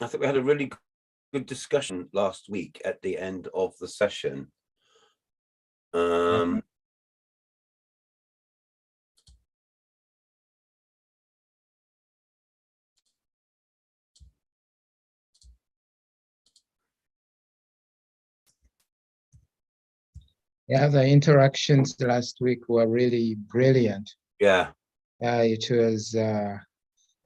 I think we had a really good discussion last week at the end of the session. Yeah, the interactions last week were really brilliant. Yeah. It was,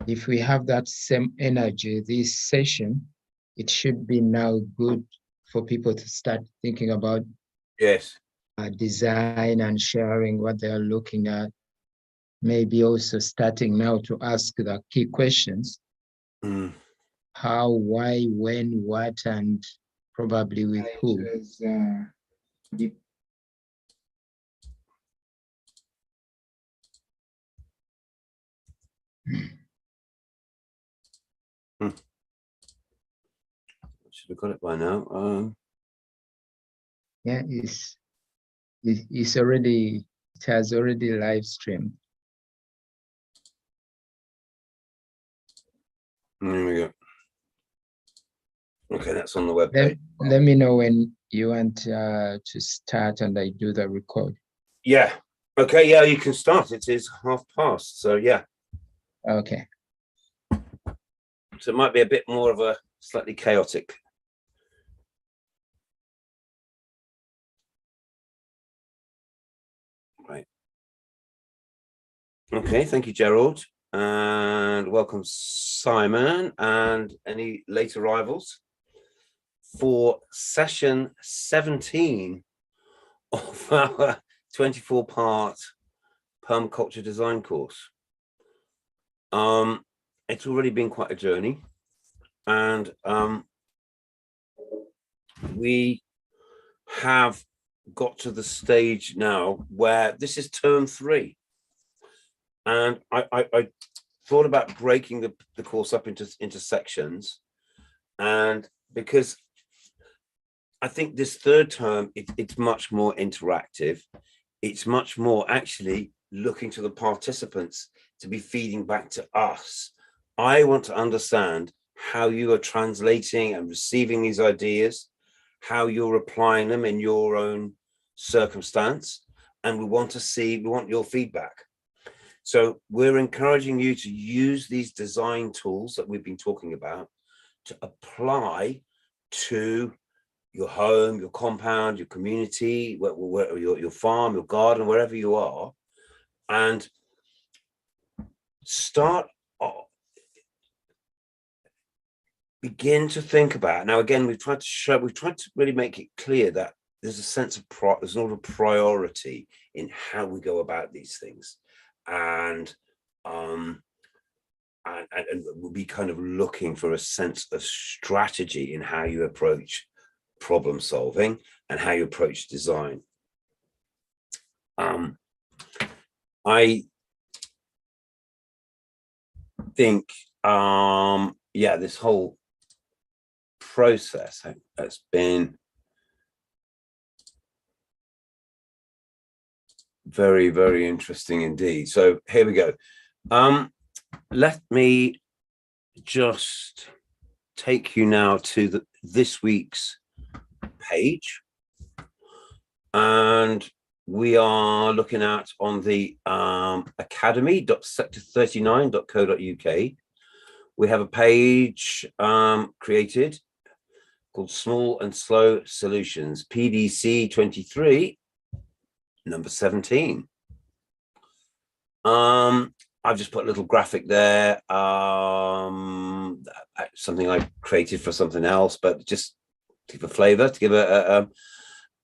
if we have that same energy, this session, it should be now good for people to start thinking about design and sharing what they are looking at. Maybe also starting now to ask the key questions. How, why, when, what, and probably with who. Should have got it by now. Yeah, it's already, it has already live streamed. There we go. Okay, that's on the webpage. Let me know when you want to start and I do the record. Yeah. Okay, yeah, you can start. It is past, so yeah. Okay. So it might be a bit more of a slightly chaotic. Right. Okay, thank you, Gerald. And welcome, Simon, and any late arrivals for session 17 of our 24-part permaculture design course. It's already been quite a journey, and we have got to the stage now where this is term 3, and I thought about breaking the course up into sections, and because I think this third term it's much more interactive. It's much more actually looking to the participants to be feeding back to us. I want to understand how you are translating and receiving these ideas, how you're applying them in your own circumstance, and we want your feedback. So we're encouraging you to use these design tools that we've been talking about to apply to your home, your compound, your community, your farm, your garden, wherever you are, and begin to think about. Now, again, we've tried to really make it clear that there's a sense of there's not a priority in how we go about these things, and we'll be kind of looking for a sense of strategy in how you approach problem solving and how you approach design. I think, yeah, this whole process has been very, very interesting indeed. So here we go. Let me just take you now to this week's page, and we are looking at on the academy.sector39.co.uk. we have a page created called Small and Slow Solutions, PDC 23, number 17. I've just put a little graphic there, something I created for something else, but just to give a flavor, to give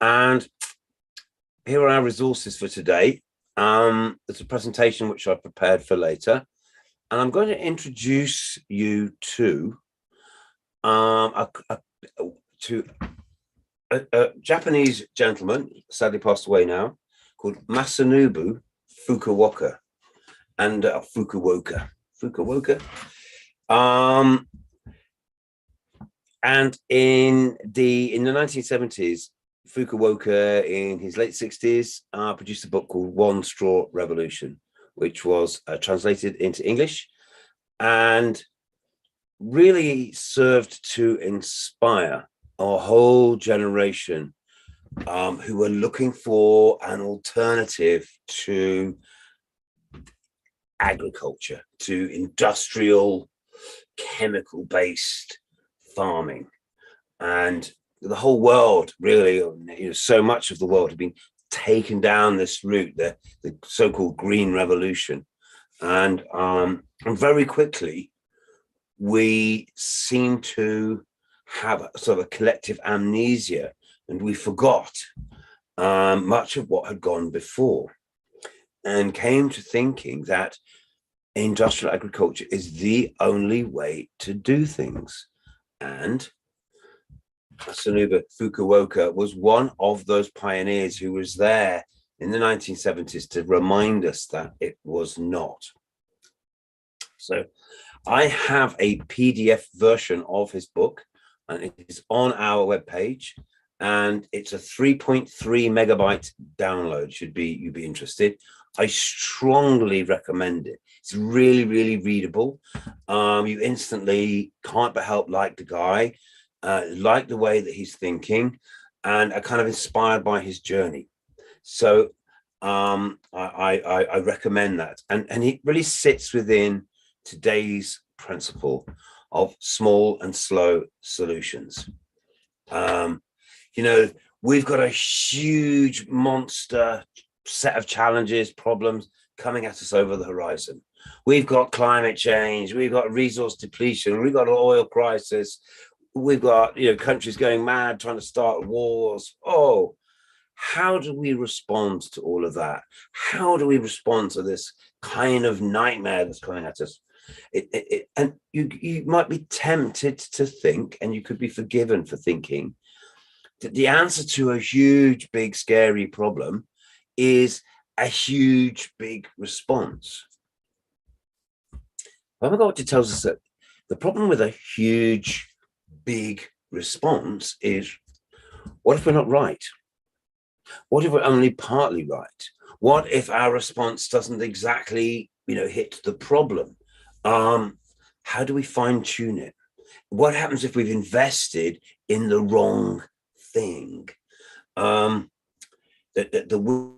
and here are our resources for today. There's a presentation which I prepared for later, and I'm going to introduce you to a Japanese gentleman, sadly passed away now, called Masanobu Fukuoka, and Fukuoka. And in the 1970s, Fukuoka, in his late 60s, produced a book called One Straw Revolution, which was translated into English. And really served to inspire a whole generation who were looking for an alternative to agriculture, to industrial, chemical-based farming. And the whole world, really, so much of the world had been taken down this route, the so-called Green Revolution. And very quickly, we seem to have sort of a collective amnesia, and we forgot much of what had gone before, and came to thinking that industrial agriculture is the only way to do things. And Tsunobu Fukuoka was one of those pioneers who was there in the 1970s to remind us that it was not. So I have a PDF version of his book, and it is on our webpage, and it's a 3.3 megabyte download. You'd be interested. I strongly recommend it. It's really, really readable. You instantly can't but help like the guy, like the way that he's thinking, and are kind of inspired by his journey. So I recommend that. And it really sits within today's principle of small and slow solutions. We've got a huge monster set of challenges, problems coming at us over the horizon. We've got climate change, we've got resource depletion, we've got an oil crisis, we've got countries going mad trying to start wars. Oh, how do we respond to all of that? How do we respond to this kind of nightmare that's coming at us? And you might be tempted to think, and you could be forgiven for thinking, that the answer to a huge, big, scary problem is a huge, big response. Permaculture tells us that the problem with a huge, big response is, what if we're not right? What if we're only partly right? What if our response doesn't exactly, hit the problem? How do we fine tune it? What happens if we've invested in the wrong thing? The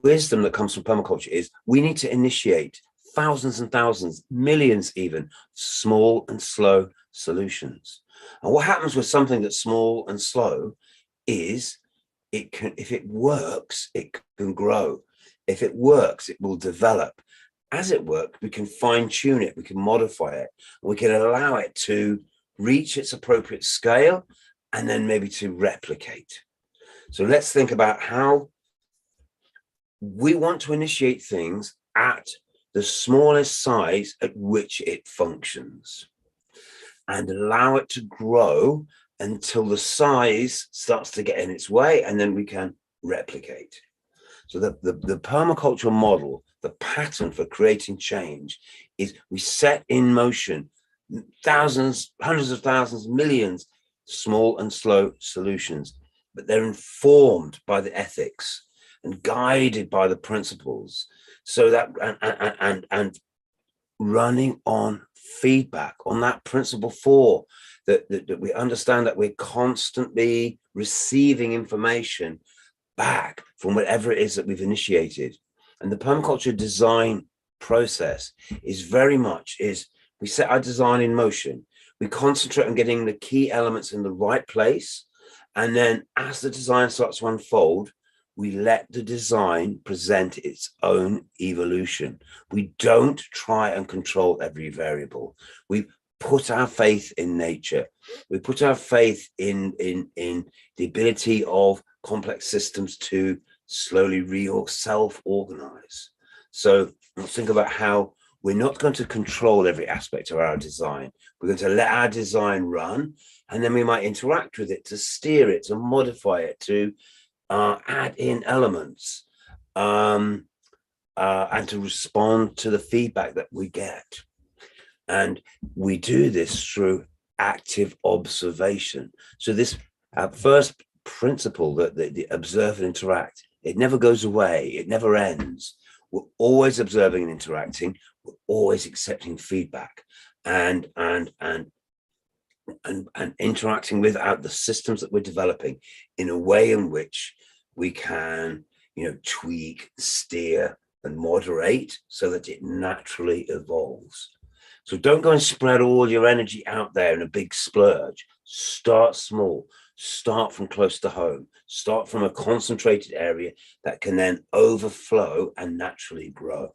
wisdom that comes from permaculture is we need to initiate thousands and thousands, millions even, small and slow solutions. And what happens with something that's small and slow is if it works, it can grow. If it works, it will develop. As it works, we can fine tune it, we can modify it, we can allow it to reach its appropriate scale and then maybe to replicate. So let's think about how we want to initiate things at the smallest size at which it functions and allow it to grow until the size starts to get in its way, and then we can replicate. So the permaculture model, the pattern for creating change, is we set in motion thousands, hundreds of thousands, millions, small and slow solutions, but they're informed by the ethics and guided by the principles, so that and running on feedback, on that principle 4, that we understand that we're constantly receiving information back from whatever it is that we've initiated. And the permaculture design process is very much we set our design in motion, we concentrate on getting the key elements in the right place, and then as the design starts to unfold, we let the design present its own evolution. We don't try and control every variable. We put our faith in nature. We put our faith in the ability of complex systems to slowly self-organize. So let's think about how we're not going to control every aspect of our design. We're going to let our design run, and then we might interact with it to steer it, to modify it, to add in elements, and to respond to the feedback that we get. And we do this through active observation. So this first principle, that the observe and interact, it never goes away, it never ends. We're always observing and interacting, we're always accepting feedback and and interacting with the systems that we're developing in a way in which we can, tweak, steer, and moderate so that it naturally evolves. So don't go and spread all your energy out there in a big splurge. Start small. Start from close to home. Start from a concentrated area that can then overflow and naturally grow.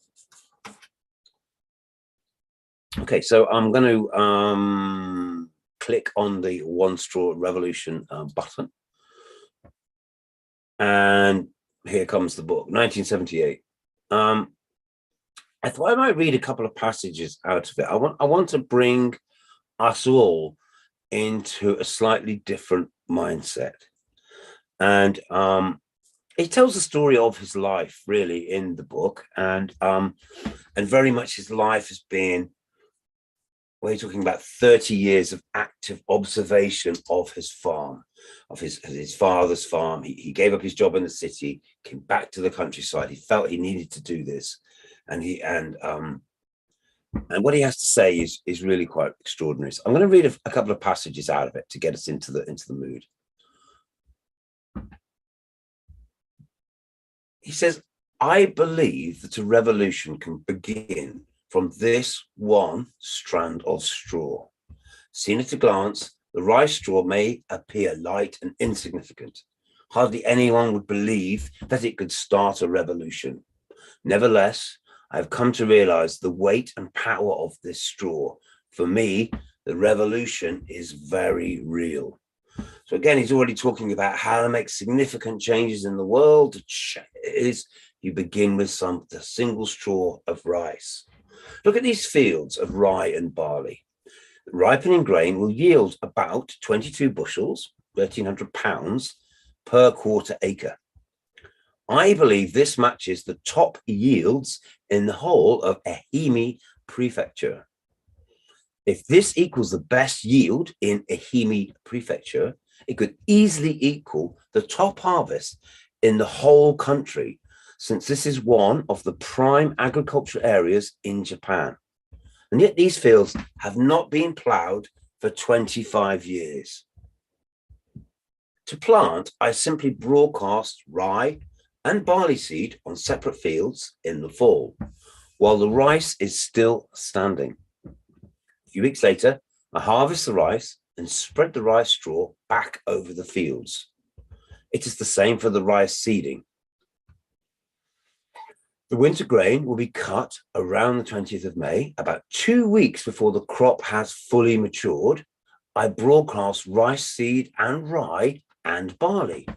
Okay, so I'm going to click on the One Straw Revolution button. And here comes the book, 1978. I thought I might read a couple of passages out of it. I want to bring us all into a slightly different mindset. And he tells the story of his life, really, in the book. And very much his life has been, we're talking about 30 years of active observation of his farm, of his father's farm. He gave up his job in the city, came back to the countryside. He felt he needed to do this. And what he has to say is really quite extraordinary. So I'm going to read a couple of passages out of it to get us into the mood. He says, "I believe that a revolution can begin from this one strand of straw. Seen at a glance, the rice straw may appear light and insignificant. Hardly anyone would believe that it could start a revolution. Nevertheless, I have come to realize the weight and power of this straw. For me, the revolution is very real." So again, he's already talking about how to make significant changes in the world. You begin with the single straw of rice. Look at these fields of rye and barley. Ripening grain will yield about 22 bushels, 1,300 pounds per quarter acre. I believe this matches the top yields in the whole of Ehime Prefecture. If this equals the best yield in Ehime Prefecture, it could easily equal the top harvest in the whole country, since this is one of the prime agricultural areas in Japan. And yet these fields have not been ploughed for 25 years. To plant, I simply broadcast rye and barley seed on separate fields in the fall, while the rice is still standing. A few weeks later, I harvest the rice and spread the rice straw back over the fields. It is the same for the rice seeding. The winter grain will be cut around the 20th of May, about 2 weeks before the crop has fully matured. I broadcast rice seed and rye and barley.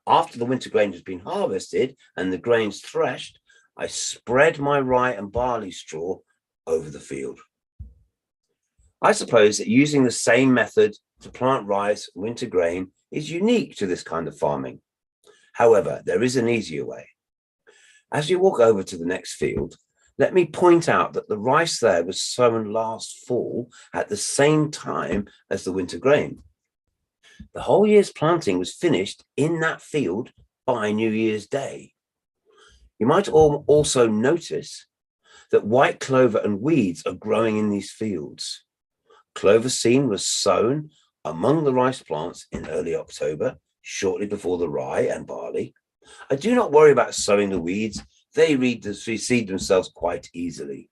After the winter grain has been harvested and the grains threshed, I spread my rye and barley straw over the field. I suppose that using the same method to plant rice and winter grain is unique to this kind of farming. However, there is an easier way. As you walk over to the next field, let me point out that the rice there was sown last fall at the same time as the winter grain. The whole year's planting was finished in that field by New Year's Day. You might also notice that white clover and weeds are growing in these fields. Clover seed was sown among the rice plants in early October, shortly before the rye and barley. I do not worry about sowing the weeds. They reseed themselves quite easily.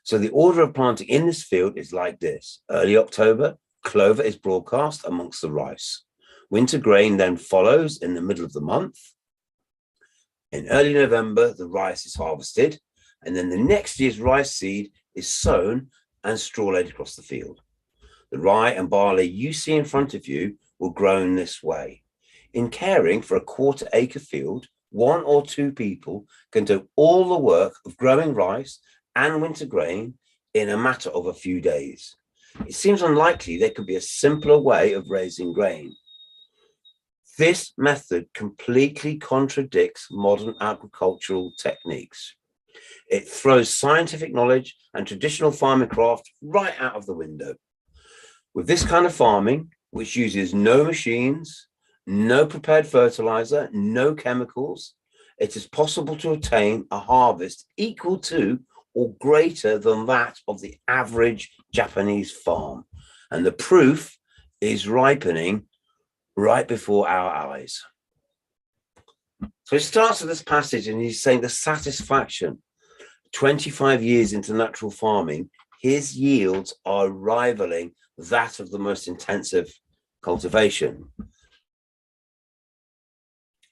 So the order of planting in this field is like this. Early October, clover is broadcast amongst the rice. Winter grain then follows in the middle of the month. In early November, the rice is harvested, and then the next year's rice seed is sown and straw laid across the field. The rye and barley you see in front of you will grow in this way. In caring for a quarter-acre field, 1 or 2 people can do all the work of growing rice and winter grain in a matter of a few days. It seems unlikely there could be a simpler way of raising grain. This method completely contradicts modern agricultural techniques. It throws scientific knowledge and traditional farming craft right out of the window. With this kind of farming, which uses no machines, no prepared fertilizer, no chemicals, it is possible to attain a harvest equal to or greater than that of the average Japanese farm. And the proof is ripening right before our eyes. So he starts with this passage and he's saying the satisfaction. 25 years into natural farming, his yields are rivaling that of the most intensive cultivation.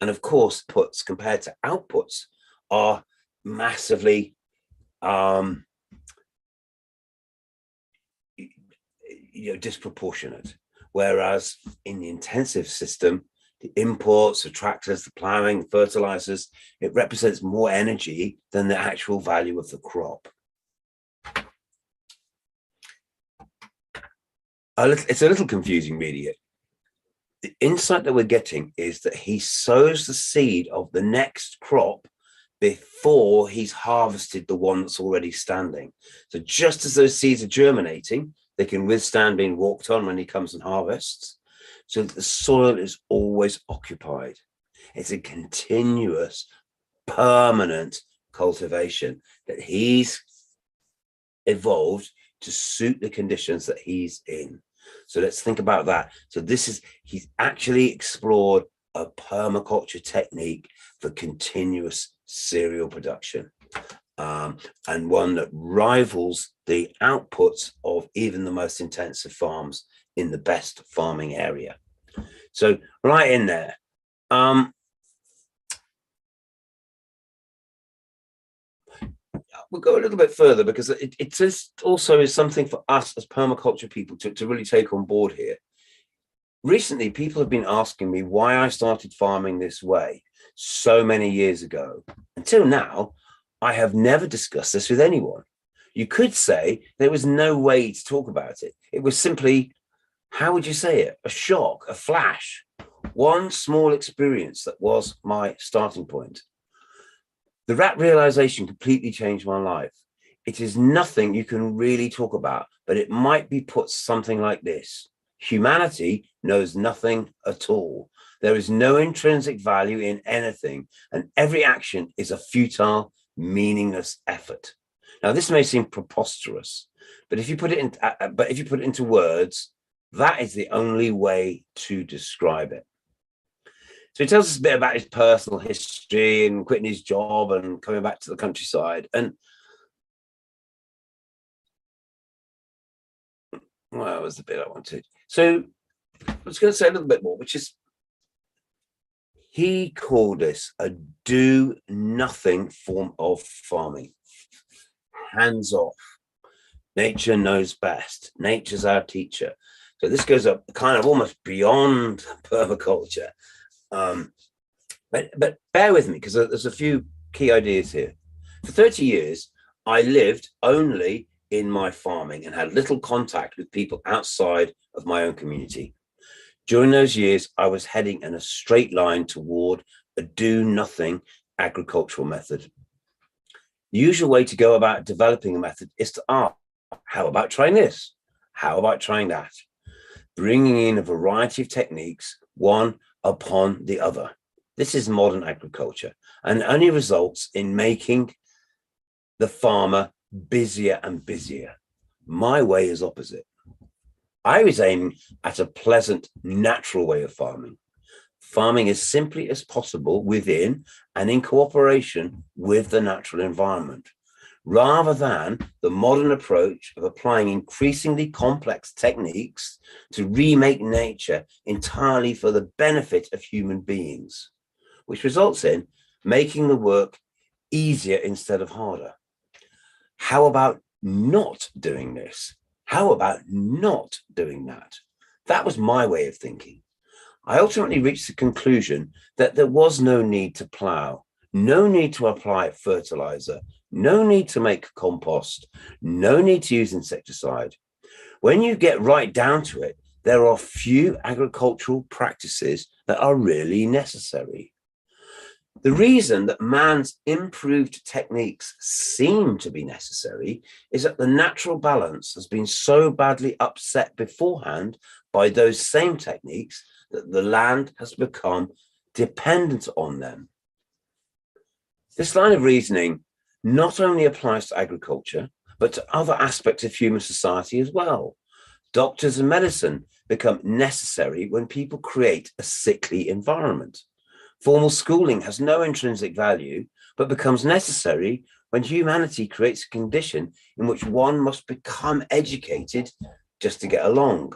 And of course, puts compared to outputs are massively disproportionate. Whereas in the intensive system, the imports, the tractors, the plowing, fertilizers, it represents more energy than the actual value of the crop. It's a little confusing reading it. The insight that we're getting is that he sows the seed of the next crop before he's harvested the one that's already standing. So just as those seeds are germinating, they can withstand being walked on when he comes and harvests. So the soil is always occupied. It's a continuous, permanent cultivation that he's evolved to suit the conditions that he's in. So let's think about that. So he's actually explored a permaculture technique for continuous cereal production, and one that rivals the outputs of even the most intensive farms in the best farming area. So right in there. We'll go a little bit further because it just also is something for us as permaculture people to really take on board here. Recently, people have been asking me why I started farming this way so many years ago. Until now, I have never discussed this with anyone. You could say there was no way to talk about it. It was simply, how would you say it? A shock, a flash, one small experience that was my starting point. That realization completely changed my life. It is nothing you can really talk about, but it might be put something like this. Humanity knows nothing at all. There is no intrinsic value in anything, and every action is a futile, meaningless effort. Now, this may seem preposterous, but if you put it into words, that is the only way to describe it. So he tells us a bit about his personal history and quitting his job and coming back to the countryside. And well, that was the bit I wanted. So I was going to say a little bit more, which is he called this a do nothing form of farming. Hands off. Nature knows best. Nature's our teacher. So this goes up kind of almost beyond permaculture. But bear with me because there's a few key ideas here. For 30 years, I lived only in my farming and had little contact with people outside of my own community. During those years, I was heading in a straight line toward a do-nothing agricultural method. The usual way to go about developing a method is to ask, how about trying this? How about trying that? Bringing in a variety of techniques, one upon the other. This is modern agriculture and only results in making the farmer busier and busier. My way is opposite. I was aiming at a pleasant, natural way of farming. Farming as simply as possible within and in cooperation with the natural environment, rather than the modern approach of applying increasingly complex techniques to remake nature entirely for the benefit of human beings, which results in making the work easier instead of harder. How about not doing this? How about not doing that? That was my way of thinking. I ultimately reached the conclusion that there was no need to plow, no need to apply fertilizer, no need to make compost, no need to use insecticide. When you get right down to it, there are few agricultural practices that are really necessary. The reason that man's improved techniques seem to be necessary is that the natural balance has been so badly upset beforehand by those same techniques that the land has become dependent on them. This line of reasoning not only applies to agriculture, but to other aspects of human society as well. Doctors and medicine become necessary when people create a sickly environment. Formal schooling has no intrinsic value, but becomes necessary when humanity creates a condition in which one must become educated just to get along.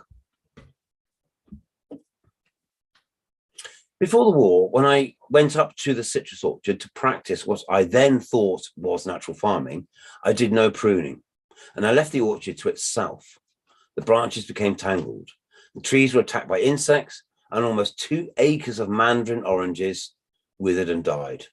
Before the war, when I went up to the citrus orchard to practice what I then thought was natural farming, I did no pruning, and I left the orchard to itself. The branches became tangled. The trees were attacked by insects, and almost 2 acres of mandarin oranges withered and died.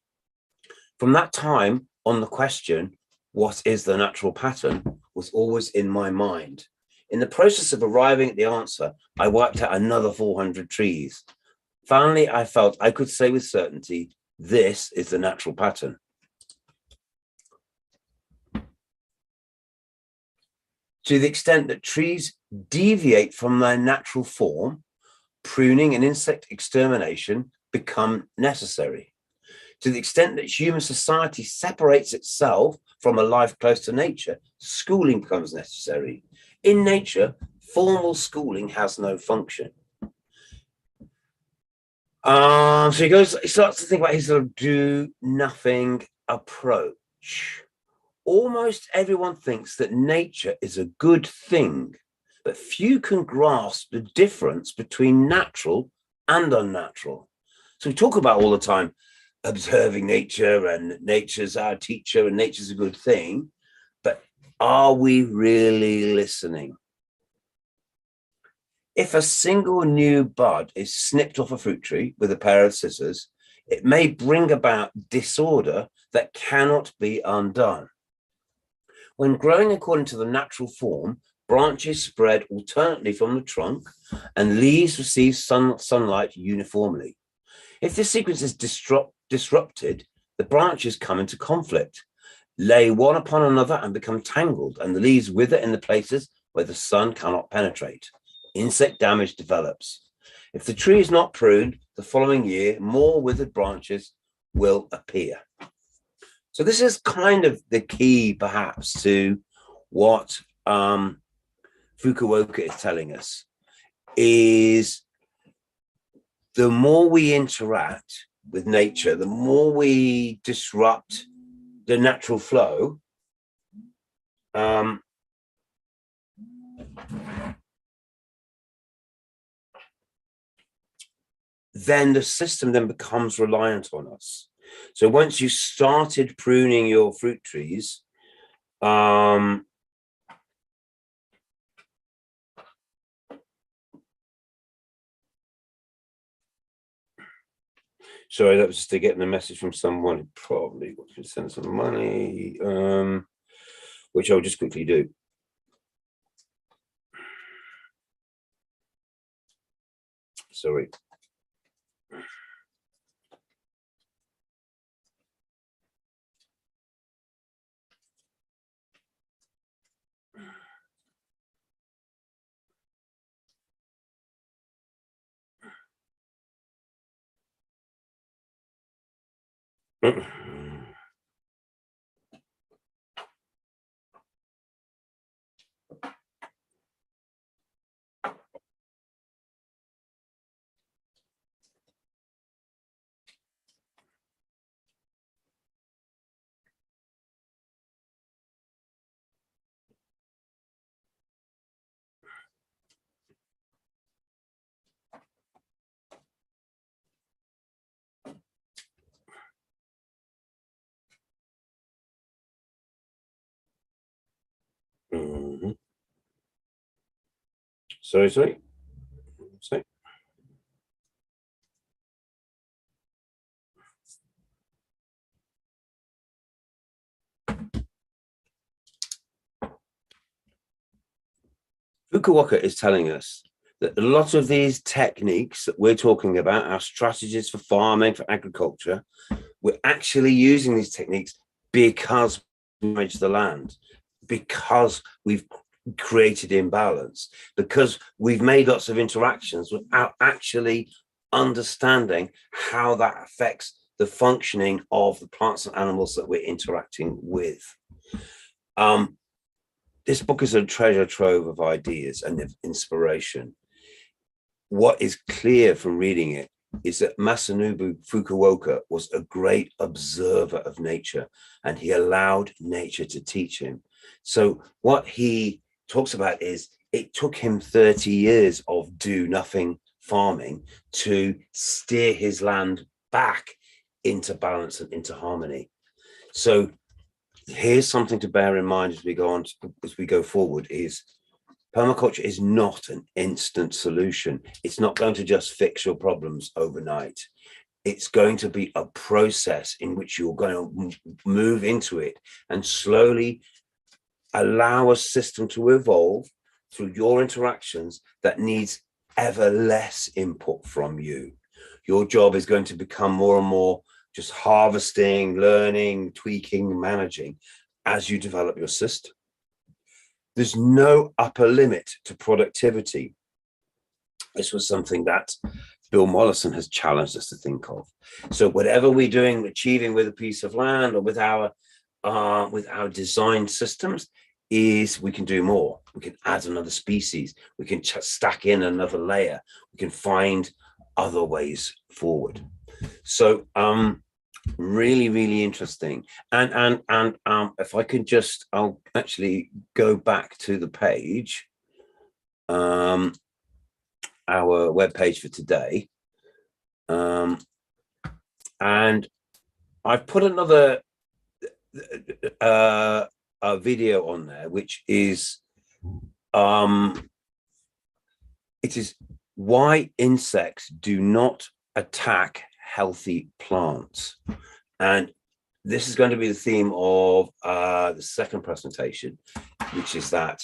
From that time on, the question, what is the natural pattern, was always in my mind. In the process of arriving at the answer, I wiped out another 400 trees. Finally, I felt I could say with certainty, this is the natural pattern. To the extent that trees deviate from their natural form, pruning and insect extermination become necessary. To the extent that human society separates itself from a life close to nature, schooling becomes necessary. In nature, formal schooling has no function. So he starts to think about his sort of do nothing approach. Almost everyone thinks that nature is a good thing, but few can grasp the difference between natural and unnatural. So we talk about all the time observing nature, and nature's our teacher and nature's a good thing, but are we really listening? If a single new bud is snipped off a fruit tree with a pair of scissors, it may bring about disorder that cannot be undone. When growing according to the natural form, branches spread alternately from the trunk and leaves receive sunlight uniformly. If this sequence is disrupted, the branches come into conflict, lay one upon another and become tangled, and the leaves wither in the places where the sun cannot penetrate. Insect damage develops. If the tree is not pruned, the following year, more withered branches will appear. So this is kind of the key, perhaps, to what Fukuoka is telling us, is the more we interact with nature, the more we disrupt the natural flow, then the system then becomes reliant on us. So once you started pruning your fruit trees, sorry, that was just to getting a message from someone who probably wants to send some money, which I'll just quickly do. Sorry. Sorry. Fukuoka is telling us that a lot of these techniques that we're talking about, our strategies for farming, for agriculture, we're actually using these techniques because we manage the land, because we've created imbalance, because we've made lots of interactions without actually understanding how that affects the functioning of the plants and animals that we're interacting with. this book is a treasure trove of ideas and of inspiration. What is clear from reading it is that Masanobu Fukuoka was a great observer of nature, and he allowed nature to teach him. So what he talks about is it took him 30 years of do nothing farming to steer his land back into balance and into harmony. So here's something to bear in mind as we go on, as we go forward, is permaculture is not an instant solution. It's not going to just fix your problems overnight. It's going to be a process in which you're going to move into it and slowly allow a system to evolve through your interactions that needs ever less input from you. Your job is going to become more and more just harvesting, learning, tweaking, managing as you develop your system. There's no upper limit to productivity. This was something that Bill Mollison has challenged us to think of. So whatever we're doing, achieving with a piece of land or with our design systems, is we can do more. We can add another species. We can stack in another layer. We can find other ways forward. So really, really interesting. And if I can just, I'll actually go back to the page, our web page for today. And I've put another a video on there, which is it is why insects do not attack healthy plants. And this is going to be the theme of the second presentation, which is that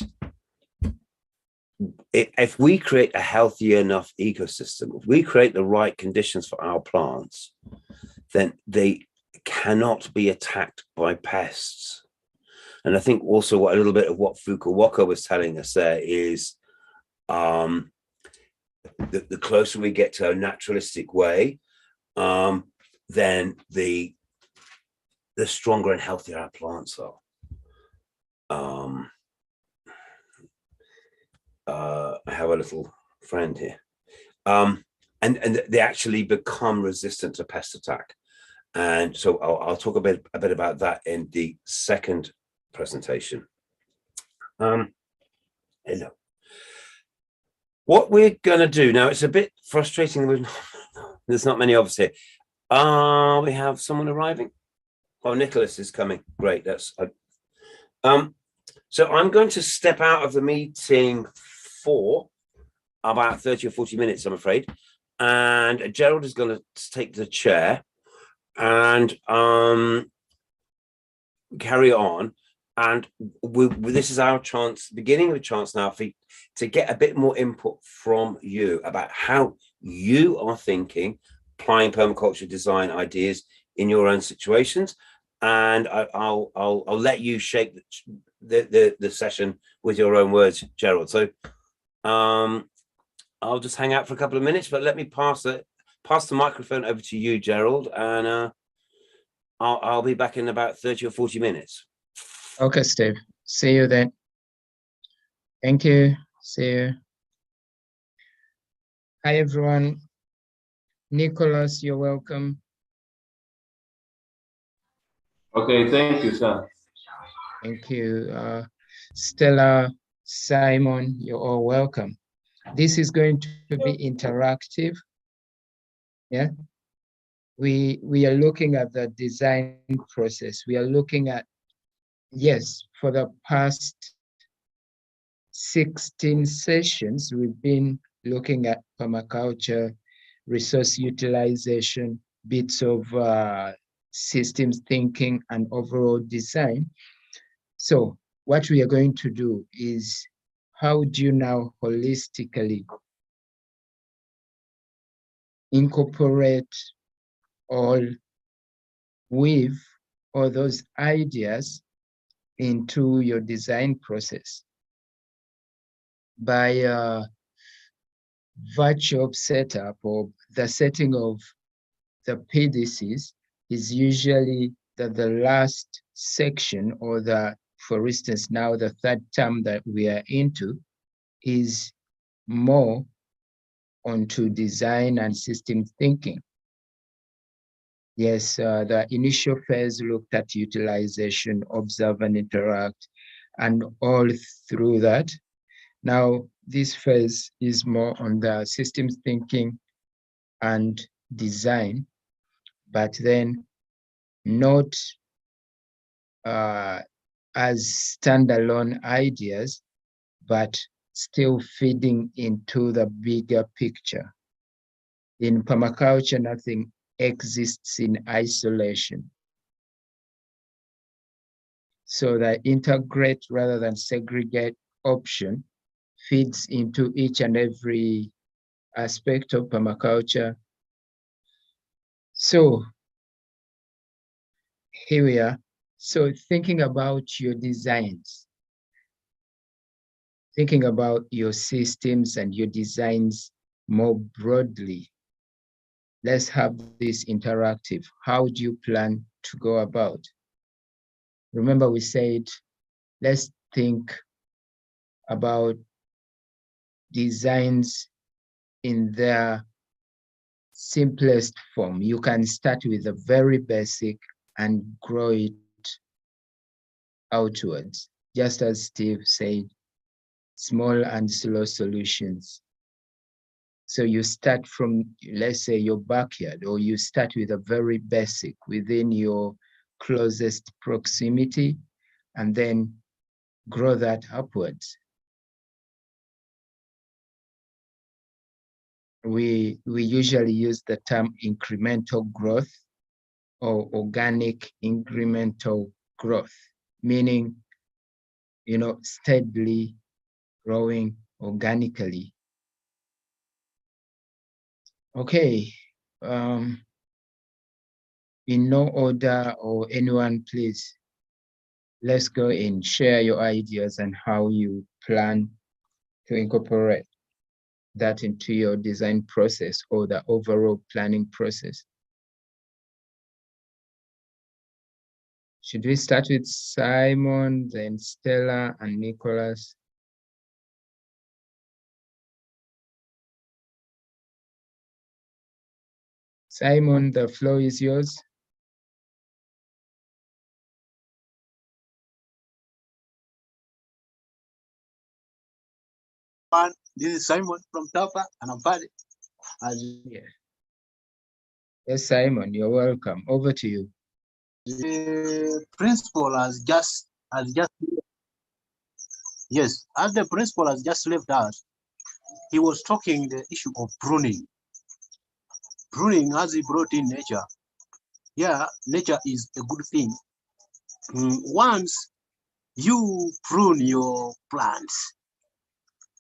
if we create a healthy enough ecosystem, if we create the right conditions for our plants, then they cannot be attacked by pests. And I think also a little bit of what Fukuoka was telling us there is the closer we get to a naturalistic way, then the stronger and healthier our plants are. I have a little friend here, and they actually become resistant to pest attack. And so I'll talk a bit about that in the second presentation. Hello. What we're going to do now, it's a bit frustrating. There's not many of us here. We have someone arriving. Oh, Nicholas is coming. Great. That's so I'm going to step out of the meeting for about 30 or 40 minutes, I'm afraid. And Gerald is going to take the chair and carry on. And this is our chance, beginning of a chance now to get a bit more input from you about how you are thinking, applying permaculture design ideas in your own situations. And I'll let you shape the session with your own words, Gerald. So I'll just hang out for a couple of minutes, but let me pass the microphone over to you, Gerald, and I'll be back in about 30 or 40 minutes. Okay, Steve. See you then. Thank you. See you. Hi, everyone. Nicholas, you're welcome. Okay, thank you, sir. Thank you. Stella, Simon, you're all welcome. This is going to be interactive. Yeah. We are looking at the design process. We are looking at, yes, for the past 16 sessions, we've been looking at permaculture, resource utilization, bits of systems thinking, and overall design. So what we are going to do is, how do you now holistically incorporate or weave all those ideas into your design process? By virtue of setup, or the setting of the PDCs is usually the last section or the for instance, now the third term that we are into is more onto design and system thinking. Yes, the initial phase looked at utilization, observe and interact, and all through that. Now, this phase is more on the systems thinking and design, but then not as standalone ideas, but still feeding into the bigger picture. In permaculture, nothing exists in isolation. So the integrate rather than segregate option feeds into each and every aspect of permaculture. So here we are. So thinking about your designs, thinking about your systems and your designs more broadly. Let's have this interactive. How do you plan to go about? Remember we said, let's think about designs in their simplest form. You can start with a very basic and grow it outwards. Just as Steve said, small and slow solutions. So you start from, let's say, your backyard, or you start with a very basic within your closest proximity, and then grow that upwards. We usually use the term incremental growth or organic incremental growth, meaning, steadily growing organically. Okay, in no order, or anyone, please, let's go and share your ideas and how you plan to incorporate that into your design process or the overall planning process. Should we start with Simon, then Stella, and Nicholas? Simon, the floor is yours. This is Simon from Tapa, and I'm Paddy. Yes, Simon, you're welcome. Over to you. The principal has just yes, as the principal has just left us, he was talking the issue of pruning. Pruning, as he brought in nature. Yeah, nature is a good thing. Once you prune your plants,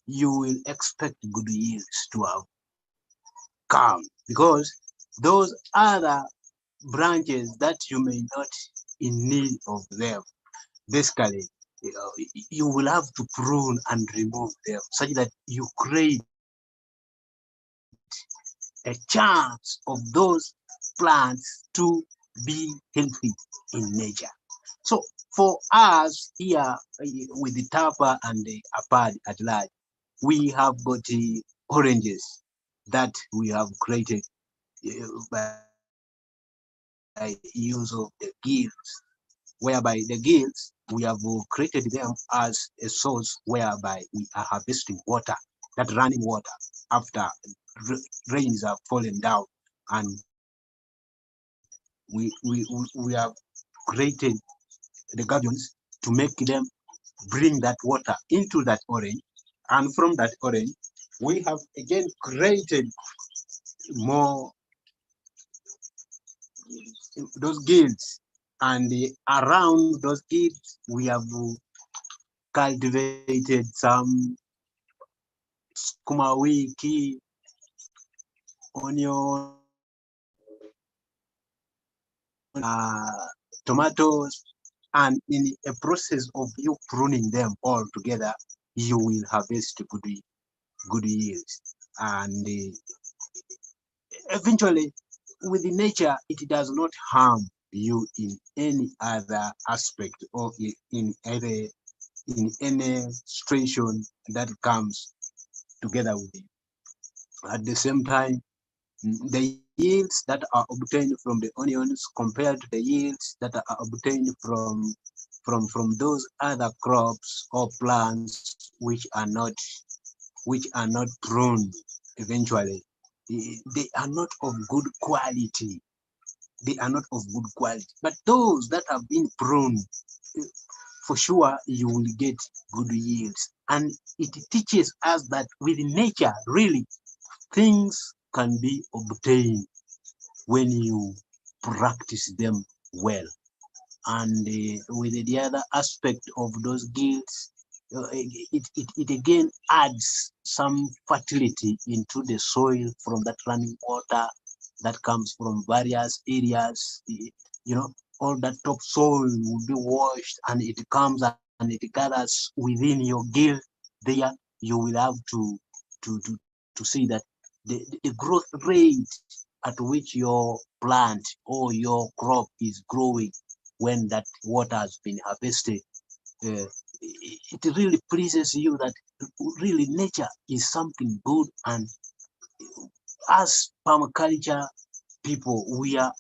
you will expect good yields to have come, because those other branches that you may not in need of them, basically you will have to prune and remove them, such that you create a chance of those plants to be healthy in nature. So for us here with the Tapa and the Apad at large, we have got the oranges that we have created by use of the gills, whereby the gills, we have created them as a source whereby we are harvesting water, that running water after rains have fallen down, and we have created the gardens to make them bring that water into that orange, and from that orange we have again created more those gills, and around those gills we have cultivated some sukuma wiki, onion, tomatoes, and in a process of you pruning them all together, you will harvest good yields. And eventually, with the nature, it does not harm you in any other aspect or in any situation that comes together with it. At the same time, the yields that are obtained from the onions compared to the yields that are obtained from those other crops or plants which are not pruned eventually, they are not of good quality. They are not of good quality. But those that have been pruned, for sure you will get good yields. And it teaches us that with nature, really, things can be obtained when you practice them well. And with the other aspect of those guilds, it again adds some fertility into the soil from that running water that comes from various areas. You know, all that topsoil will be washed and it comes and it gathers within your guild. There you will have to see that the growth rate at which your plant or your crop is growing when that water has been harvested, it really pleases you that really nature is something good. And as permaculture people, we are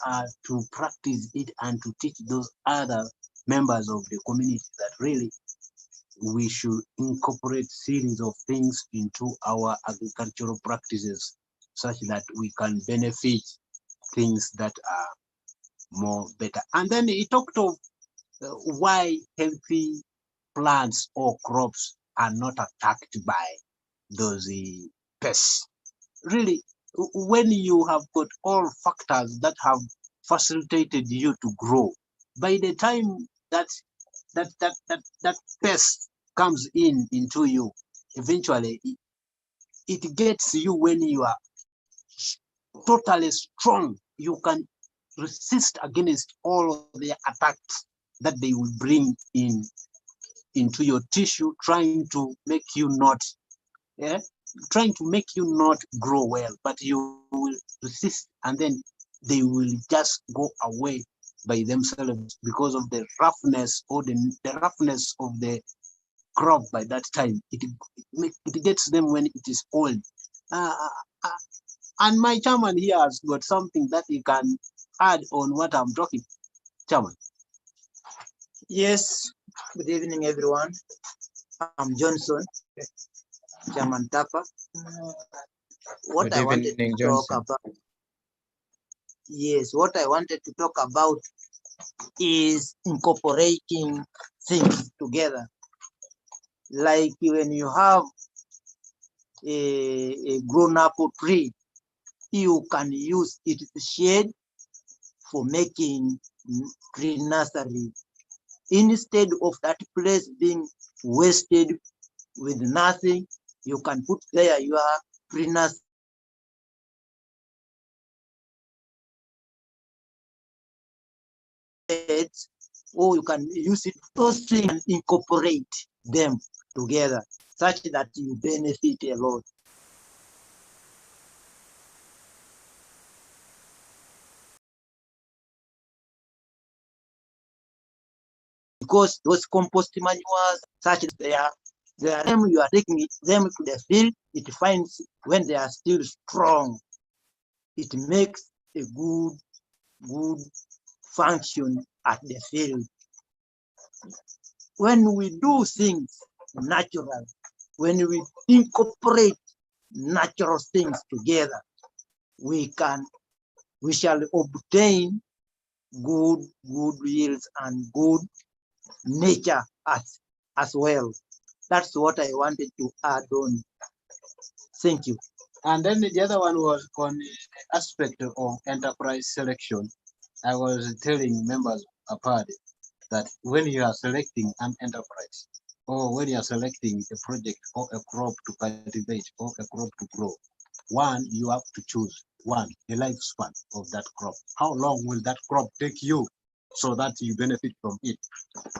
to practice it and to teach those other members of the community that really we should incorporate series of things into our agricultural practices such that we can benefit things that are more better. And then he talked of why healthy plants or crops are not attacked by those pests. Really, when you have got all factors that have facilitated you to grow, by the time that pest comes into you, eventually it gets you when you are totally strong. You can resist against all of the attacks that they will bring into your tissue, trying to make you not grow well, but you will resist, and then they will just go away by themselves because of the roughness or the roughness of the crop. By that time it gets them when it is old. And my chairman here has got something that he can add on what I'm talking. Chairman. Yes, good evening everyone. I'm Johnson, Chairman Tapa. What Good I wanted evening, to talk Johnson. about, yes, what I wanted to talk about is incorporating things together. Like when you have a grown-up tree, you can use its shade for making tree nursery. Instead of that place being wasted with nothing, you can put there your tree nursery. Or you can use it, those things, and incorporate them together such that you benefit a lot. Because those compost manures, such that they are them, you are taking them to the field, it finds when they are still strong, it makes a good function at the field. When we do things natural, when we incorporate natural things together, we shall obtain good yields and good nature as well. That's what I wanted to add on. Thank you. And then the other one was on the aspect of enterprise selection. I was telling members of party that when you are selecting an enterprise, or when you are selecting a project or a crop to cultivate or a crop to grow, one, you have to choose the lifespan of that crop. How long will that crop take you so that you benefit from it?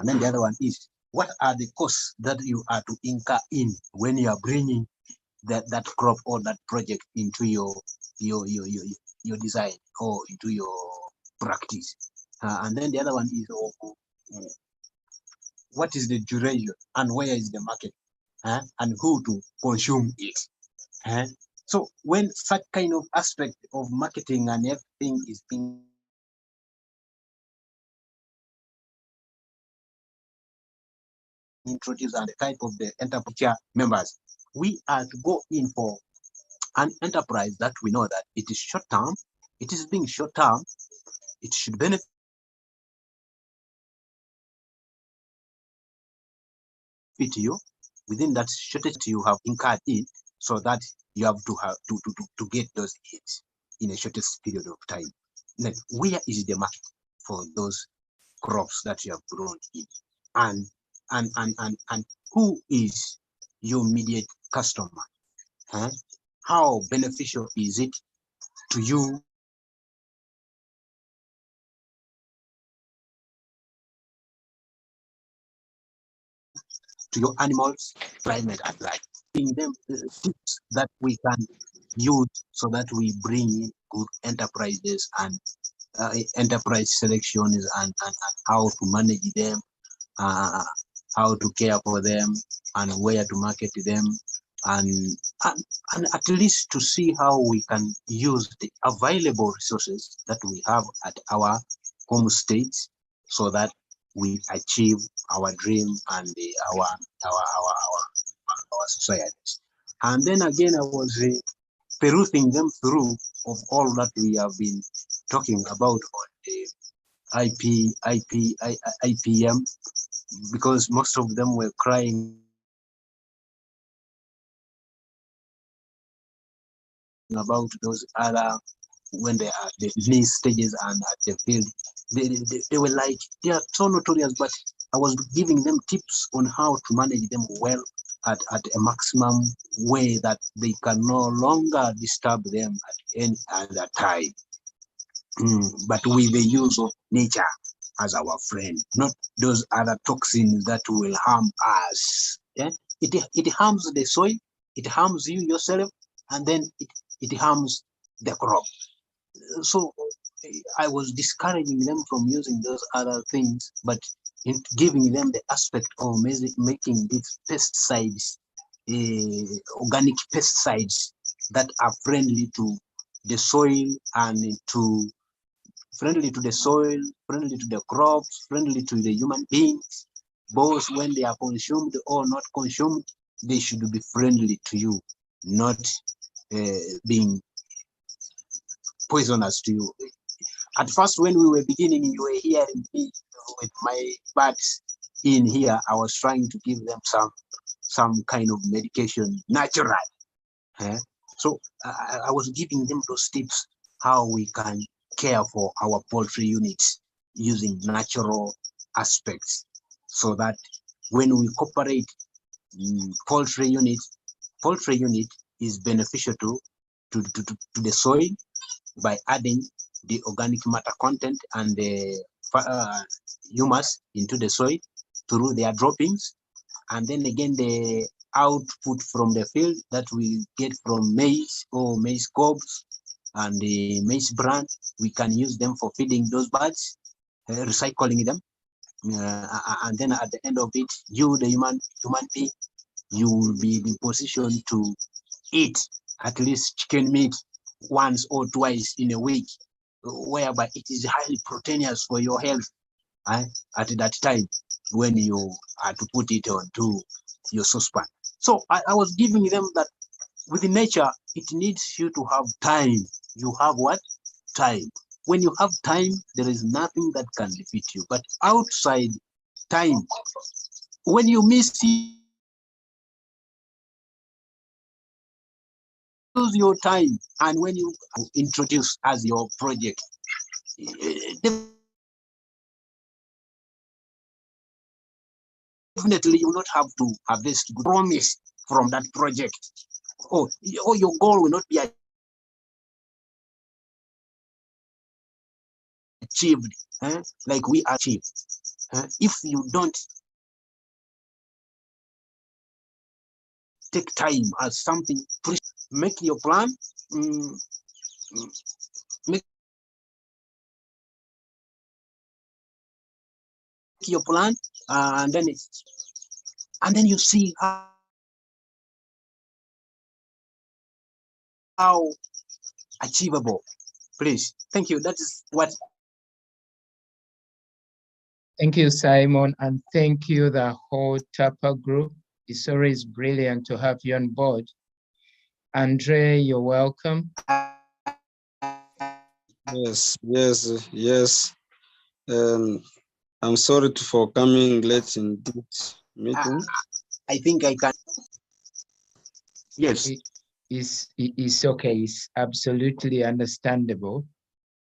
And then the other one is, what are the costs that you are to incur in when you are bringing that crop or that project into your design or into your practice? And then the other one is what is the duration and where is the market, and who to consume it. So when such kind of aspect of marketing and everything is being introduced and the type of the enterprise members, we are to go in for an enterprise that we know that it is short term, it is being short term, it should benefit you within that shortest you have incurred in, so that you have to get those hits in a shortest period of time. Then where is the market for those crops that you have grown in, and who is your immediate customer? How beneficial is it to you to your animals, climate at large? Giving them tips that we can use so that we bring in good enterprises and enterprise selections and how to manage them, how to care for them, and where to market them, and at least to see how we can use the available resources that we have at our home states so that we achieve our dream and our societies. And then again, I was perusing them through of all that we have been talking about on the IPM, because most of them were crying about those other, when they are the these stages and at the field, they were like, they are so notorious, but I was giving them tips on how to manage them well at a maximum way that they can no longer disturb them at any other time. But with the use of nature as our friend, not those other toxins that will harm us. Yeah? It harms the soil, it harms you yourself, and then it harms the crop. So I was discouraging them from using those other things, but in giving them the aspect of making these pesticides, organic pesticides that are friendly to the soil and friendly to the soil, friendly to the crops, friendly to the human beings. Both when they are consumed or not consumed, they should be friendly to you, not being poisonous to you. At first, when we were beginning, you were hearing me with my birds in here. I was trying to give them some kind of medication, natural. So I was giving them those tips how we can care for our poultry units using natural aspects, so that when we cooperate, poultry unit is beneficial to the soil by adding the organic matter content and the humus into the soil through their droppings, and then again the output from the field that we get from maize or maize cobs and the maize bran, we can use them for feeding those birds, recycling them, and then at the end of it, you, the human being, you will be in position to eat at least chicken meat once or twice in a week, whereby it is highly proteinous for your health at that time when you are to put it onto your saucepan. So I was giving them that with nature, it needs you to have time. You have what? Time. When you have time, there is nothing that can defeat you. But outside time, when you miss use your time, and when you introduce as your project, definitely you will not have to harvest good promise from that project. Or your goal will not be achieved, like we achieved. If you don't take time as something, make your plan, make your plan, and then you see how achievable. Please, thank you. That is what. Thank you, Simon, and thank you, the whole TAPA group. It's always brilliant to have you on board. Andre, you're welcome. Yes. I'm sorry for coming late in this meeting. I think I can. Yes. It's okay. It's absolutely understandable.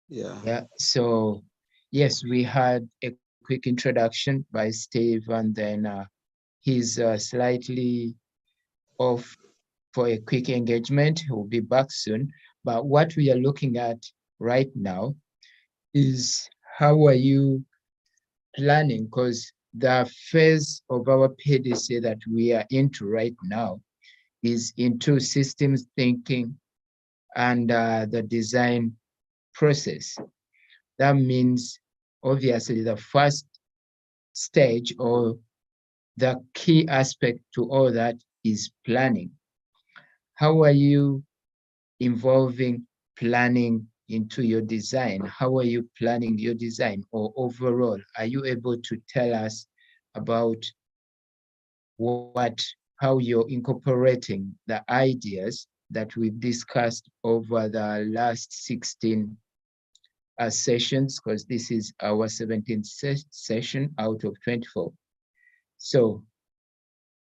Yeah. So, yes, we had a quick introduction by Steve, and then he's slightly off for a quick engagement. He'll be back soon. But what we are looking at right now is how are you planning? Because the phase of our PDC that we are into right now is into systems thinking and the design process. That means obviously the first stage or the key aspect to all that is planning. How are you involving planning into your design? How are you planning your design, or overall, are you able to tell us about how you're incorporating the ideas that we've discussed over the last 16 sessions, because this is our 17th session out of 24. So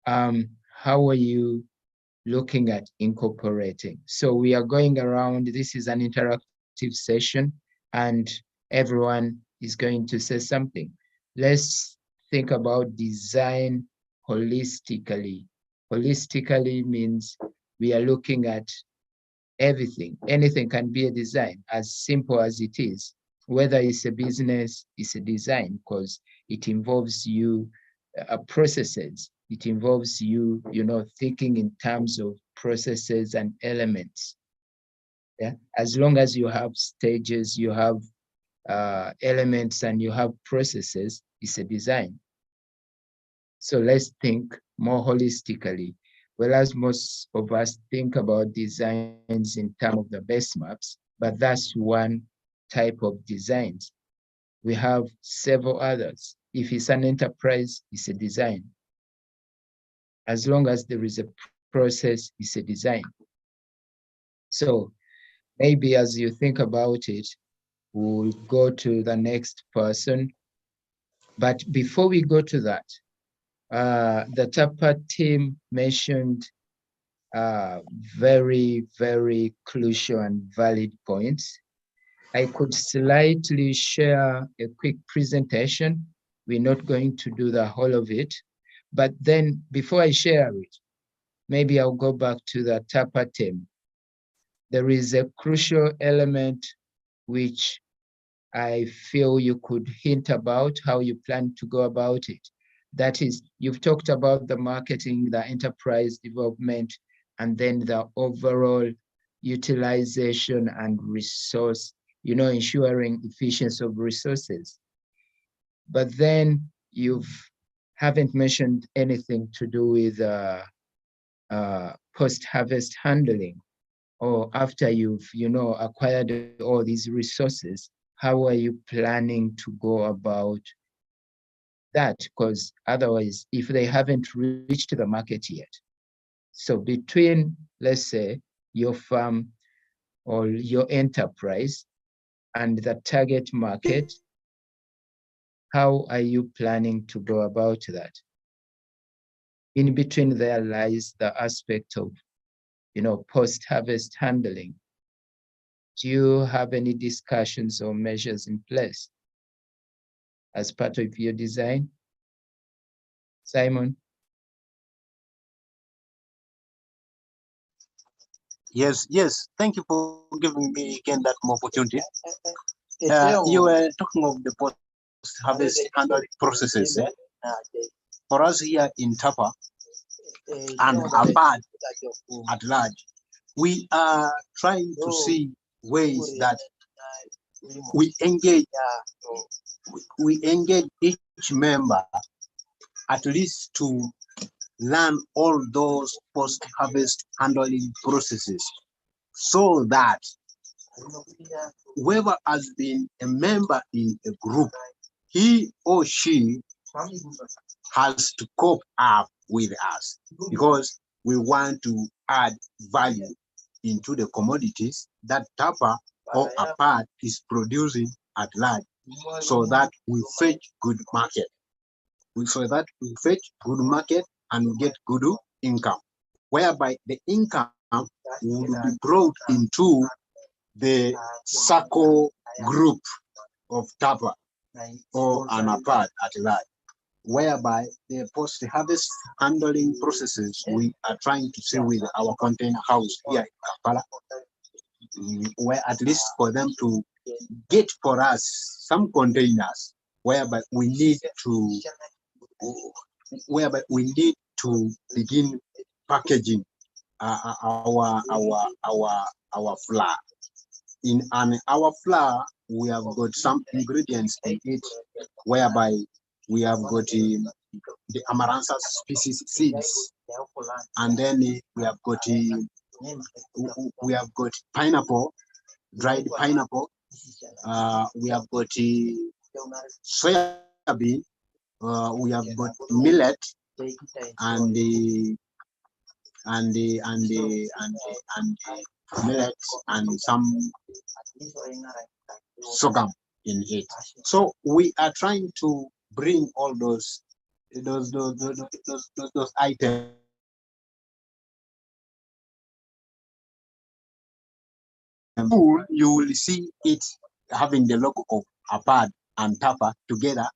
how are you looking at incorporating? So we are going around. This is an interactive session, and everyone is going to say something. Let's think about design holistically. Holistically means we are looking at everything. Anything can be a design, as simple as it is. Whether it's a business, it's a design, because it involves you processes. It involves you, thinking in terms of processes and elements. Yeah, as long as you have stages, you have elements, and you have processes, it's a design. So let's think more holistically. Whereas most of us think about designs in terms of the base maps, but that's one type of designs. We have several others. If it's an enterprise, it's a design. As long as there is a process, it's a design. So maybe as you think about it, we'll go to the next person. But before we go to that, the TAPA team mentioned very, very crucial and valid points. I could slightly share a quick presentation. We're not going to do the whole of it, but then before I share it, maybe I'll go back to the TAPA team. There is a crucial element which I feel you could hint about how you plan to go about it. That is, you've talked about the marketing, the enterprise development, and then the overall utilization and resource, ensuring efficiency of resources. But then you haven't mentioned anything to do with post-harvest handling, or after you've, acquired all these resources, how are you planning to go about that? Because otherwise, if they haven't reached the market yet, so between, let's say, your farm or your enterprise and the target market, how are you planning to go about that? In between there lies the aspect of, post-harvest handling. Do you have any discussions or measures in place as part of your design? Simon? Yes. Thank you for giving me again that opportunity. You were talking of the post-harvest handling processes. For us here in TAPA and ABAD at large, we are trying to see ways that we engage each each member at least to learn all those post-harvest handling processes, so that whoever has been a member in a group, he or she has to cope up with us, because we want to add value into the commodities that TAPA or APAD is producing at large, so that we fetch good market. So that we fetch good market and get good income, whereby the income will be brought into the circle group of TAPA or an APAD at large, whereby the post-harvest handling processes we are trying to see with our container house here in Kampala, where at least for them to get for us some containers whereby we need to begin packaging our flour. In our flour, we have got some ingredients in it, whereby we have got the Amaranthus species seeds, and then we have got pineapple, dried pineapple. We have got soya bean. We have got millet and millet and some sorghum in it. So we are trying to bring all those items. You will see it having the logo of APAD and TAPA together,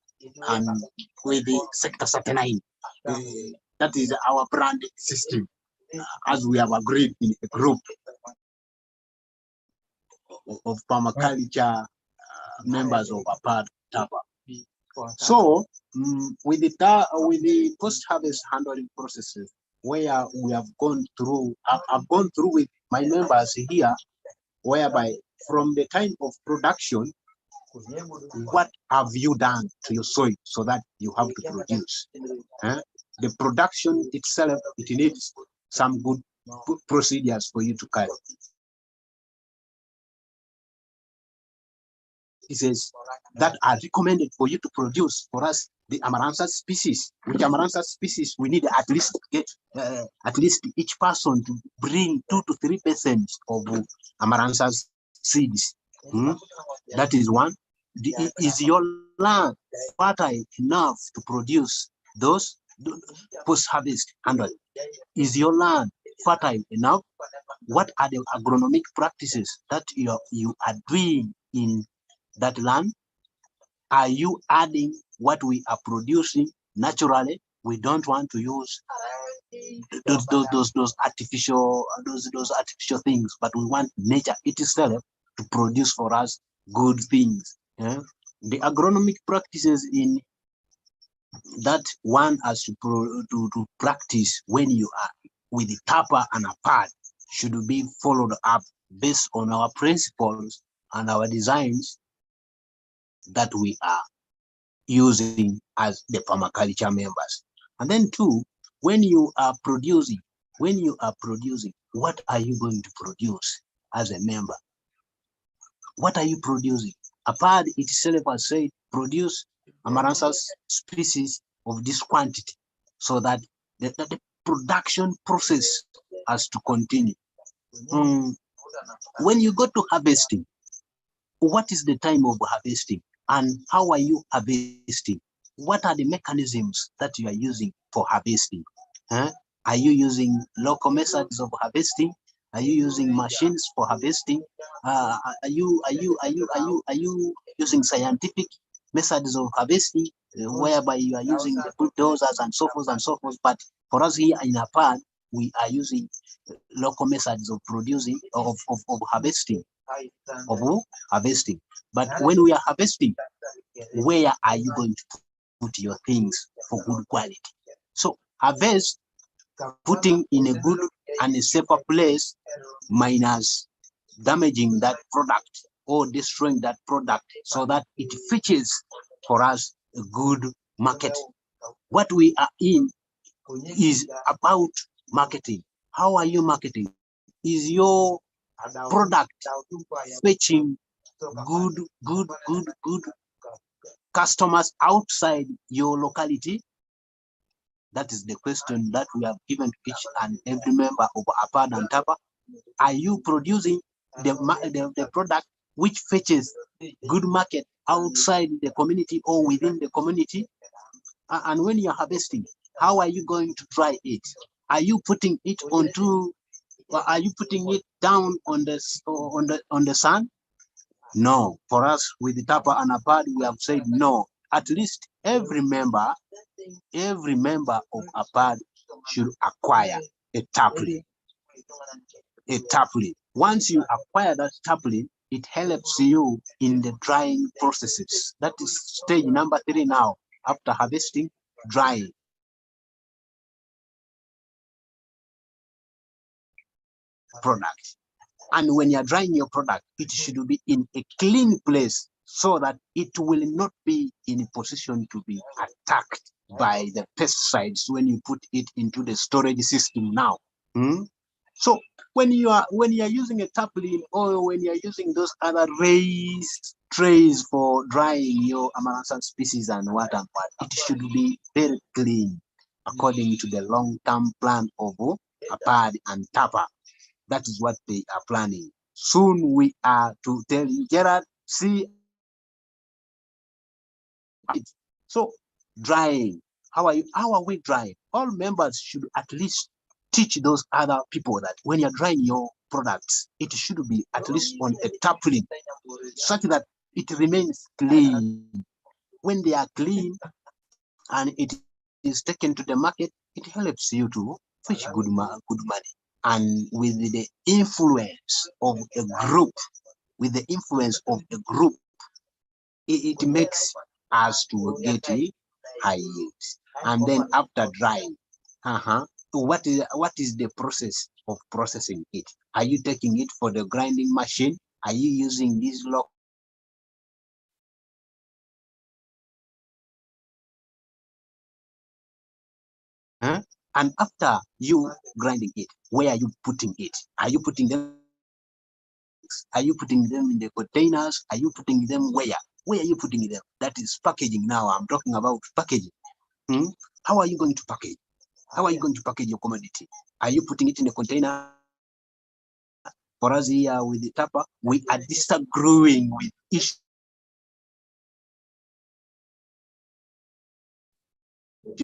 and with the sector 39. That is our brand system, as we have agreed in a group of permaculture members of APAD TAPA. So with the post-harvest handling processes, where we have gone through, I've gone through with my members here, whereby from the time of production, what have you done to your soil so that you have to produce? The production itself, it needs some good procedures for you to carry. Species that are recommended for you to produce for us, the Amaranthus species. Which Amaranthus species we need at least get at least each person to bring 2 to 3% of Amaranthus seeds. That is one. Is your land fertile enough to produce those post-harvest handling? Is your land fertile enough? What are the agronomic practices that you are doing in that land? Are you adding what we are producing naturally? We don't want to use those artificial things, but we want nature itself to produce for us good things. The agronomic practices in that one has to practice when you are with the TAPA and APAD should be followed up based on our principles and our designs that we are using as the permaculture members. And then two, when you are producing, what are you going to produce as a member? What are you producing? APAD itself has said, produce Amaranthus species of this quantity, so that the production process has to continue. When you go to harvesting, what is the time of harvesting and how are you harvesting? What are the mechanisms that you are using for harvesting? Are you using local methods of harvesting? Are you using machines for harvesting? Are you using scientific methods of harvesting, whereby you are using the bulldozers and so forth and so forth? But for us here in APAD, we are using local methods of producing, of harvesting. But when we are harvesting, where are you going to put your things for good quality? So harvest, putting in a good and a safer place, minus damaging that product or destroying that product, so that it fetches for us a good market. What we are in is about marketing. How are you marketing? Is your product fetching good customers outside your locality? That is the question that we have given to each and every member of APAD and TAPA. Are you producing the product which fetches good market outside the community or within the community? And when you're harvesting, how are you going to dry it? Are you putting it onto, or are you putting it down on the sun? No. For us with the TAPA and APAD, we have said no. At least every member of APAD should acquire a tarpaulin. A tarpaulin. Once you acquire that tarpaulin, it helps you in the drying processes. That is stage number 3 now. After harvesting, drying. Product. And when you're drying your product, it should be in a clean place so that it will not be in a position to be attacked by the pesticides when you put it into the storage system now. So when you are using a tarpaulin or when you are using those other raised trays for drying your Amaranthus species and what, it should be very clean according to the long-term plan of APAD and TAPA. That is what they are planning. Soon we are to tell you, Gerard, see. So drying, how are we drying? All members should at least teach those other people that when you're drying your products, it should be at least on a tarpaulin, such that it remains clean. When they are clean and it is taken to the market, it helps you to fetch good money. And with the influence of a group, it makes us to get high yields. And then after drying, what is the process of processing it? Are you taking it for the grinding machine? Are you using these local? And after you grinding it, where are you putting it? Are you putting them? Are you putting them in the containers? Are you putting them where? Where are you putting them? That is packaging now. I'm talking about packaging. How are you going to package? How are you going to package your commodity? Are you putting it in a container? For us here with the TAPA, we are disagreeing with each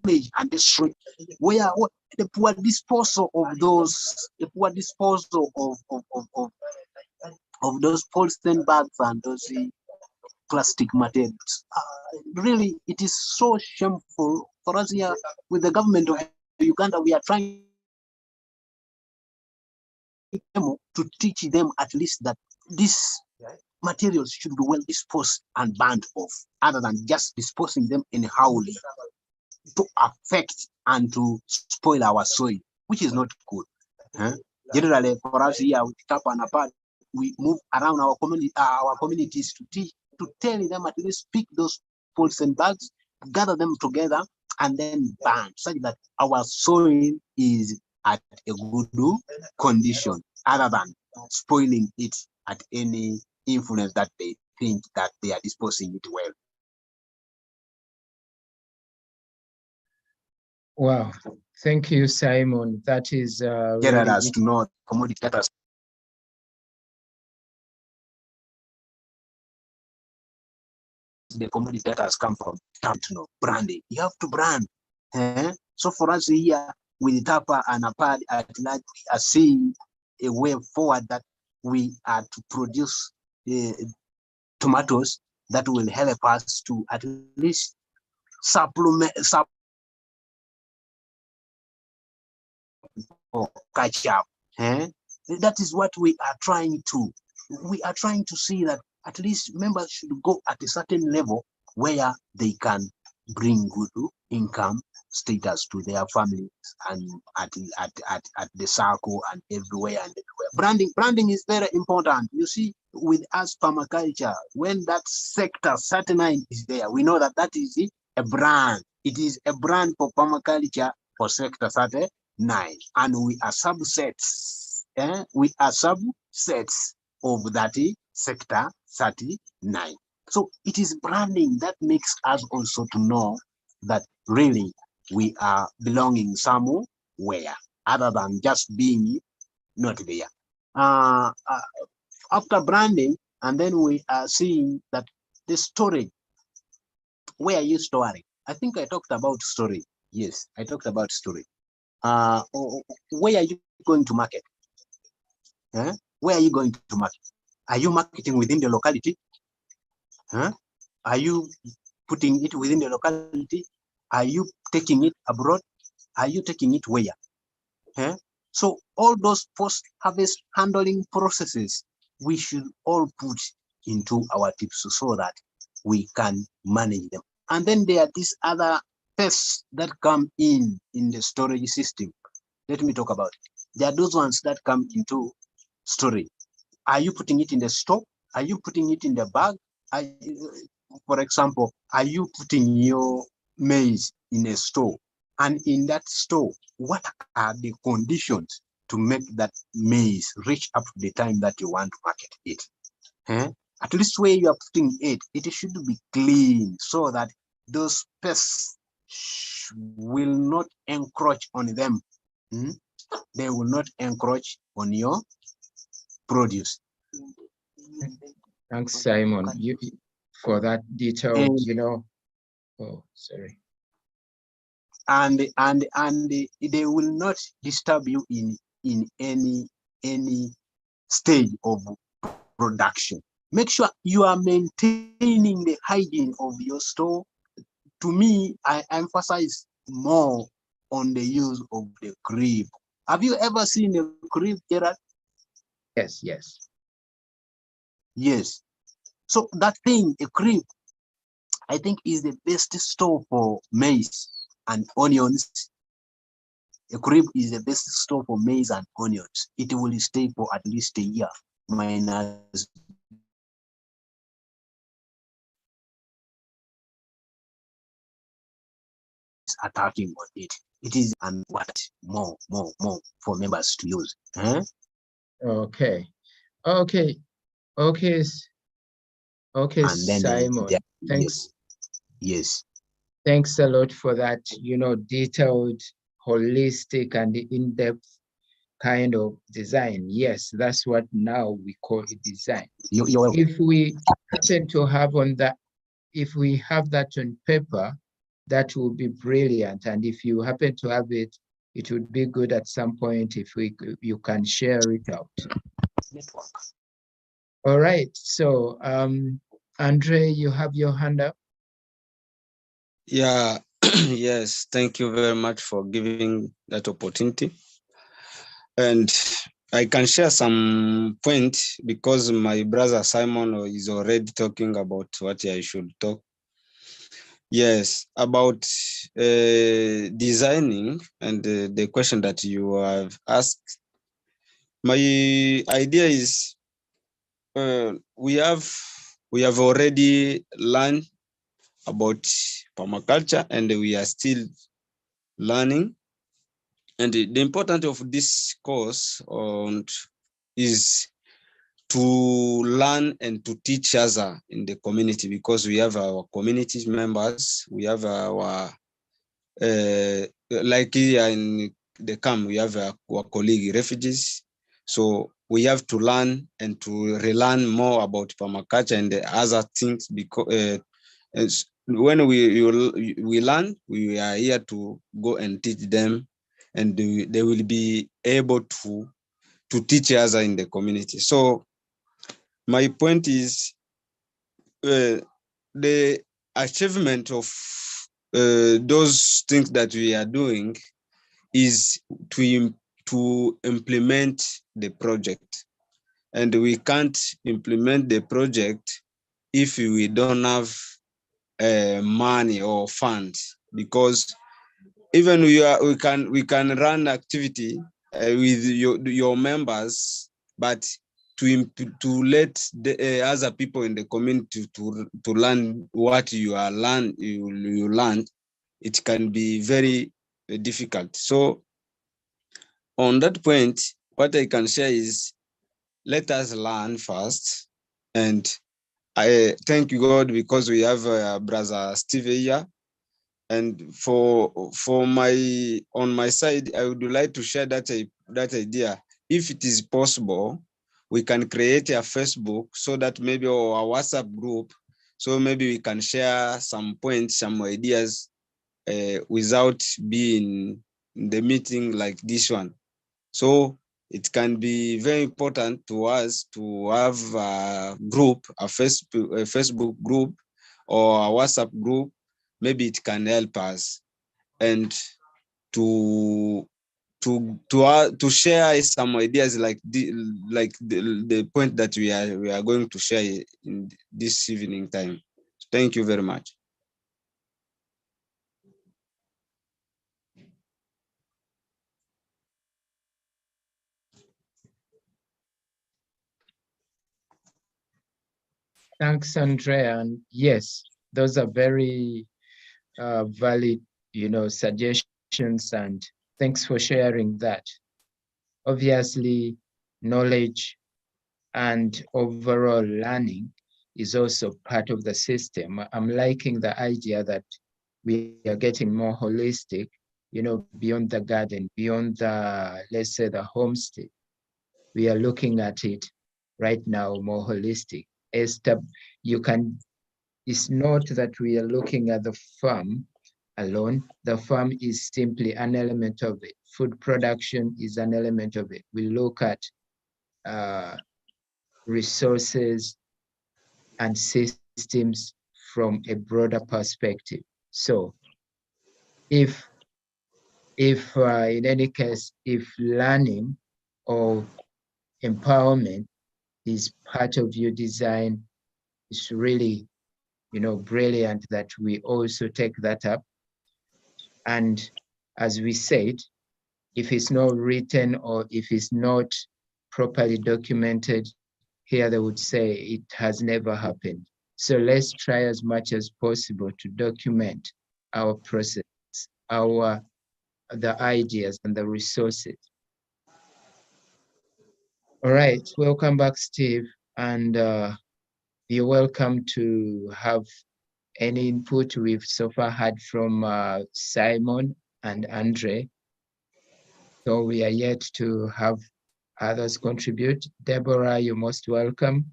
image and destroy where the poor disposal of those, of those polyethylene bags and those plastic materials. Really, it is so shameful for us here with the government of Uganda. We are trying to teach them at least that these materials should be well disposed and burned off, other than just disposing them anyhow to affect and to spoil our soil, which is not good. Generally, for us here with TAPA and APAD, we move around our communities to tell them at least pick those polyethylene bags, gather them together, and then burn, such that our soil is at a good condition, other than spoiling it at any influence that they think that they are disposing it well. Wow, thank you, Simon. That is Get us to know commodity catastrophe. The commodity that has come from branding. You have to brand. So for us here with TAPA and APAD at large, we are seeing a way forward that we are to produce tomatoes that will help us to at least supplement or catch up. That is what we are trying to. We are trying to see that at least members should go at a certain level where they can bring good income status to their families and at the circle and everywhere and everywhere. Branding is very important. You see, with us permaculture, when that sector 39 is there, we know that that is a brand. It is a brand for permaculture for sector 39, and we are subsets. We are subsets of that sector 39. So it is branding that makes us also to know that really we are belonging somewhere other than just being not there. After branding, and then we are seeing that the storage. Where are you storing? I think I talked about storage. Yes, I talked about storage. Where are you going to market? Where are you going to market? Are you marketing within the locality? Are you putting it within the locality? Are you taking it abroad? Are you taking it where? So all those post-harvest handling processes, we should all put into our tips so that we can manage them. And then there are these other pests that come in the storage system. Let me talk about it. There are those ones that come into storage. Are you putting it in the store? Are you putting it in the bag? For example, are you putting your maize in a store? And in that store, what are the conditions to make that maize reach up to the time that you want to market it? At least where you are putting it, it should be clean so that those pests will not encroach on them. They will not encroach on your produce. Thanks, Simon, for that detailed, oh, sorry. And they will not disturb you in any stage of production. Make sure you are maintaining the hygiene of your store. To me, I emphasize more on the use of the crib. Have you ever seen a crib, Gerard? Yes, yes. Yes. So that thing, a crib, I think is the best store for maize and onions. A crib is the best store for maize and onions. It will stay for at least a year, minus attacking on it. It is and what more for members to use. Okay. And then Simon. Thanks. Yes. Thanks a lot for that, detailed, holistic, and in-depth kind of design. Yes, that's what now we call a design. If we happen to have if we have that on paper, that would be brilliant. And if you happen to have it, it would be good at some point if you can share it out. Network. All right. So, Andre, you have your hand up. Yeah, yes, thank you very much for giving that opportunity. And I can share some points because my brother Simon is already talking about what I should talk. Yes, about designing and the question that you have asked. My idea is we have already learned about permaculture and we are still learning. And the importance of this course is to learn and to teach other in the community, because we have our community members, we have our, like here in the camp, we have our colleague refugees. So we have to learn and to relearn more about permaculture and the other things, because when we learn, we are here to go and teach them, and they will be able to teach us in the community. So my point is the achievement of those things that we are doing is to implement the project. And we can't implement the project if we don't have money or funds, because even we can run activity with your members, but to let the other people in the community to learn what you learn, it can be very difficult. So on that point, what I can share is let us learn first. And I thank God because we have brother Steve here. And on my side, I would like to share that idea. If it is possible, we can create a Facebook so that maybe, or a WhatsApp group, so maybe we can share some points, some ideas without being in the meeting like this one. So it can be very important to us to have a group, a Facebook group or a WhatsApp group. Maybe it can help us, and to share some ideas like the point that we are going to share in this evening time. Thank you very much. Thanks, Andrea. And yes, those are very valid, suggestions, and thanks for sharing that. Obviously, knowledge and overall learning is also part of the system. I'm liking the idea that we are getting more holistic, beyond the garden, beyond the, let's say, the homestead. We are looking at it right now more holistic. It's not that we are looking at the farm alone. The farm is simply an element of it. Food production is an element of it. We look at resources and systems from a broader perspective. So if in any case, if learning or empowerment is part of your design, it's really, brilliant that we also take that up. And as we said, if it's not written or if it's not properly documented, here they would say it has never happened. So let's try as much as possible to document our process, the ideas and the resources. All right, welcome back, Steve. And you're welcome to have any input we've so far had from Simon and Andre. So we are yet to have others contribute. Deborah, you're most welcome.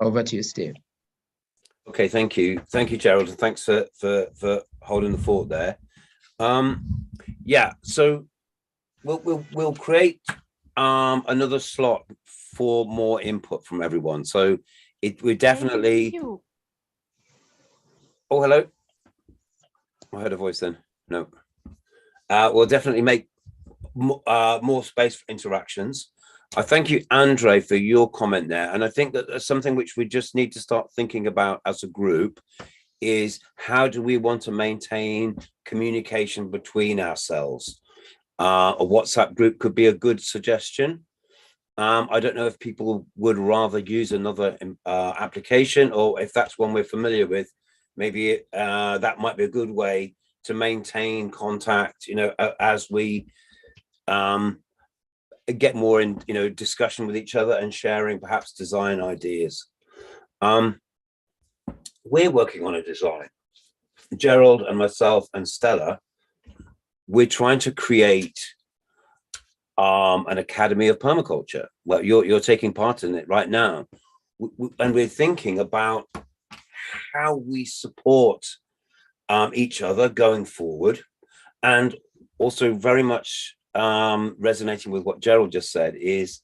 Over to you, Steve. Okay, thank you, Gerald, and thanks for holding the fort there. Yeah, so we'll create another slot for more input from everyone. So we're definitely. Oh, hello. I heard a voice then. No. We'll definitely make more space for interactions. I thank you, Andre, for your comment there. And I think that there's something which we just need to start thinking about as a group is how do we want to maintain communication between ourselves? A WhatsApp group could be a good suggestion. I don't know if people would rather use another application, or if that's one we're familiar with, maybe that might be a good way to maintain contact, as we get more in, discussion with each other and sharing perhaps design ideas. We're working on a design. Gerald and myself and Stella, we're trying to create an Academy of Permaculture. Well, you're taking part in it right now. And we're thinking about how we support each other going forward, and also very much resonating with what Gerald just said is,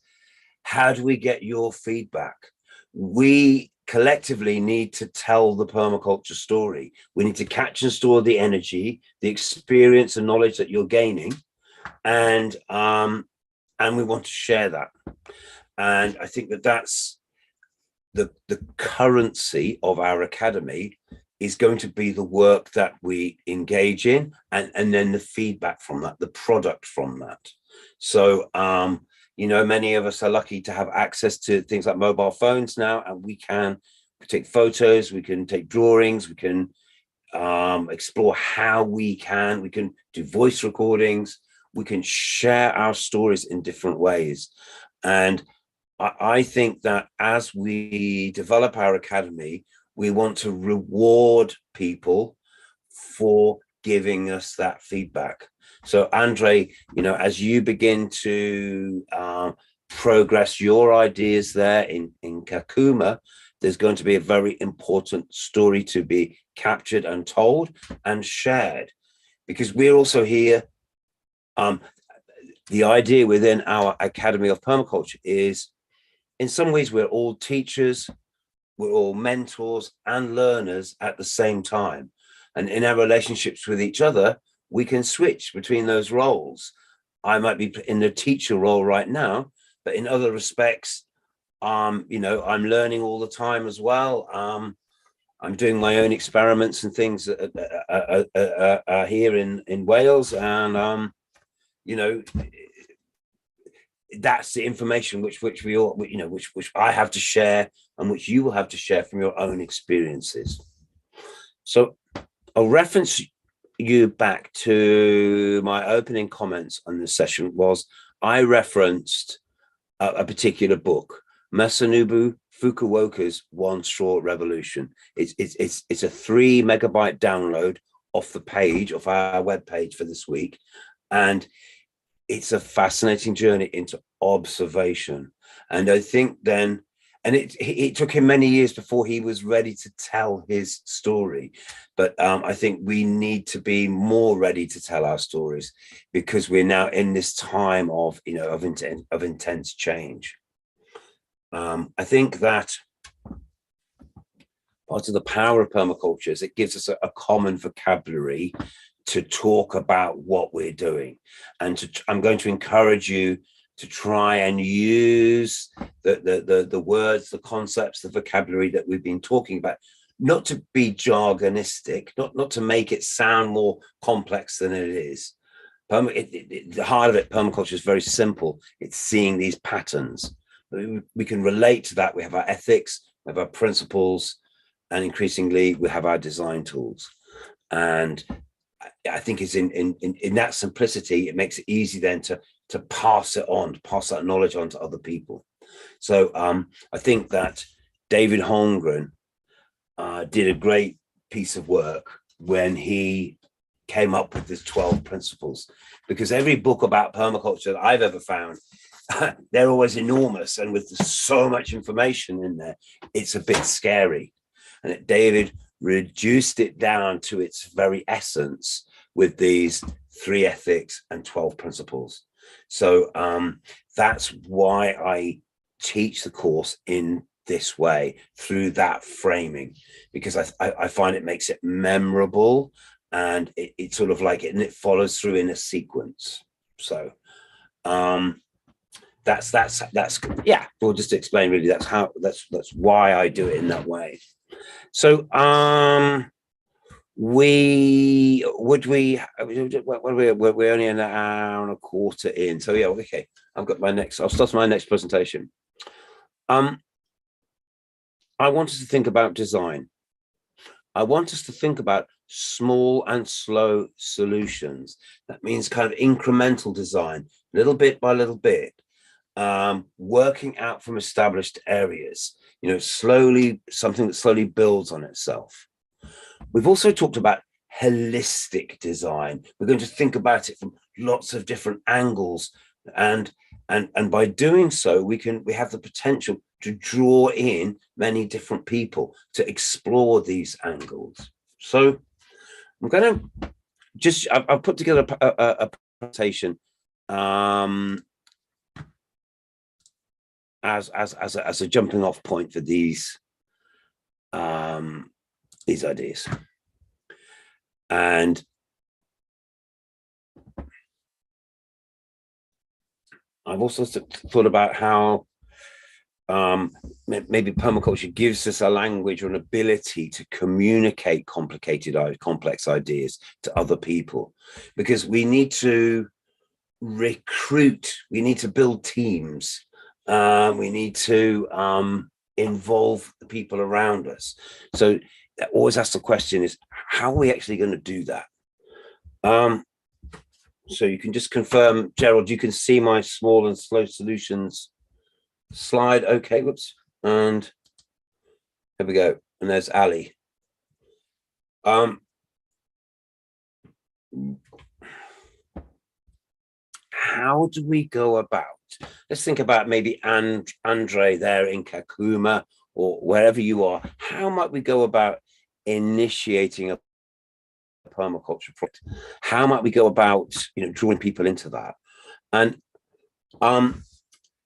how do we get your feedback? We collectively need to tell the permaculture story. We need to catch and store the energy, the experience and knowledge that you're gaining, and we want to share that. And I think that that's the currency of our academy, is going to be the work that we engage in, and then the feedback from that, the product from that. So, you know, many of us are lucky to have access to things like mobile phones now, and we can take photos, we can take drawings, we can explore how we can do voice recordings, we can share our stories in different ways. And I think that as we develop our academy, we want to reward people for giving us that feedback. So Andre, you know, as you begin to progress your ideas there in Kakuma, there's going to be a very important story to be captured and told and shared, because we're also here. The idea within our Academy of Permaculture is, in some ways, we're all teachers, we're all mentors and learners at the same time. And in our relationships with each other, we can switch between those roles. I might be in the teacher role right now, but in other respects, you know, I'm learning all the time as well. I'm doing my own experiments and things here in Wales, and you know, that's the information which we all, you know, which I have to share, and which you will have to share from your own experiences. So I'll reference you back to my opening comments on the session. Was I referenced a particular book, Masanobu Fukuoka's One Straw Revolution. It's a 3 megabyte download off the page of our webpage for this week, and it's a fascinating journey into observation. And I think then, and it took him many years before he was ready to tell his story. But I think we need to be more ready to tell our stories, because we're now in this time of, you know, of intense change. I think that part of the power of permaculture is it gives us a common vocabulary to talk about what we're doing. And I'm going to encourage you to try and use the words, the concepts, the vocabulary that we've been talking about, not to be jargonistic, not to make it sound more complex than it is. The heart of it, permaculture, is very simple. It's seeing these patterns. We can relate to that. We have our ethics, we have our principles, and increasingly we have our design tools. And I think it's in that simplicity, it makes it easy then to pass it on, to pass that knowledge on to other people. So I think that David Holmgren did a great piece of work when he came up with his 12 principles, because every book about permaculture that I've ever found, they're always enormous, and with so much information in there, it's a bit scary. And David reduced it down to its very essence with these 3 ethics and 12 principles. So that's why I teach the course in this way, through that framing, because I find it makes it memorable, and it's sort of like it, and it follows through in a sequence. So that's yeah, well, just to explain, really, that's why I do it in that way. So we're only an hour and a quarter in, so yeah, okay, I'll start my next presentation. I want us to think about design. I want us to think about small and slow solutions. That means kind of incremental design, little bit by little bit, working out from established areas, you know, slowly, something that slowly builds on itself. We've also talked about holistic design. We're going to think about it from lots of different angles, and by doing so, we have the potential to draw in many different people to explore these angles. So I'm going to I've put together a presentation as a jumping off point for these ideas. And I've also thought about how maybe permaculture gives us a language or an ability to communicate complex ideas to other people, because we need to recruit, we need to build teams, we need to involve the people around us. So always ask the question is, how are we actually going to do that? So you can just confirm, Gerald, you can see my small and slow solutions slide. Okay, whoops. And there we go. And there's Ali. How do we go about, let's think about maybe Andre there in Kakuma or wherever you are. How might we go about initiating a permaculture project? How might we go about, drawing people into that? And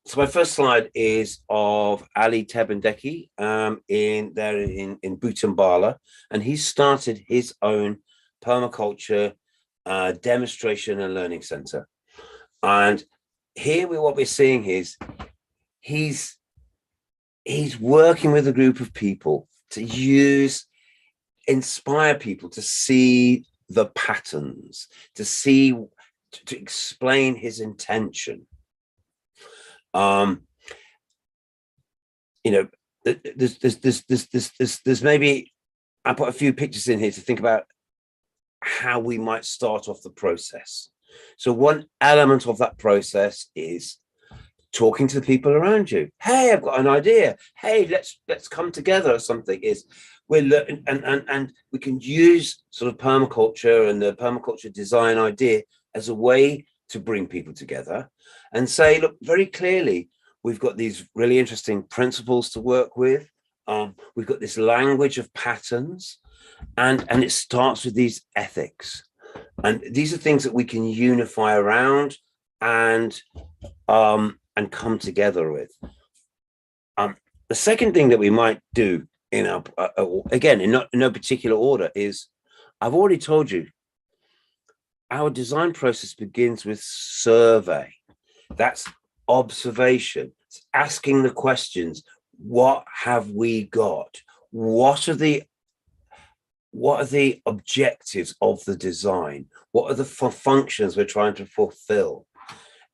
so my first slide is of Ali Tebendeki in Butambala, and he started his own permaculture demonstration and learning center. And here what we're seeing is he's working with a group of people to inspire people to see the patterns, to explain his intention. There's maybe, I put a few pictures in here to think about how we might start off the process. So one element of that process is talking to the people around you. Hey, I've got an idea. Hey, let's come together or something. And we can use sort of permaculture and the permaculture design idea as a way to bring people together and say, look, very clearly, we've got these really interesting principles to work with. We've got this language of patterns, and it starts with these ethics. And these are things that we can unify around and come together with. The second thing that we might do in our, again, in no particular order, is I've already told you, our design process begins with survey. That's observation. It's asking the questions. What have we got? What are the objectives of the design? What are the functions we're trying to fulfill?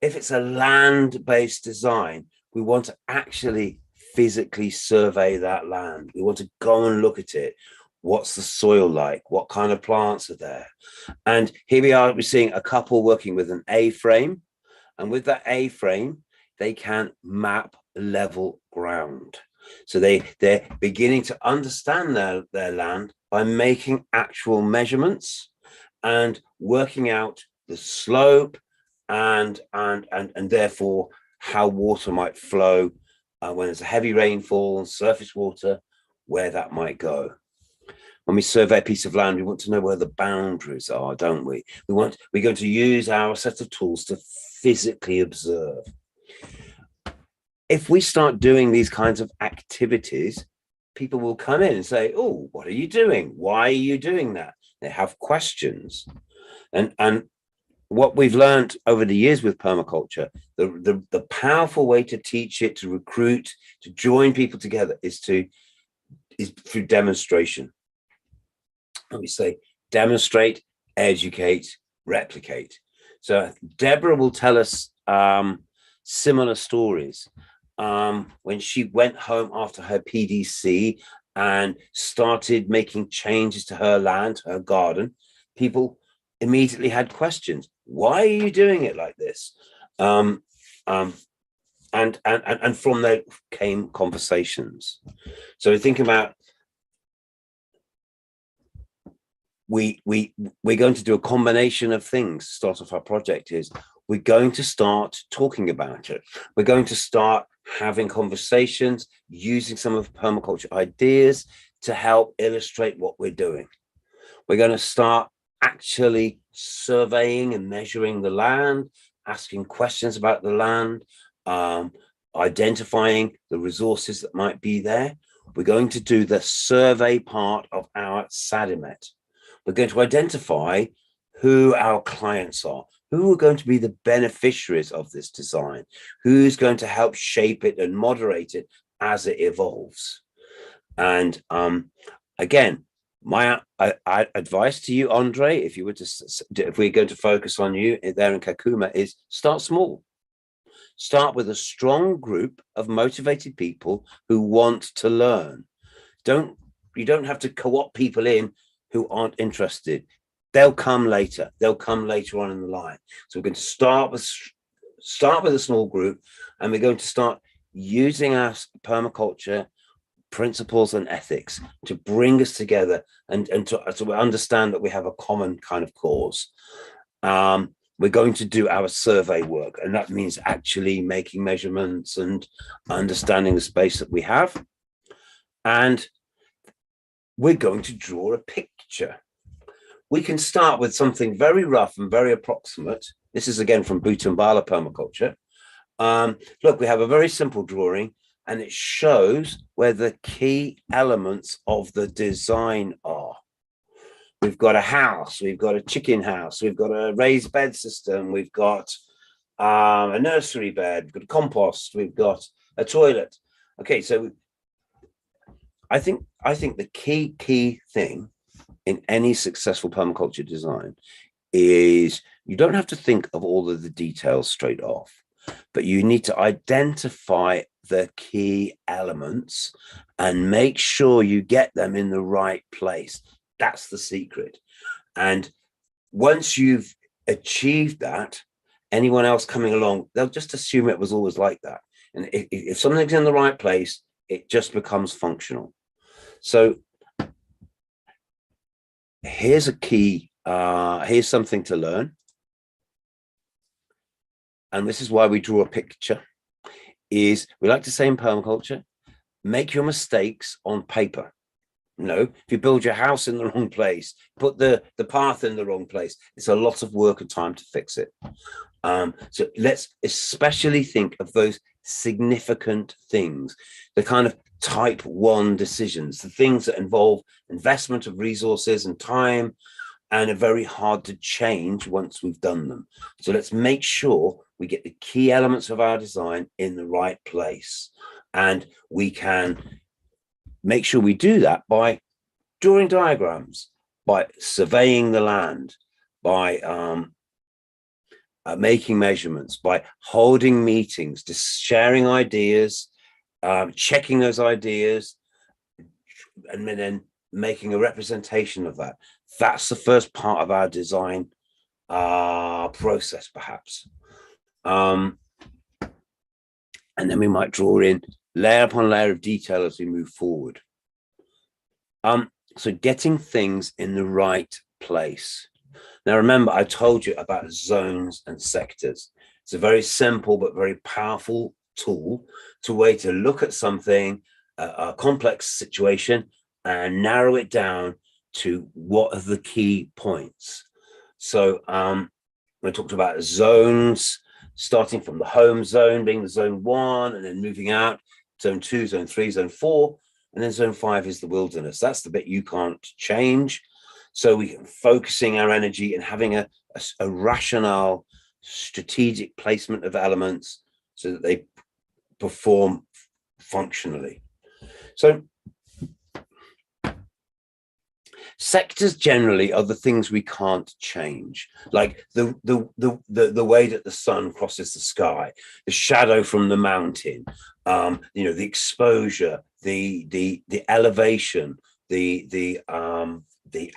If it's a land-based design, we want to actually physically survey that land. We want to go and look at it. What's the soil like? What kind of plants are there? And here we are, we're seeing a couple working with an A-frame. And with that A-frame, they can map level ground. So they're beginning to understand their land by making actual measurements and working out the slope and therefore how water might flow when there's a heavy rainfall, surface water, where that might go. When we survey a piece of land, we want to know where the boundaries are, don't we? We're going to use our set of tools to physically observe. If we start doing these kinds of activities, people will come in and say, oh, what are you doing? Why are you doing that? They have questions. And what we've learned over the years with permaculture, the powerful way to teach it, to recruit, to join people together is through demonstration. Let me say, demonstrate, educate, replicate. So Deborah will tell us similar stories. When she went home after her PDC and started making changes to her land, her garden, people immediately had questions. Why are you doing it like this? And from there came conversations. So think about, we're going to do a combination of things. Start off our project is we're going to start talking about it. We're going to start having conversations, using some of permaculture ideas to help illustrate what we're doing. We're going to start actually surveying and measuring the land, asking questions about the land, identifying the resources that might be there. We're going to do the survey part of our SADIMET. We're going to identify who our clients are. who are going to be the beneficiaries of this design, who's going to help shape it and moderate it as it evolves. And again, my advice to you, Andre, if we're going to focus on you there in Kakuma, is start small. Start with a strong group of motivated people who want to learn. You don't have to co-opt people in who aren't interested. They'll come later. They'll come later on in the line. So we're going to start with a small group, and we're going to start using our permaculture principles and ethics to bring us together and to understand that we have a common kind of cause. We're going to do our survey work, and that means actually making measurements and understanding the space that we have. And we're going to draw a picture. We can start with something very rough and very approximate. This is again from Butambala permaculture. Look, we have a very simple drawing, and it shows where the key elements of the design are. We've got a house, we've got a chicken house, we've got a raised bed system, we've got a nursery bed, we've got compost, we've got a toilet. Okay, so I think the key thing in any successful permaculture design is you don't have to think of all of the details straight off, but you need to identify the key elements and make sure you get them in the right place. That's the secret. And once you've achieved that, anyone else coming along, they'll just assume it was always like that. And if something's in the right place, it just becomes functional. So here's a key, here's something to learn. And this is why we draw a picture, is we like to say in permaculture, make your mistakes on paper. No, if you build your house in the wrong place, put the path in the wrong place, it's a lot of work and time to fix it. So let's especially think of those significant things, the kind of type 1 decisions, the things that involve investment of resources and time and are very hard to change once we've done them. So let's make sure we get the key elements of our design in the right place. And we can make sure we do that by drawing diagrams, by surveying the land, by making measurements, by holding meetings, just sharing ideas, checking those ideas, and then making a representation of that. That's the first part of our design process, perhaps. And then we might draw in layer upon layer of detail as we move forward. So getting things in the right place. Now, remember, I told you about zones and sectors. It's a very simple but very powerful tool. It's a way to look at something, a complex situation, and narrow it down to what are the key points. So we talked about zones, starting from the home zone being the zone 1, and then moving out, zone 2, zone 3, zone 4, and then zone 5 is the wilderness. That's the bit you can't change. So we're focusing our energy and having a rational, strategic placement of elements so that they perform functionally. So sectors generally are the things we can't change, like the way that the sun crosses the sky, the shadow from the mountain, the exposure, the elevation, the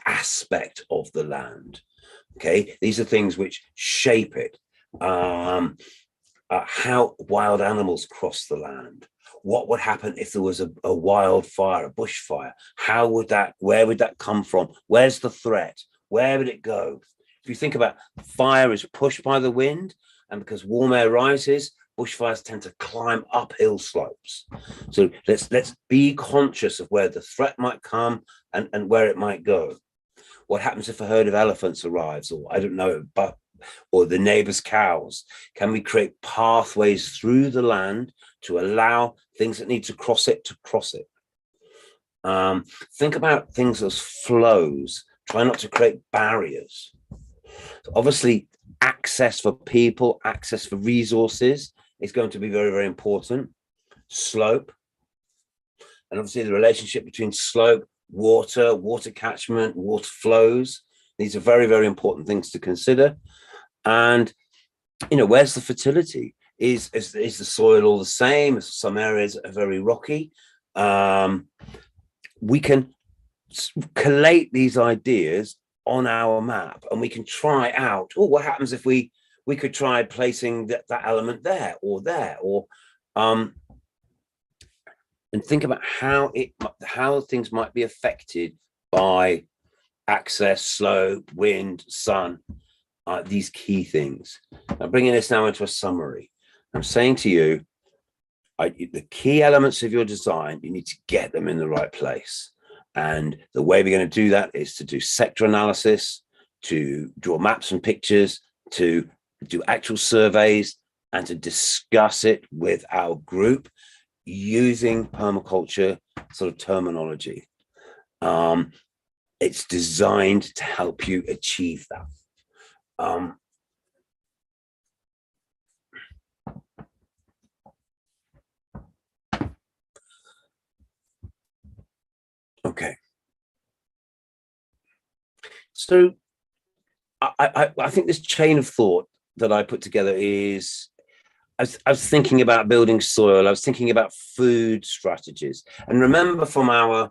aspect of the land. Okay, these are things which shape it. How wild animals cross the land. What would happen if there was a wildfire, a bushfire? Where would that come from? Where's the threat? Where would it go? If you think about fire is pushed by the wind, and because warm air rises, bushfires tend to climb uphill slopes. So let's be conscious of where the threat might come and where it might go. What happens if a herd of elephants arrives, or I don't know, or the neighbor's cows? Can we create pathways through the land to allow things that need to cross it to cross it? Think about things as flows. Try not to create barriers. So obviously, access for people, access for resources is going to be very, very important. Slope, and obviously the relationship between slope, water, water catchment, water flows. These are very, very important things to consider. And, you know, where's the fertility? Is the soil all the same? Some areas are very rocky. We can collate these ideas on our map, and we can try out, oh, what happens if we could try placing that element there, or and think about how things might be affected by access, slope, wind, sun, these key things. I'm bringing this now into a summary. I'm saying to you, the key elements of your design, you need to get them in the right place. And the way we're going to do that is to do sector analysis, to draw maps and pictures, to do actual surveys, and to discuss it with our group using permaculture sort of terminology. It's designed to help you achieve that. Okay. So I think this chain of thought that I put together is, I was thinking about building soil. I was thinking about food strategies. And remember from our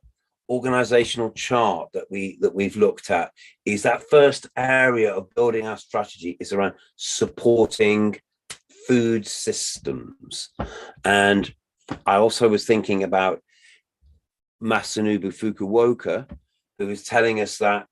organizational chart that we've looked at, is that first area of building our strategy is around supporting food systems. And I also was thinking about Masanobu Fukuoka, who was telling us that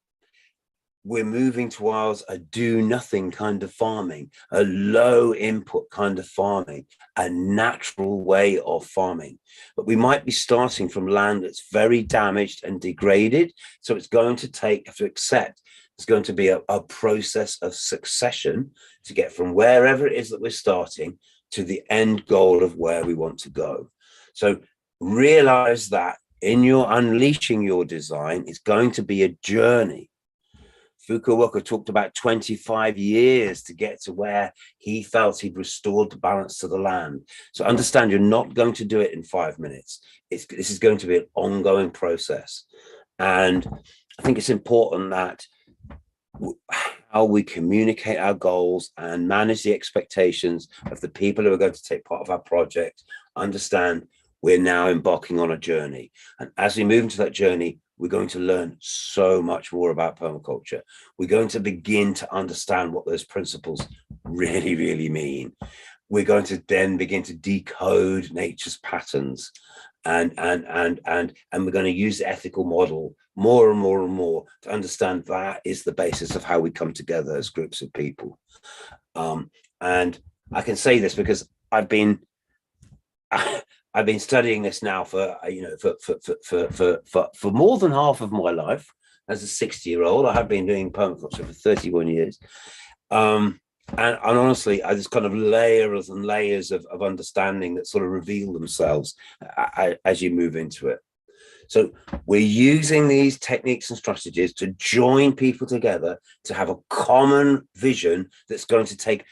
we're moving towards a do-nothing kind of farming, a low input kind of farming, a natural way of farming. But we might be starting from land that's very damaged and degraded. So it's going to have to accept it's going to be a process of succession to get from wherever it is that we're starting to the end goal of where we want to go. So realize that in your unleashing your design, it's going to be a journey. Fukuoka talked about 25 years to get to where he felt he'd restored the balance to the land. So understand, you're not going to do it in 5 minutes. This is going to be an ongoing process. And I think it's important that how we communicate our goals and manage the expectations of the people who are going to take part of our project, understand we're now embarking on a journey. And as we move into that journey, we're going to learn so much more about permaculture. We're going to begin to understand what those principles really, really mean. We're going to then begin to decode nature's patterns, and we're going to use the ethical model more and more and more to understand that is the basis of how we come together as groups of people. And I can say this because I've been studying this now for for more than half of my life. As a 60-year-old, I have been doing permaculture for 31 years. And honestly, there's kind of layers and layers of understanding that sort of reveal themselves as you move into it. So we're using these techniques and strategies to join people together to have a common vision that's going to take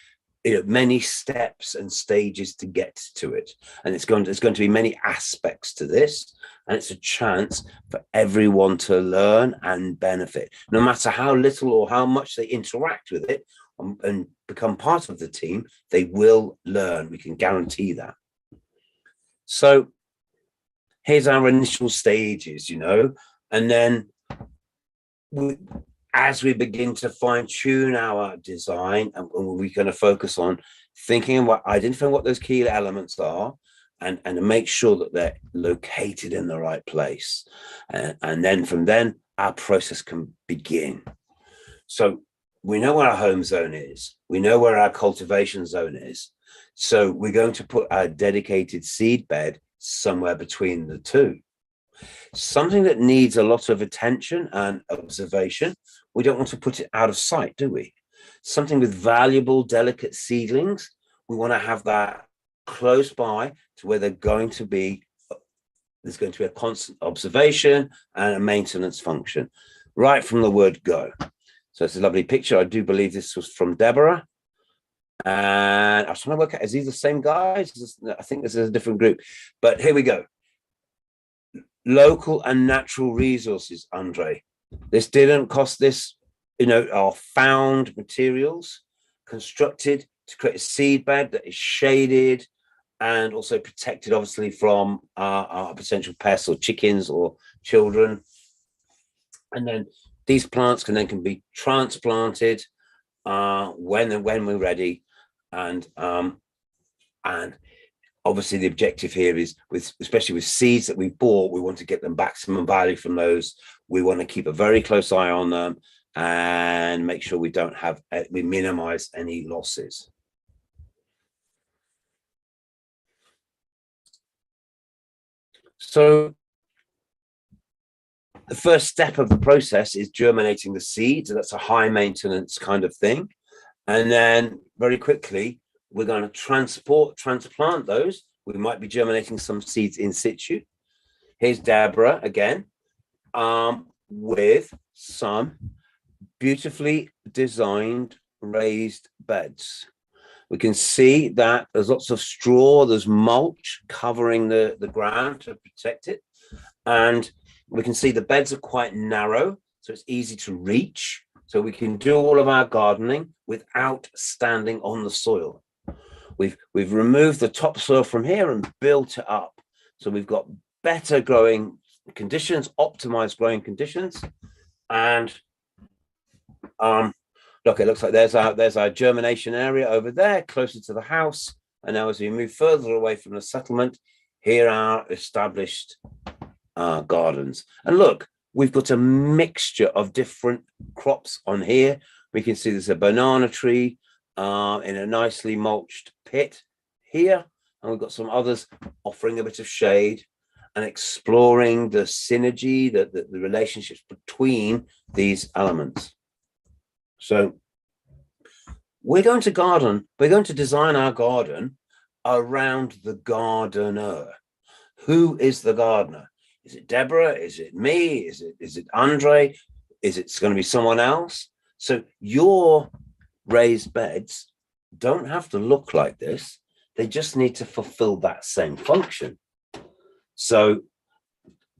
many steps and stages to get to it. And there's going to be many aspects to this. And it's a chance for everyone to learn and benefit, no matter how little or how much they interact with it and become part of the team, they will learn. We can guarantee that. So here's our initial stages, and then as we begin to fine-tune our design, and we're going to focus on thinking about identifying what those key elements are, and make sure that they're located in the right place. And then from then, our process can begin. So we know where our home zone is. We know where our cultivation zone is. So we're going to put our dedicated seed bed somewhere between the two. Something that needs a lot of attention and observation. We don't want to put it out of sight, do we? Something with valuable, delicate seedlings, we want to have that close by to where they're going to be. There's going to be a constant observation and a maintenance function, right from the word go. So it's a lovely picture. I do believe this was from Deborah. And I was trying to work out, is these the same guys? I think this is a different group, but here we go. Local and natural resources, Andre. This didn't cost this, are found materials constructed to create a seed bed that is shaded and also protected, obviously, from our potential pests or chickens or children. And then these plants can be transplanted when we're ready. And obviously the objective here is, especially with seeds that we've bought, we want to get them maximum value from those. We want to keep a very close eye on them and make sure we minimize any losses. So the first step of the process is germinating the seeds. That's a high maintenance kind of thing. And then very quickly, we're going to transplant those. We might be germinating some seeds in situ. Here's Deborah again, with some beautifully designed raised beds. We can see that there's lots of straw, there's mulch covering the ground to protect it. And we can see the beds are quite narrow, so it's easy to reach. So we can do all of our gardening without standing on the soil. We've removed the topsoil from here and built it up. So we've got better growing conditions, optimized growing conditions. And look, it looks like there's our germination area over there, closer to the house. And now as we move further away from the settlement, here are established gardens. And look, we've got a mixture of different crops on here. We can see there's a banana tree in a nicely mulched pit here. And we've got some others offering a bit of shade and exploring the synergy, the relationships between these elements. So we're going to design our garden around the gardener. Who is the gardener? Is it Deborah? Is it me? Is it Andre? Is it going to be someone else? So your raised beds don't have to look like this. They just need to fulfill that same function. So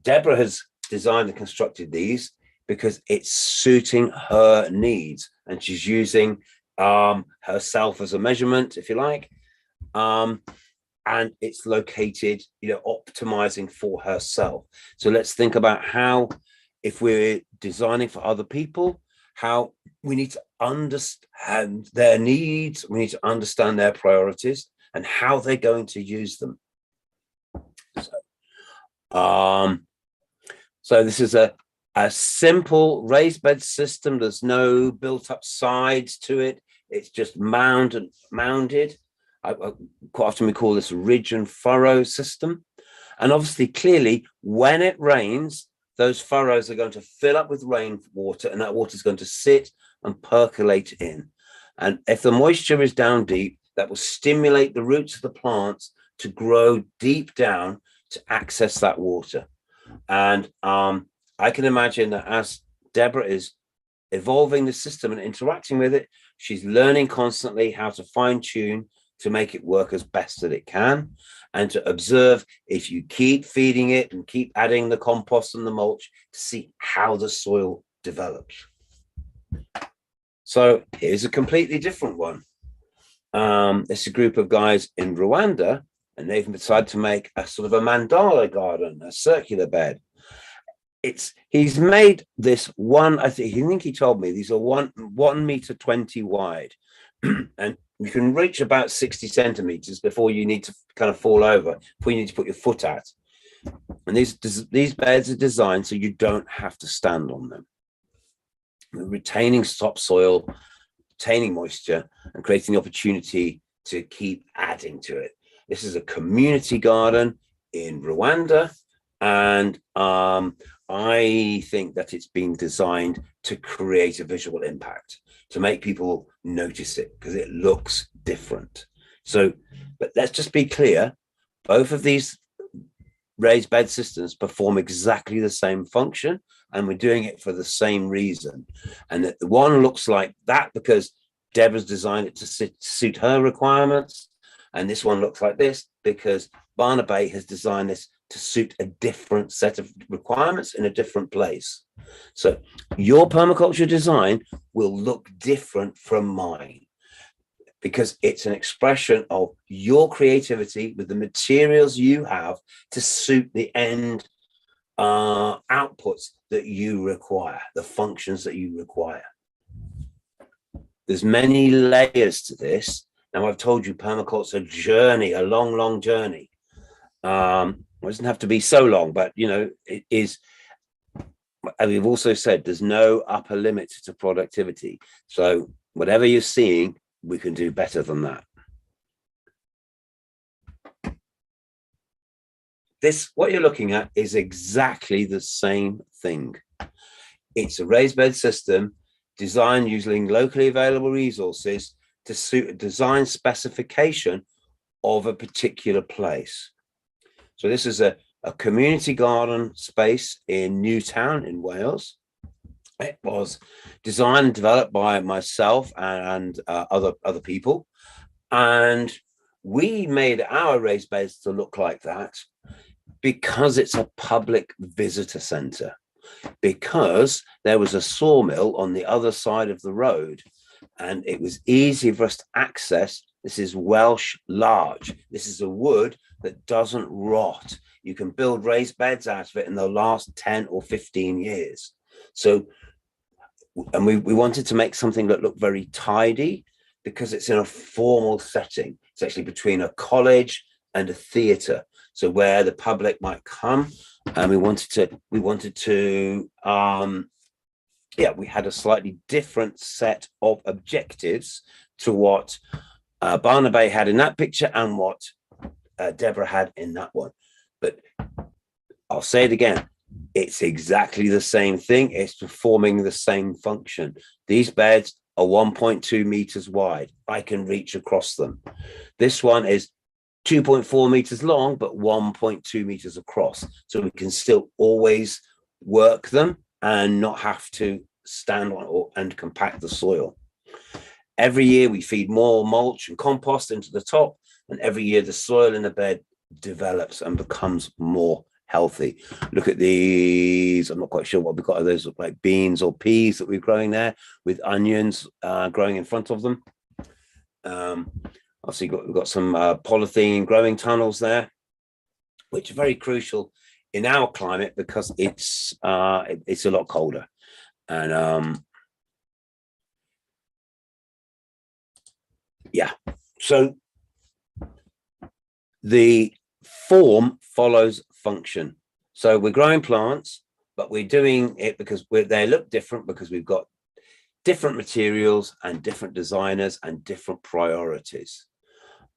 Deborah has designed and constructed these because it's suiting her needs, and she's using herself as a measurement, if you like. And it's located, optimizing for herself. So let's think about how, if we're designing for other people, how we need to understand their needs, we need to understand their priorities and how they're going to use them. So this is a simple raised bed system. There's no built up sides to it. It's just mounded. Quite often we call this ridge and furrow system. And obviously, clearly, when it rains, those furrows are going to fill up with rainwater, and that water is going to sit and percolate in. And if the moisture is down deep, that will stimulate the roots of the plants to grow deep down to access that water. And I can imagine that as Deborah is evolving the system and interacting with it, she's learning constantly how to fine tune to make it work as best that it can, and to observe if you keep feeding it and keep adding the compost and the mulch to see how the soil develops. So here's a completely different one. It's a group of guys in Rwanda, and they've decided to make a sort of a mandala garden, a circular bed. He's made this one, I think he told me these are 1 meter 20 wide, and you can reach about 60 centimeters before you need to kind of fall over, before you need to put your foot out. And these beds are designed so you don't have to stand on them. We're retaining topsoil, retaining moisture, and creating the opportunity to keep adding to it. This is a community garden in Rwanda, and I think that it's been designed to create a visual impact, to make people notice it because it looks different. So, but let's just be clear, both of these raised bed systems perform exactly the same function, and we're doing it for the same reason. And that the one looks like that because Deborah's designed it to suit her requirements. And this one looks like this because Barnaby has designed this to suit a different set of requirements in a different place. So your permaculture design will look different from mine because it's an expression of your creativity with the materials you have to suit the end outputs that you require, the functions that you require. There's many layers to this. Now, I've told you permaculture's a journey, a long, long journey. It doesn't have to be so long, but, you know, it is. And we've also said there's no upper limit to productivity. So whatever you're seeing, we can do better than that. This, what you're looking at is exactly the same thing. It's a raised bed system designed using locally available resources to suit a design specification of a particular place. So this is a community garden space in Newtown in Wales. It was designed and developed by myself and other people. And we made our raised beds to look like that because it's a public visitor centre, because there was a sawmill on the other side of the road and it was easy for us to access. This is Welsh larch. This is a wood that doesn't rot. You can build raised beds out of it in the last 10 or 15 years. So, and we wanted to make something that looked very tidy because it's in a formal setting. It's actually between a college and a theatre. So where the public might come, and we had a slightly different set of objectives to what Barnaby had in that picture and what Deborah had in that one. But I'll say it again, it's exactly the same thing. It's performing the same function. These beds are 1.2 meters wide. I can reach across them. This one is 2.4 meters long, but 1.2 meters across. So we can still always work them and not have to stand on and compact the soil. Every year we feed more mulch and compost into the top, and every year the soil in the bed develops and becomes more healthy. Look at these. I'm not quite sure what we've got. Those look like beans or peas that we're growing there with onions growing in front of them. Obviously we've got some polythene growing tunnels there, which are very crucial in our climate because it's a lot colder. And yeah, so the form follows function. So we're growing plants, but we're doing it because they look different because we've got different materials and different designers and different priorities.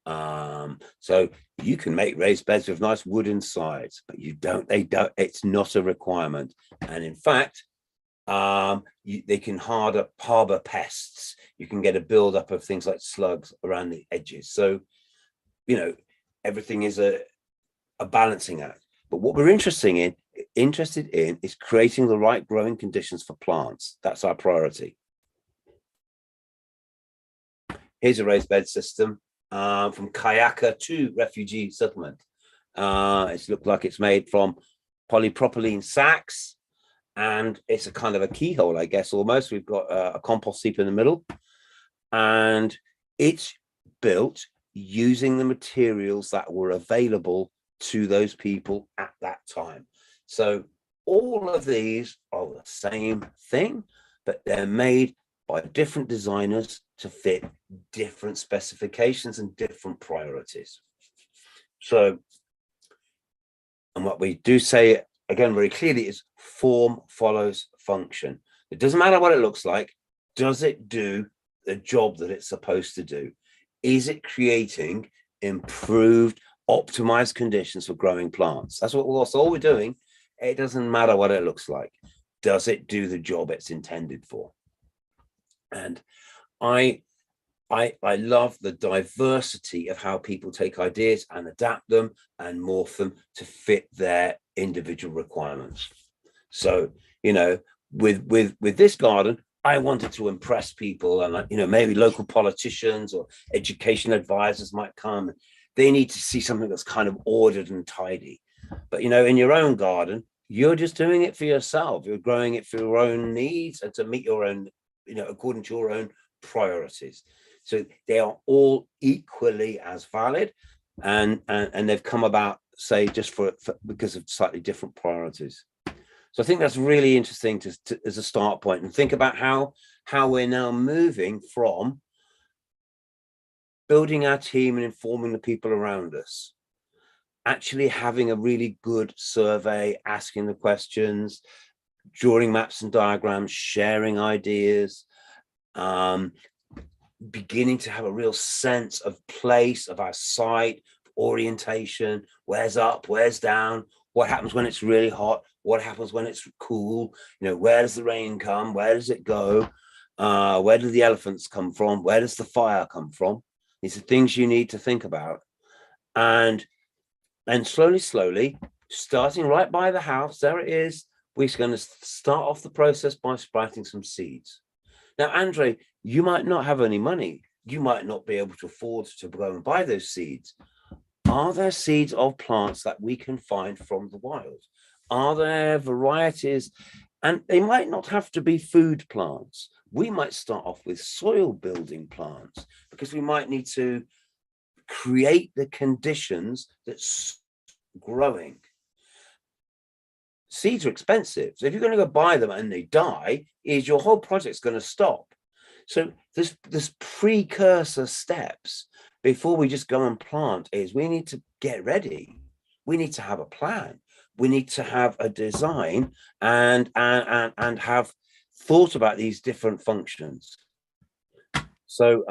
So you can make raised beds with nice wooden sides, but it's not a requirement. And in fact, they can harbor pests. You can get a buildup of things like slugs around the edges. So, you know, everything is a balancing act. But what we're interested in is creating the right growing conditions for plants. That's our priority. Here's a raised bed system from Kayaka to refugee settlement. It's looked like it's made from polypropylene sacks, and it's a kind of a keyhole, I guess, almost. We've got a compost heap in the middle, and it's built using the materials that were available to those people at that time. So all of these are the same thing, but they're made by different designers to fit different specifications and different priorities. So, and what we do say again very clearly is form follows function. It doesn't matter what it looks like. Does it do the job that it's supposed to do? Is it creating improved, optimized conditions for growing plants? That's all we're doing. It doesn't matter what it looks like. Does it do the job it's intended for? And I love the diversity of how people take ideas and adapt them and morph them to fit their individual requirements. So, you know, with this garden, I wanted to impress people, and maybe local politicians or education advisors might come. They need to see something that's kind of ordered and tidy. But in your own garden, you're just doing it for yourself. You're growing it for your own needs and to meet your own, according to your own priorities. So they are all equally as valid, and they've come about, say, just for because of slightly different priorities. So I think that's really interesting to as a start point, and think about how we're now moving from building our team and informing the people around us, actually having a really good survey, asking the questions, drawing maps and diagrams, sharing ideas, beginning to have a real sense of place, of our site, orientation, where's up, where's down, what happens when it's really hot, what happens when it's cool, where does the rain come, where does it go, where do the elephants come from, where does the fire come from? These are things you need to think about. And slowly, starting right by the house, there it is, we're going to start off the process by sprouting some seeds. Now, Andre, you might not have any money. You might not be able to afford to go and buy those seeds. Are there seeds of plants that we can find from the wild? Are there varieties? And they might not have to be food plants. We might start off with soil building plants, because we might need to create the conditions that's growing. Seeds are expensive. So if you're going to go buy them and they die, your whole project's going to stop. So there's precursor steps before we just go and plant. Is we need to get ready. We need to have a plan. We need to have a design and have thought about these different functions. So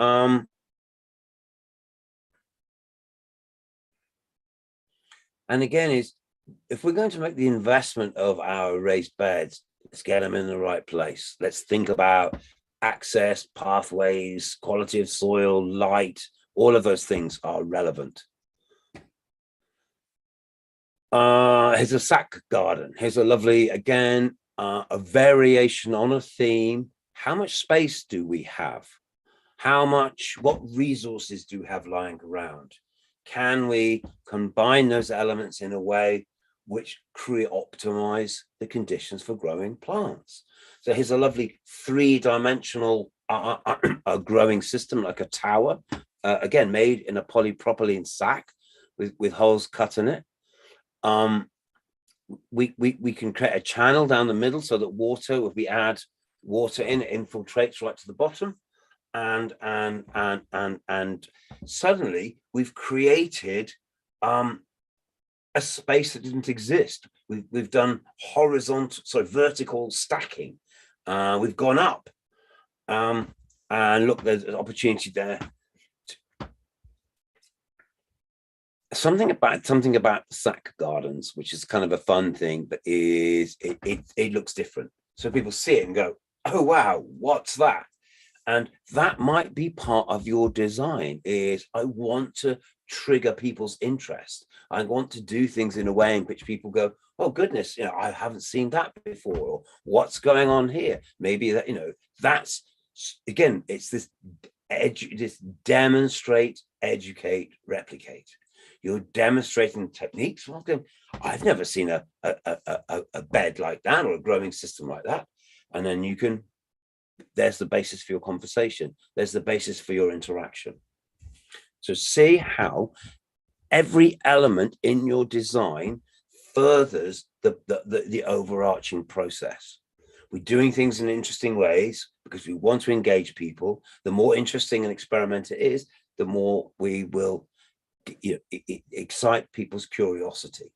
and again, if we're going to make the investment of our raised beds, let's get them in the right place. Let's think about access, pathways, quality of soil, light. All of those things are relevant. Here's a sack garden. Here's a lovely, again, a variation on a theme. How much space do we have? What resources do we have lying around? Can we combine those elements in a way which optimize the conditions for growing plants? So here's a lovely three-dimensional growing system, like a tower, again, made in a polypropylene sack with holes cut in it. We can create a channel down the middle so that water, if we add water in, it infiltrates right to the bottom. And suddenly we've created a space that didn't exist. We've done vertical stacking. We've gone up, and look, there's an opportunity there. Something about sack gardens, which is kind of a fun thing, but it looks different. So people see it and go, "Oh wow, what's that?" And that might be part of your design. Is I want to trigger people's interest. I want to do things in a way in which people go, "Oh goodness, I haven't seen that before," or "What's going on here?" Maybe that, that's, again, it's this demonstrate, educate, replicate. You're demonstrating techniques. I've never seen a bed like that or a growing system like that. And then there's the basis for your conversation. There's the basis for your interaction. So see how every element in your design furthers the overarching process. We're doing things in interesting ways because we want to engage people. The more interesting and experiment it is, the more we will excite people's curiosity.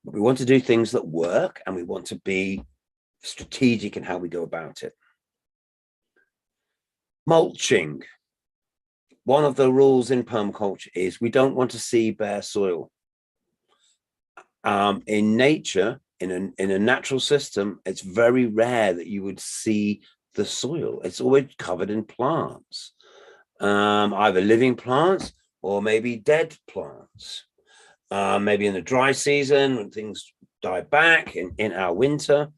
We want to do things that work, and we want to be strategic in how we go about it. Mulching. One of the rules in permaculture is we don't want to see bare soil. In nature, in a natural system, it's very rare that you would see the soil. It's always covered in plants, either living plants or maybe dead plants. Maybe in the dry season when things die back in our winter,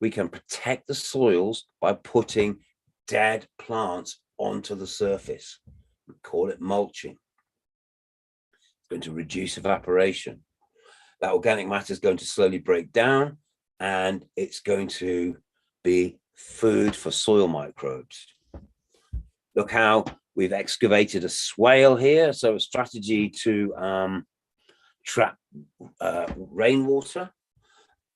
We can protect the soils by putting dead plants onto the surface. We call it mulching. It's going to reduce evaporation. That organic matter is going to slowly break down, and it's going to be food for soil microbes. Look how we've excavated a swale here. So a strategy to trap rainwater,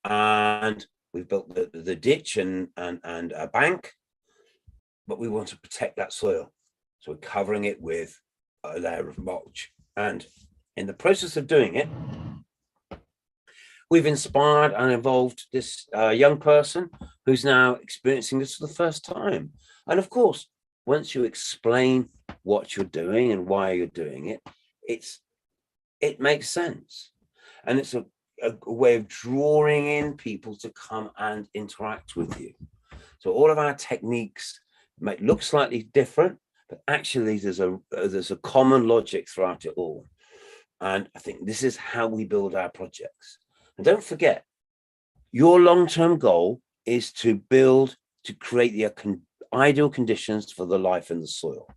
and we've built the ditch and a bank, but we want to protect that soil. So we're covering it with a layer of mulch. And in the process of doing it, we've inspired and involved this young person who's now experiencing this for the first time. And of course, once you explain what you're doing and why you're doing it, it makes sense. And it's a way of drawing in people to come and interact with you. So all of our techniques might look slightly different, but actually there's a common logic throughout it all. And I think this is how we build our projects. And don't forget, your long-term goal is to create the ideal conditions for the life in the soil,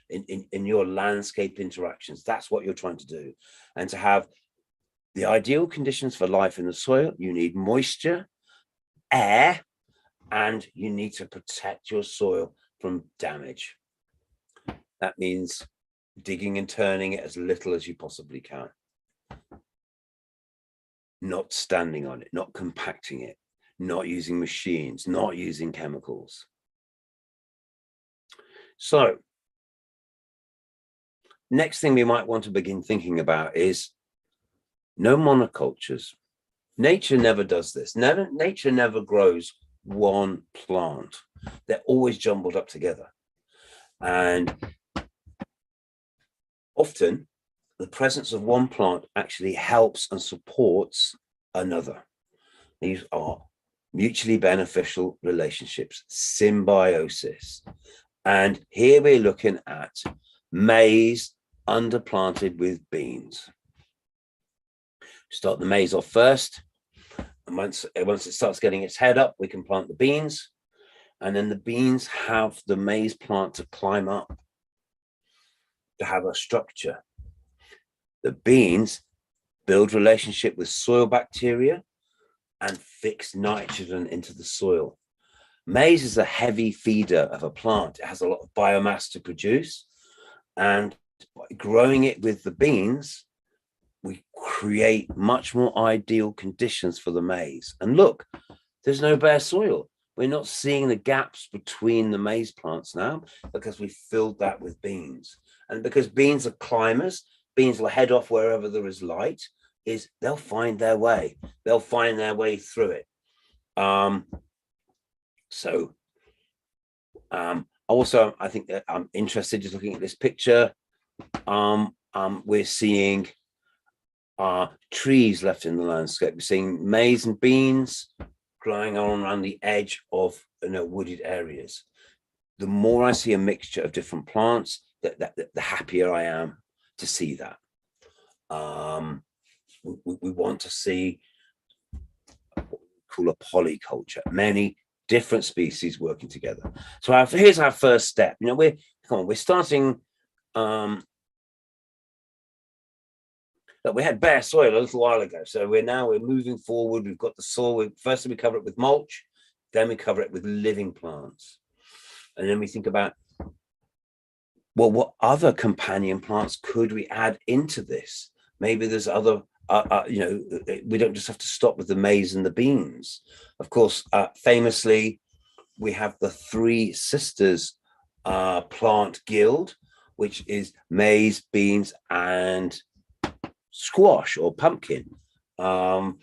in your landscape interactions. That's what you're trying to do. And to have the ideal conditions for life in the soil, you need moisture, air, and you need to protect your soil from damage. That means digging and turning it as little as you possibly can. Not standing on it, not compacting it, not using machines, not using chemicals. So, next thing we might want to begin thinking about is no monocultures. Nature never does this. Nature never grows one plant. They're always jumbled up together. And often the presence of one plant actually helps and supports another. These are mutually beneficial relationships, symbiosis. And here we're looking at maize underplanted with beans. Start the maize off first. And once it starts getting its head up, we can plant the beans. And then the beans have the maize plant to climb up, to have a structure. The beans build relationship with soil bacteria and fix nitrogen into the soil. Maize is a heavy feeder of a plant. It has a lot of biomass to produce. And by growing it with the beans, we create much more ideal conditions for the maize. And look, there's no bare soil. We're not seeing the gaps between the maize plants now because we filled that with beans. And because beans are climbers, beans will head off wherever there is light, they'll find their way. They'll find their way through it. Also, I think that I'm interested just looking at this picture. We're seeing trees left in the landscape. We're seeing maize and beans growing on around the edge of wooded areas. The more I see a mixture of different plants, the happier I am to see that. We want to see what we call a polyculture, many different species working together. So here's our first step. We're starting. That we had bare soil a little while ago, so we're moving forward. We've got the soil. First we cover it with mulch, then we cover it with living plants, and then we think about, well, what other companion plants could we add into this? Maybe there's other. We don't just have to stop with the maize and the beans. Of course, famously, we have the Three Sisters plant guild, which is maize, beans, and squash or pumpkin. The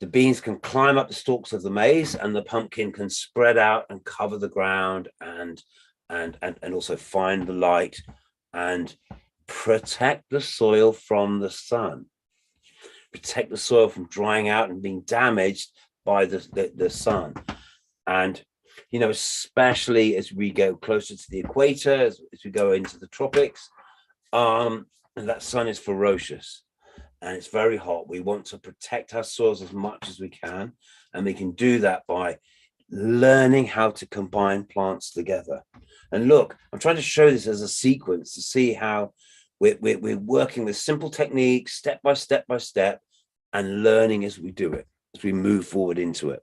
beans can climb up the stalks of the maize, and the pumpkin can spread out and cover the ground and also find the light and protect the soil from the sun, protect the soil from drying out and being damaged by the sun. And especially as we go closer to the equator, as we go into the tropics, and that sun is ferocious. and it's very hot. We want to protect our soils as much as we can, and we can do that by learning how to combine plants together. And look, I'm trying to show this as a sequence to see how we're working with simple techniques, step by step by step, and learning as we do it, as we move forward into it.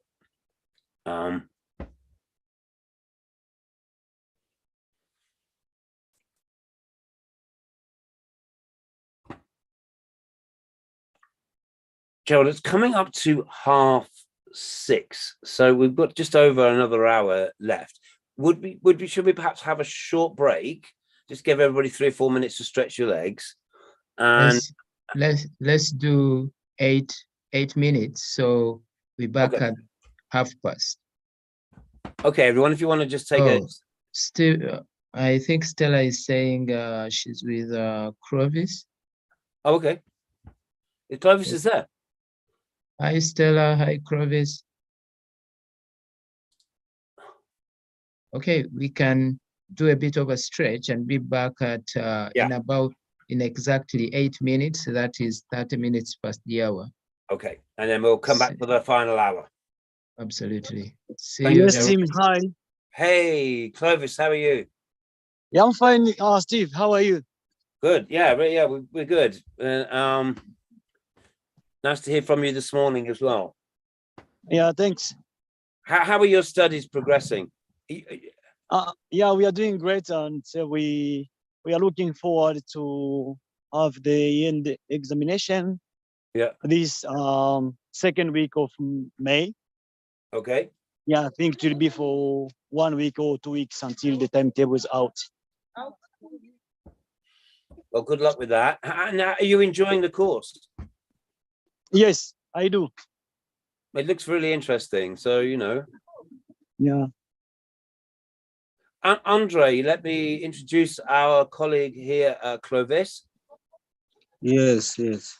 Gerald, it's coming up to 6:30, so we've got just over another hour left. Should we perhaps have a short break? Just give everybody 3 or 4 minutes to stretch your legs. And let's do eight minutes. So we're back Okay. at past. Okay, everyone, if you want to just take a Still, I think Stella is saying she's with Clovis. Oh, okay. Clovis is there. Hi, Stella. Hi, Clovis. Okay, we can do a bit of a stretch and be back at in exactly 8 minutes. That is 30 minutes past the hour. Okay, and then we'll come back for the final hour. Absolutely. See Thank you. you, Yes, Tim. Hi. Hey, Clovis, how are you? Yeah, I'm fine. Steve, how are you? Good. Yeah, we're good. Nice to hear from you this morning as well. Yeah, thanks. How are your studies progressing? Yeah, we are doing great, and we are looking forward to have the end examination. Yeah. This second week of May. Okay. Yeah, I think it will be for 1 week or 2 weeks until the timetable is out. Well, good luck with that. And are you enjoying the course? Yes, I do. It looks really interesting. So, you know. Yeah. Andre, let me introduce our colleague here, Clovis. Yes. He's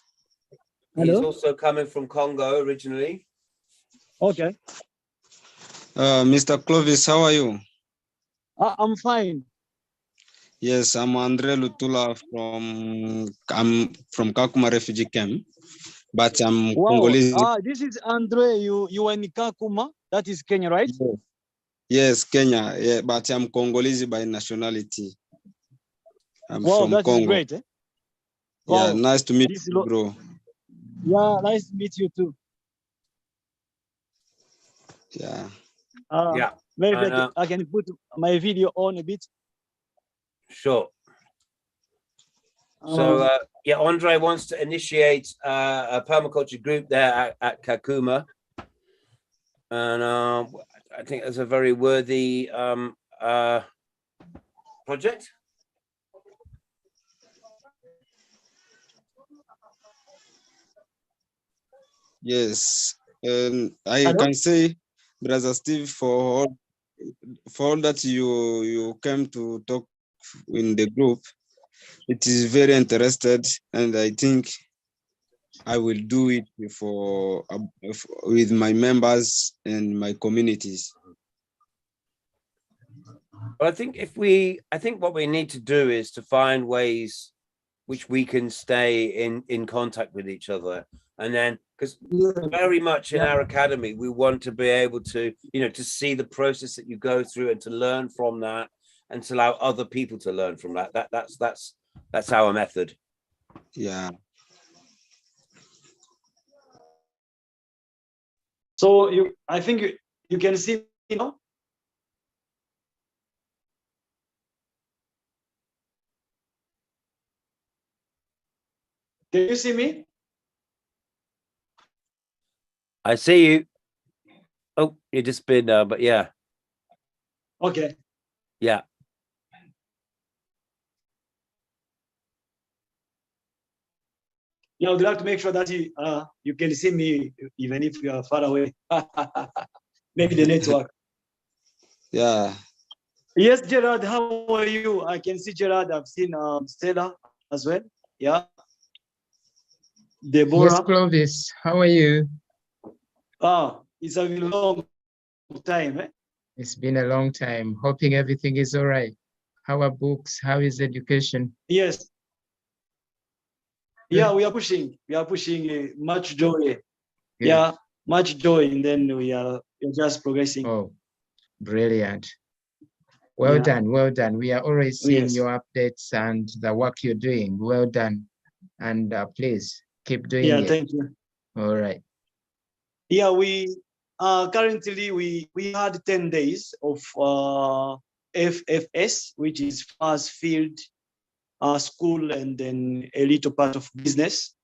Hello? also coming from Congo originally. Okay. Mr. Clovis, how are you? I'm fine. Yes, I'm Andre Lutula I'm from Kakuma refugee camp, but I'm Congolese. This is Andre. You are in Kakuma. That is Kenya, right? Yes, Kenya. Yeah, but I'm Congolese by nationality. I'm Wow, from that Congo. is great. Eh? Yeah, Wow. nice to meet you, bro. Yeah, nice to meet you too. Yeah. Yeah. Maybe I can put my video on a bit. Sure. So, yeah, Andre wants to initiate a permaculture group there at Kakuma. And I think that's a very worthy project. Yes. And I can say, Brother Steve, for all that you came to talk in the group, it is very interested, and I think I will do it with my members and my communities. But I think what we need to do is to find ways which we can stay in contact with each other. And then, because very much in our academy, we want to be able to, to see the process that you go through and to learn from that and to allow other people to learn from that. That's our method. Yeah. So I think you can see me now. Can you see me? I see you. Oh, you just been but yeah. Okay. Yeah. Yeah, I would like to make sure that you can see me even if you are far away. Maybe the network. Yeah. Yes, Gerard, how are you? I can see Gerard. I've seen Stella as well. Yeah. Deborah. Yes, Clovis, how are you? It's a long time. Eh? It's been a long time. Hoping everything is all right. How are books? How is education? Yes. Yeah, we are pushing. We are pushing much joy. Good. Yeah, much joy, and then we're just progressing. Oh, brilliant. Well Yeah. done, well done. We are always seeing Yes. your updates and the work you're doing. Well done. And please keep doing Yeah, it. thank you. All right. Yeah, we currently we had 10 days of FFS, which is Farmers Field School, and then a little part of business.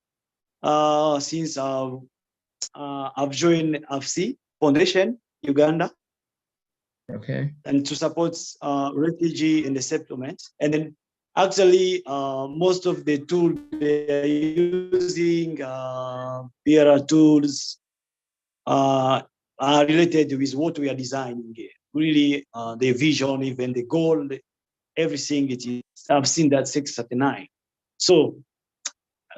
Since I've joined AFC Foundation Uganda, Okay. and to support refugee in the settlement. And then actually most of the tools they are using, there are tools are related with what we are designing. Really, the vision, even the goal, everything it is. I've seen that 639. So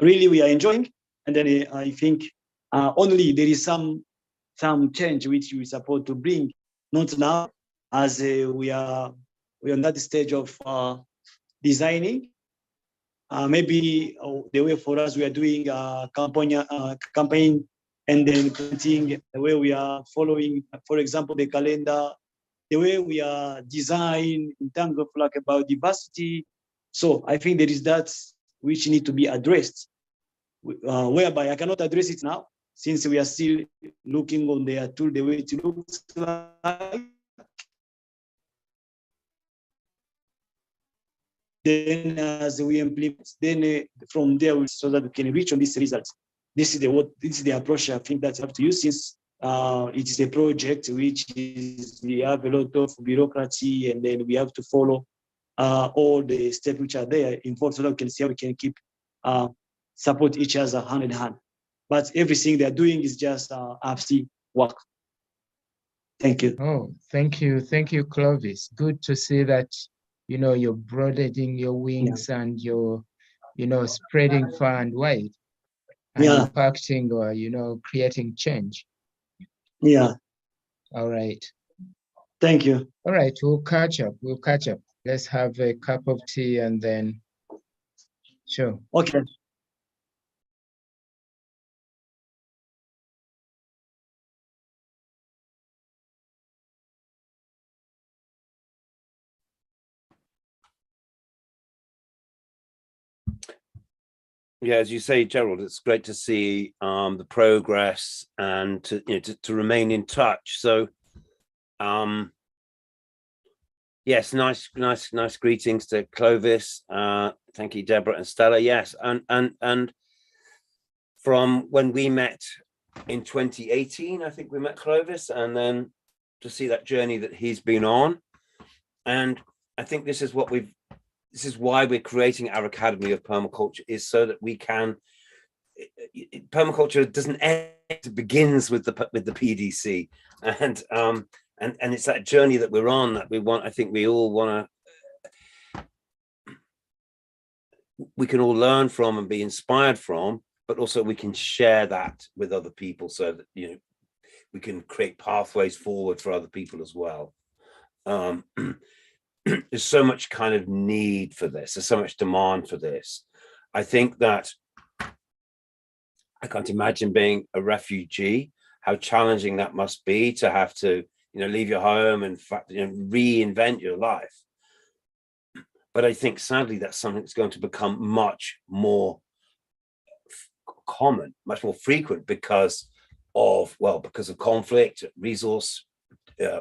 really, we are enjoying. And then I think only there is some change which we support to bring. Not now, as we are on that stage of designing. Maybe the way for us we are doing campaign and then printing, the way we are following, for example, the calendar, the way we are design in terms of like about biodiversity. So I think there is that which need to be addressed, whereby I cannot address it now since we are still looking on their tool, the way it looks like. Then as we implement, then from there, so that we can reach on these results. This is the approach I think that you have to use, since it is a project which is, we have a lot of bureaucracy, and then we have to follow all the steps which are there involved, so that we can see how we can keep support each other hand in hand. But everything they're doing is just FC work. Thank you. Oh, thank you. Thank you, Clovis. Good to see that, you know, you're broadening your wings and you're, you know, spreading far and wide and impacting or, you know, creating change. Yeah. All right. Thank you. All right. We'll catch up. We'll catch up. Let's have a cup of tea and then, sure. Okay. Yeah, as you say, Gerald, it's great to see the progress and to, you know, to remain in touch. So yes, nice greetings to Clovis. Thank you, Deborah and Stella. Yes, and from when we met in 2018, I think we met Clovis, and then to see that journey that he's been on. And I think this is what this is why we're creating our Academy of Permaculture, is so that we can, permaculture doesn't end, it begins with the PDC, and it's that journey that we're on that we want. I think we all want to, we can all learn from and be inspired from, but also we can share that with other people, so that, you know, we can create pathways forward for other people as well. There's so much kind of need for this. There's so much demand for this. I think that I can't imagine being a refugee, how challenging that must be to have to, you know, leave your home and, you know, reinvent your life. But I think sadly that's something that's going to become much more common, much more frequent, because of conflict, resource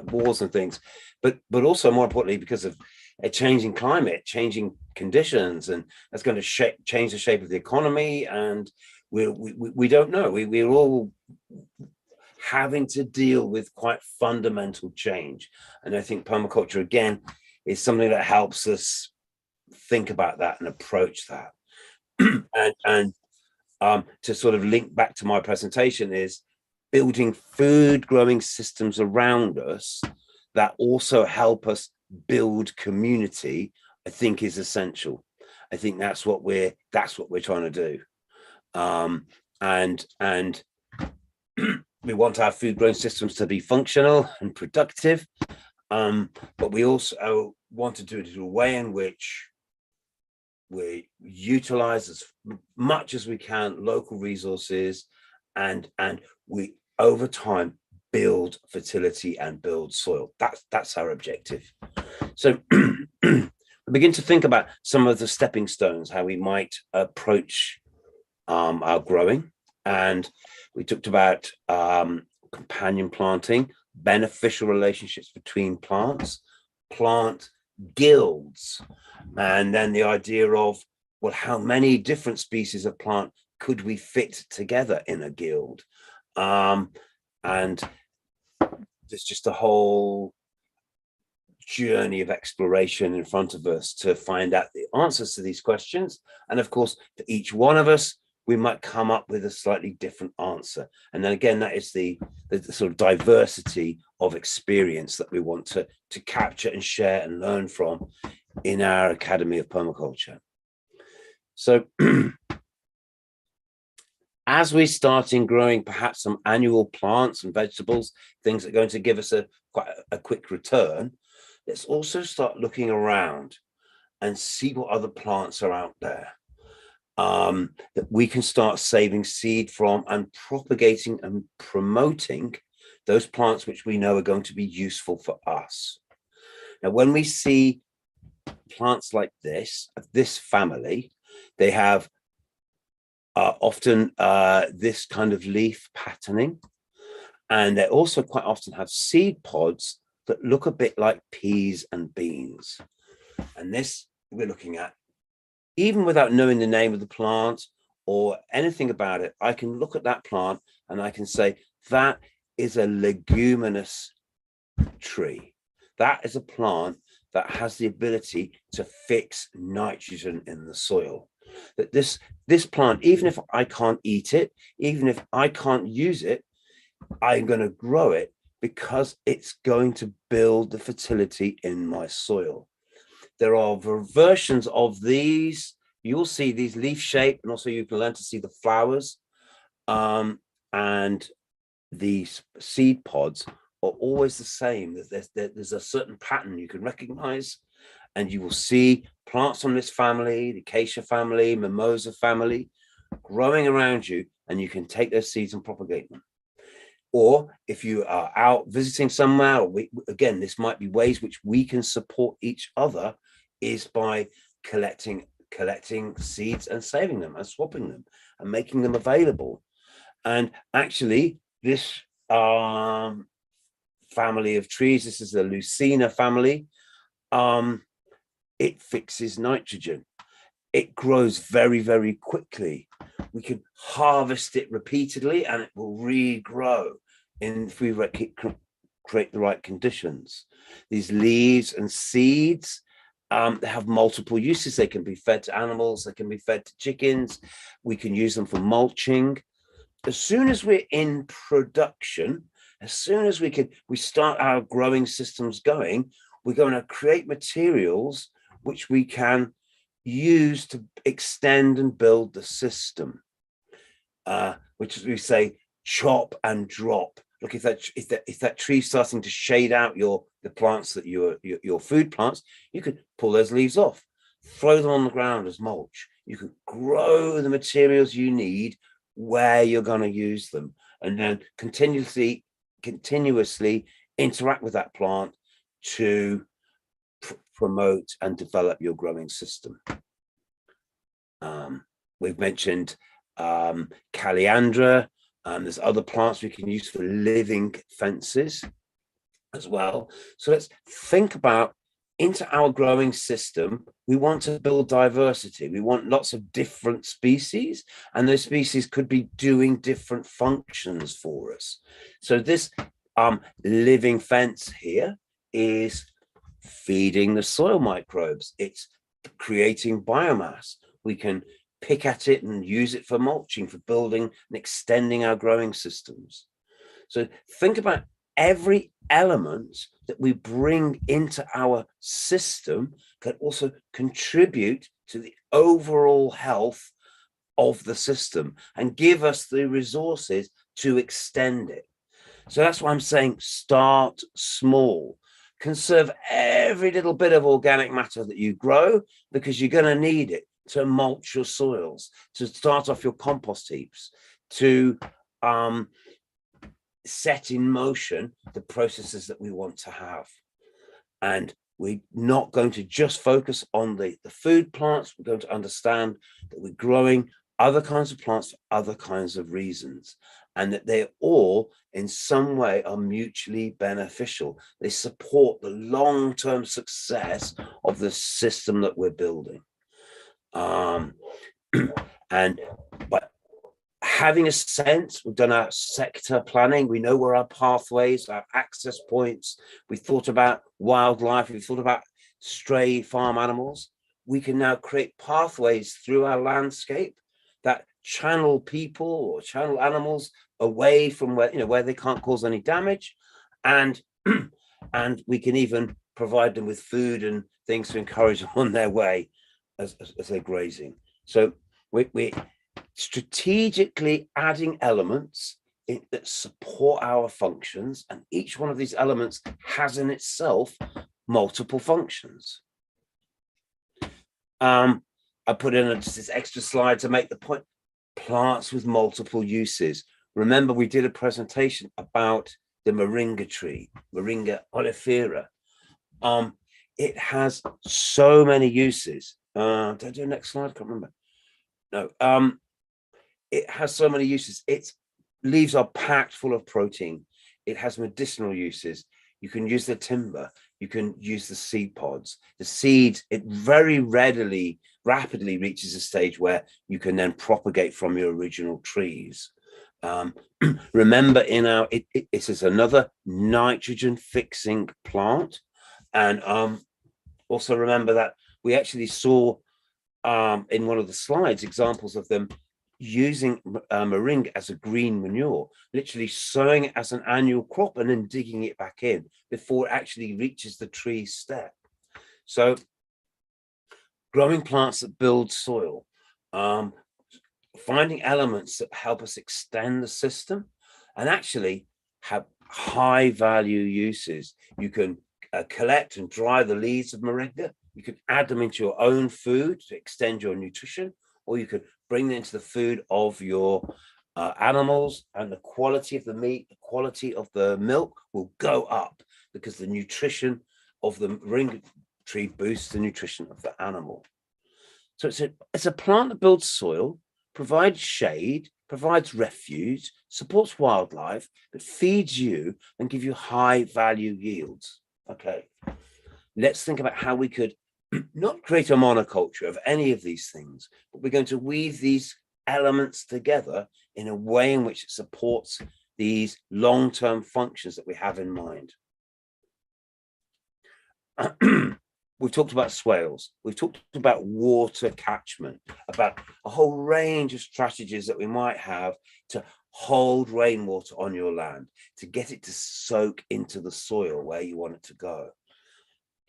wars and things, but also more importantly because of a changing climate, changing conditions, and that's going to change the shape of the economy. And we don't know. We're all having to deal with quite fundamental change, and I think permaculture again is something that helps us think about that and approach that. and to sort of link back to my presentation is building food growing systems around us that also help us build community, I think is essential. I think that's what we're trying to do. And we want our food growing systems to be functional and productive, but we also want to do it in a way in which we utilize as much as we can local resources, and we over time build fertility and build soil. That's our objective. So we begin to think about some of the stepping stones, how we might approach our growing. And we talked about companion planting, beneficial relationships between plants, plant guilds, and then the idea of, well, how many different species of plant could we fit together in a guild? And there's just a whole journey of exploration in front of us to find out the answers to these questions. And of course, for each one of us, we might come up with a slightly different answer. And then again, that is the sort of diversity of experience that we want to capture and share and learn from in our Academy of Permaculture. So as we start in growing perhaps some annual plants and vegetables, things that are going to give us quite a quick return, let's also start looking around and see what other plants are out there that we can start saving seed from and propagating and promoting those plants which we know are going to be useful for us. Now, when we see plants like this, of this family, they have often this kind of leaf patterning, and they also quite often have seed pods that look a bit like peas and beans. And this we're looking at, even without knowing the name of the plant or anything about it, I can look at that plant and I can say, that is a leguminous tree. That is a plant that has the ability to fix nitrogen in the soil. That this plant, even if I can't eat it, even if I can't use it, I'm going to grow it because it's going to build the fertility in my soil. There are versions of these. You'll see these leaf shape, and also you can learn to see the flowers. And these seed pods are always the same. There's a certain pattern you can recognize, and you will see plants from this family, the acacia family, mimosa family, growing around you, and you can take those seeds and propagate them. Or if you are out visiting somewhere, or again, this might be ways which we can support each other, is by collecting seeds and saving them and swapping them and making them available. And actually, this family of trees, this is the Lucina family, it fixes nitrogen. It grows very, very quickly. We can harvest it repeatedly and it will regrow if we create the right conditions. These leaves and seeds, they have multiple uses. They can be fed to animals, they can be fed to chickens. We can use them for mulching. As soon as we're in production, as soon as we start our growing systems going, we're going to create materials which we can use to extend and build the system, which is, we say, chop and drop. Look, if that tree's starting to shade out the plants that your food plants, you could pull those leaves off, throw them on the ground as mulch. You can grow the materials you need where you're going to use them, and then continuously interact with that plant to promote and develop your growing system. We've mentioned Caliandra. There's other plants we can use for living fences as well. So let's think about, into our growing system, we want to build diversity. We want lots of different species, and those species could be doing different functions for us. So this living fence here is feeding the soil microbes. It's creating biomass. We can pick at it and use it for mulching, for building and extending our growing systems. So think about every element that we bring into our system can also contribute to the overall health of the system and give us the resources to extend it. So that's why I'm saying start small. Conserve every little bit of organic matter that you grow, because you're going to need it. to mulch your soils, to start off your compost heaps, to set in motion the processes that we want to have. And we're not going to just focus on the food plants. We're going to understand that we're growing other kinds of plants for other kinds of reasons, and that they all in some way are mutually beneficial. They support the long-term success of the system that we're building. And by having a sense, we've done our sector planning, we know where our pathways, our access points, we thought about wildlife, we thought about stray farm animals. We can now create pathways through our landscape that channel people or channel animals away from where, where they can't cause any damage, and and we can even provide them with food and things to encourage them on their way as they're grazing. So we strategically adding elements that support our functions, and each one of these elements has in itself multiple functions. I put in just this extra slide to make the point: plants with multiple uses. Remember, we did a presentation about the moringa tree, Moringa oleifera. It has so many uses. Did I do the next slide? I can't remember. No. It has so many uses. Its leaves are packed full of protein. It has medicinal uses. You can use the timber. You can use the seed pods. The seeds, it very rapidly reaches a stage where you can then propagate from your original trees. Remember, it is another nitrogen fixing plant. And also remember that we actually saw in one of the slides examples of them using moringa as a green manure, literally sowing it as an annual crop and then digging it back in before it actually reaches the tree step. So growing plants that build soil, finding elements that help us extend the system and actually have high value uses. You can collect and dry the leaves of moringa. You can add them into your own food to extend your nutrition, or you could bring them into the food of your animals, and the quality of the meat, the quality of the milk will go up because the nutrition of the moringa tree boosts the nutrition of the animal. So it's a plant that builds soil, provides shade, provides refuge, supports wildlife, but feeds you and gives you high value yields. Okay, let's think about how we could not create a monoculture of any of these things, but we're going to weave these elements together in a way in which it supports these long-term functions that we have in mind. We've talked about swales, we've talked about water catchment, about a whole range of strategies that we might have to hold rainwater on your land, to get it to soak into the soil where you want it to go.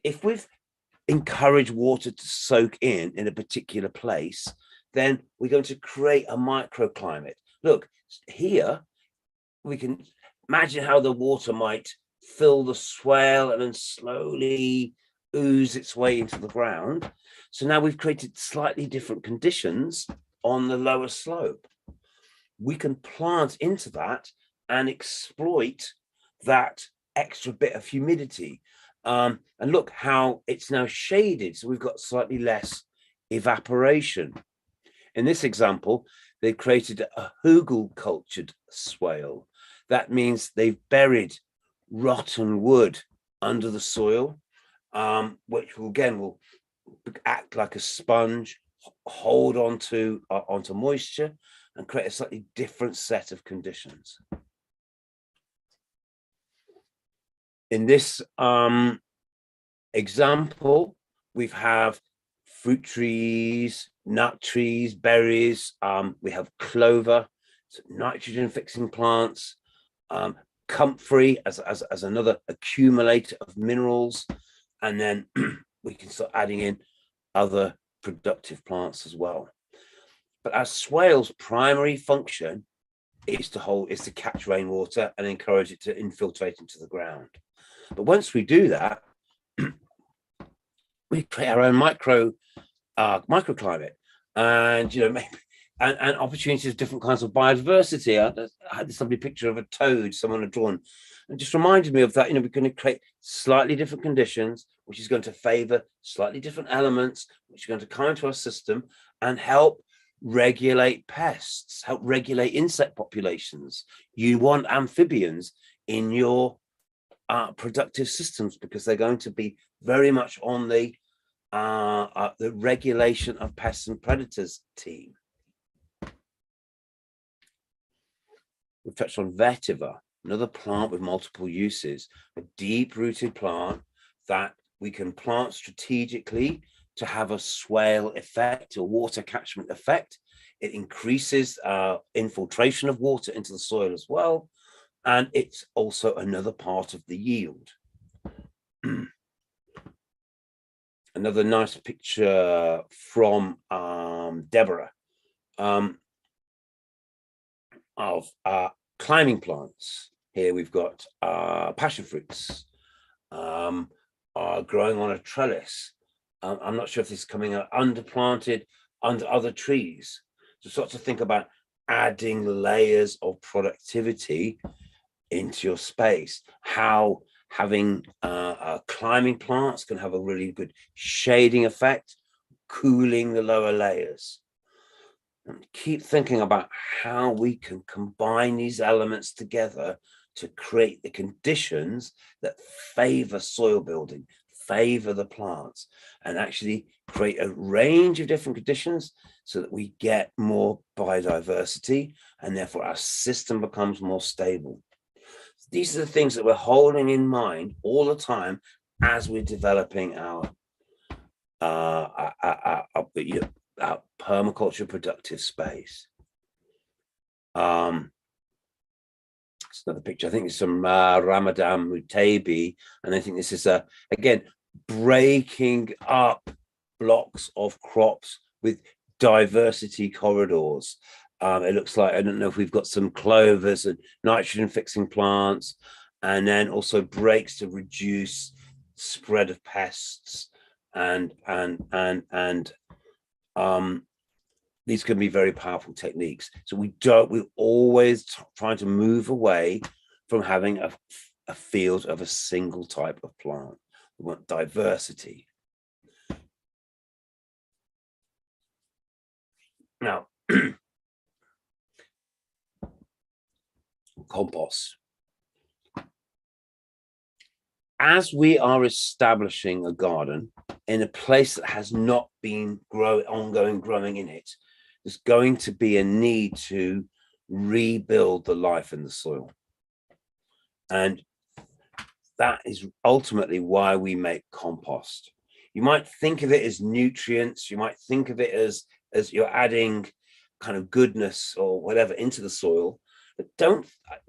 If we've encouraged water to soak in a particular place, then we're going to create a microclimate. Look, here we can imagine how the water might fill the swale and then slowly ooze its way into the ground. So now we've created slightly different conditions on the lower slope. We can plant into that and exploit that extra bit of humidity. And look how it's now shaded. So we've got slightly less evaporation. In this example, they've created a hugel cultured swale. That means they've buried rotten wood under the soil, which will again act like a sponge, hold onto moisture, and create a slightly different set of conditions. In this example, we have fruit trees, nut trees, berries. We have clover, so nitrogen fixing plants, comfrey as another accumulator of minerals, and then we can start adding in other productive plants as well. But our swale's primary function is to catch rainwater and encourage it to infiltrate into the ground. But once we do that, we create our own microclimate. and maybe and opportunities of different kinds of biodiversity. I had this lovely picture of a toad someone had drawn, and just reminded me of that. We're going to create slightly different conditions, which is going to favor slightly different elements, which are going to come into our system and help regulate pests, help regulate insect populations. You want amphibians in your productive systems because they're going to be very much on the regulation of pests and predators team. We've touched on vetiver, another plant with multiple uses, a deep-rooted plant that we can plant strategically to have a swale effect, a water catchment effect. It increases infiltration of water into the soil as well, and it's also another part of the yield. Another nice picture from Deborah of climbing plants. Here we've got passion fruits are growing on a trellis. I'm not sure if this is coming out underplanted under other trees. So start to think about adding layers of productivity into your space, how having climbing plants can have a really good shading effect, cooling the lower layers. And keep thinking about how we can combine these elements together to create the conditions that favor soil building, favor the plants, and actually create a range of different conditions so that we get more biodiversity and therefore our system becomes more stable. These are the things that we're holding in mind all the time as we're developing our permaculture productive space. It's another picture. I think it's from Ramadan Mutebi, and I think this is again breaking up blocks of crops with diversity corridors. It looks like, I don't know if we've got some clovers and nitrogen fixing plants, and then also breaks to reduce spread of pests, and these can be very powerful techniques. So we're always trying to move away from having a field of a single type of plant. We want diversity. Now, compost. As we are establishing a garden in a place that has not been ongoing growing in it, there's going to be a need to rebuild the life in the soil. And that is ultimately why we make compost. You might think of it as nutrients, you might think of it as you're adding kind of goodness or whatever into the soil, but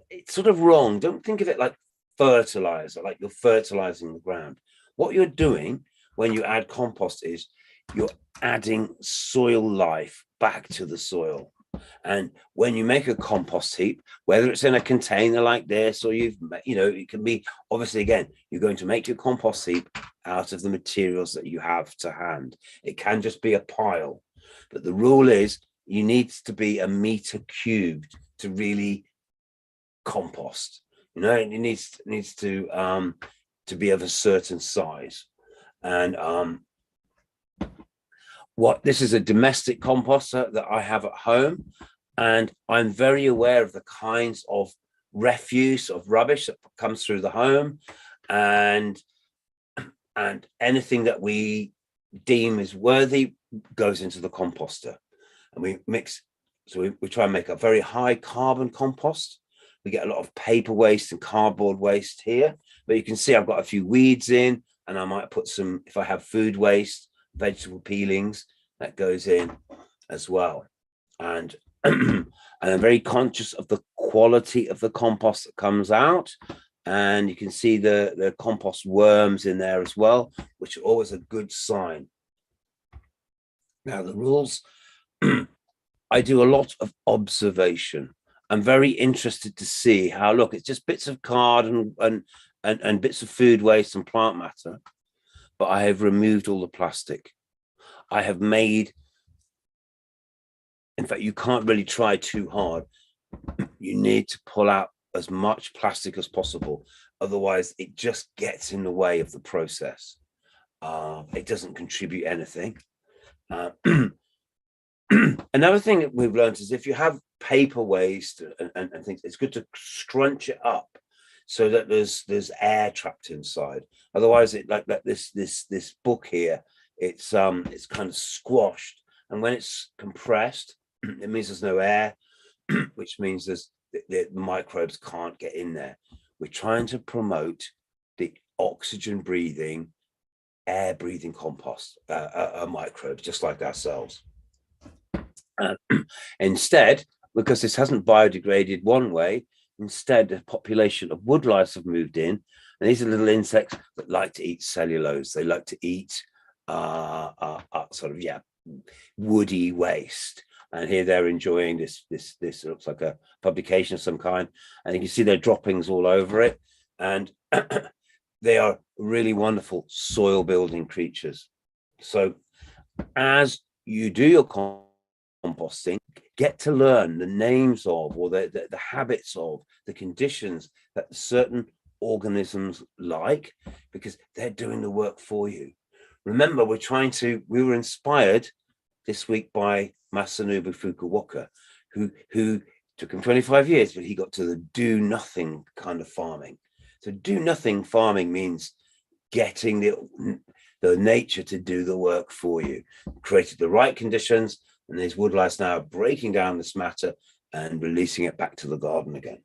it's sort of wrong. Don't think of it like fertilizer, like you're fertilizing the ground. What you're doing when you add compost is you're adding soil life back to the soil. And when you make a compost heap, whether it's in a container like this, or it can be, obviously, again, you're going to make your compost heap out of the materials that you have to hand. It can just be a pile, but the rule is you need to be a meter cubed to really compost. It needs to be of a certain size. And this is a domestic composter that I have at home, and I'm very aware of the kinds of refuse, of rubbish that comes through the home, and anything that we deem is worthy goes into the composter, and we mix. So we try and make a very high carbon compost. We get a lot of paper waste and cardboard waste here, but you can see I've got a few weeds in, and I might put some, if I have food waste, vegetable peelings, that goes in as well. And and I'm very conscious of the quality of the compost that comes out, and you can see the compost worms in there as well, which are always a good sign. Now the rules, I do a lot of observation. I'm very interested to see how, look, it's just bits of card and bits of food waste and plant matter, but I have removed all the plastic. I have made in fact, you can't really try too hard. You need to pull out as much plastic as possible. Otherwise, it just gets in the way of the process. It doesn't contribute anything. Another thing that we've learned is if you have paper waste and things, it's good to scrunch it up so that there's air trapped inside. Otherwise, it like this book here, it's kind of squashed, and when it's compressed, it means there's no air, which means the microbes can't get in there. We're trying to promote the oxygen breathing, air breathing compost microbes, just like ourselves. Instead, because this hasn't biodegraded one way, instead a population of woodlice have moved in, and these are little insects that like to eat cellulose. They like to eat sort of woody waste. And here they're enjoying this looks like a publication of some kind, and you can see their droppings all over it, and they are really wonderful soil building creatures. So as you do your composting, get to learn the names of, or the habits of, the conditions that certain organisms like, because they're doing the work for you. Remember, we were inspired this week by Masanobu Fukuoka, who took him 25 years, but he got to the do nothing kind of farming. So do nothing farming means getting the nature to do the work for you. Created the right conditions, and these woodlice now are breaking down this matter and releasing it back to the garden again.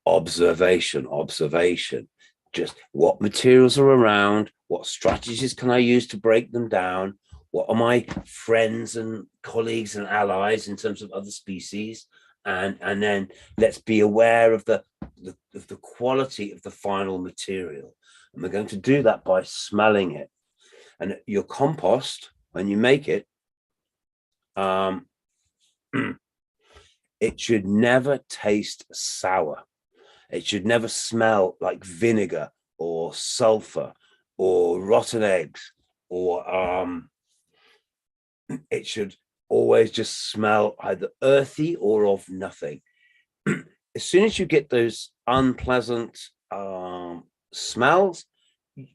Observation. Just what materials are around, what strategies can I use to break them down, what are my friends and colleagues and allies in terms of other species, and then let's be aware of the quality of the final material. And we're going to do that by smelling it. And your compost, when you make it, it should never taste sour. It should never smell like vinegar or sulfur or rotten eggs, or it should always just smell either earthy or of nothing. As soon as you get those unpleasant smells,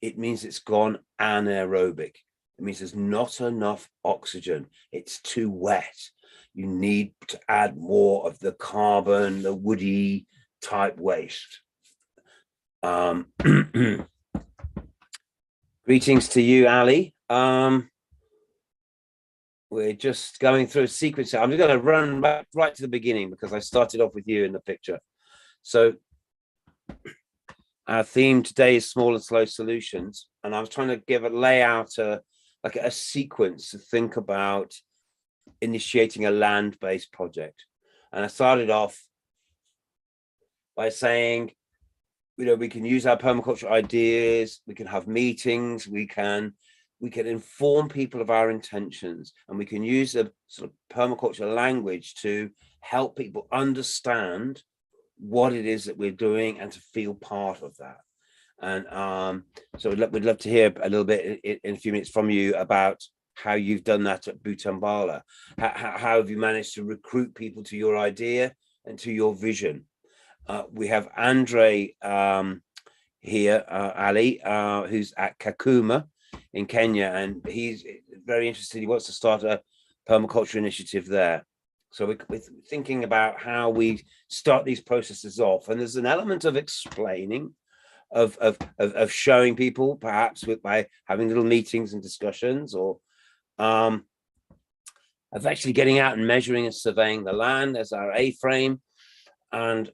it means it's gone anaerobic. It means there's not enough oxygen. It's too wet. You need to add more of the carbon, the woody type waste. Greetings to you, Ali. We're just going through a sequence. I'm just going to run back right to the beginning because I started off with you in the picture. So our theme today is small and slow solutions, and I was trying to give a layout, like a sequence to think about initiating a land-based project. And I started off by saying, we can use our permaculture ideas, we can have meetings, we can inform people of our intentions, and we can use a sort of permaculture language to help people understand what it is that we're doing and to feel part of that. And so we'd love to hear a little bit in a few minutes from you about how you've done that at Butambala. How have you managed to recruit people to your idea and to your vision? We have Andre here, Ali, who's at Kakuma in Kenya, and he's very interested. He wants to start a permaculture initiative there. So we're thinking about how we start these processes off, and there's an element of explaining, of showing people, perhaps by having little meetings and discussions, or of actually getting out and measuring and surveying the land as our A-frame, and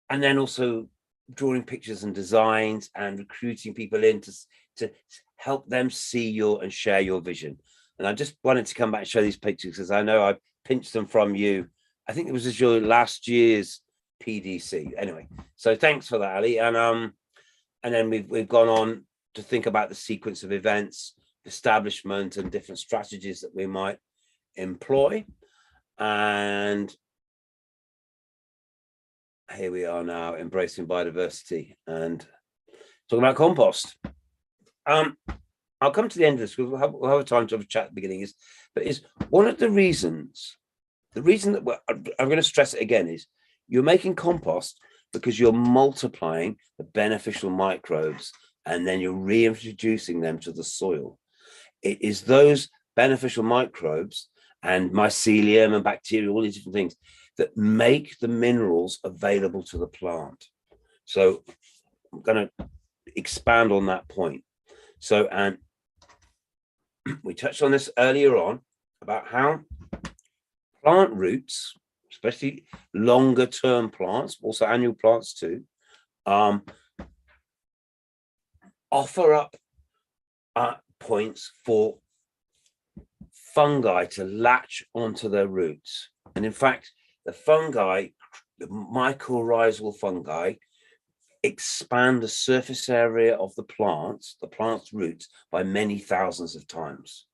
then also drawing pictures and designs and recruiting people in to help them see and share your vision. And I just wanted to come back and show these pictures because I know I pinched them from you. I think it was just your last year's PDC. Anyway, so thanks for that, Ali. And then we've gone on to think about the sequence of events, establishment, and different strategies that we might employ. And here we are now, embracing biodiversity and talking about compost. I'll come to the end of this because we'll have a time to have a chat at the beginning. Is one of the reasons, the reason that I'm going to stress it again is you're making compost because you're multiplying the beneficial microbes and then you're reintroducing them to the soil. It is those beneficial microbes and mycelium and bacteria, all these different things that make the minerals available to the plant. So I'm going to expand on that point. So, and we touched on this earlier on about how plant roots, especially longer term plants, also annual plants too, offer up points for fungi to latch onto their roots. And in fact, the fungi, the mycorrhizal fungi, expand the surface area of the plant's roots by many thousands of times.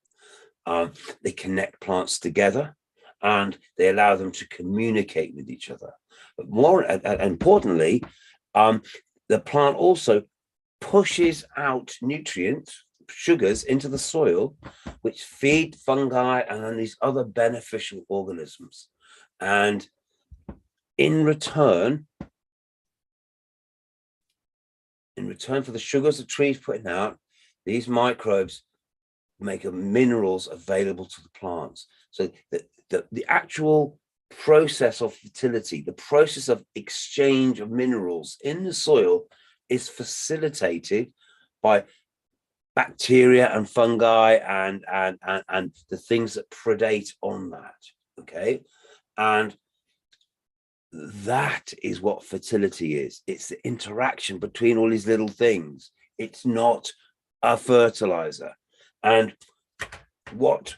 They connect plants together and they allow them to communicate with each other. But more importantly, the plant also pushes out nutrients, sugars into the soil, which feed fungi and then these other beneficial organisms. And in return for the sugars the trees putting out, these microbes make minerals available to the plants. So the actual process of fertility, the process of exchange of minerals in the soil is facilitated by bacteria and fungi and the things that predate on that. Okay. And that is what fertility is. It's the interaction between all these little things. It's not a fertilizer. And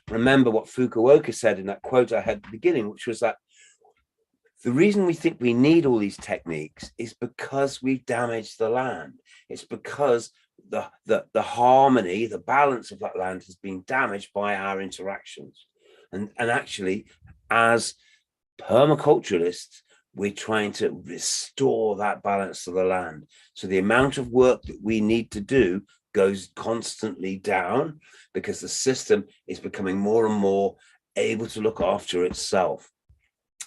remember what Fukuoka said in that quote I had at the beginning, which was that the reason we think we need all these techniques is because we've damaged the land. It's because the harmony, the balance of that land has been damaged by our interactions. And actually, as permaculturalists, we're trying to restore that balance to the land. So the amount of work that we need to do goes constantly down because the system is becoming more and more able to look after itself.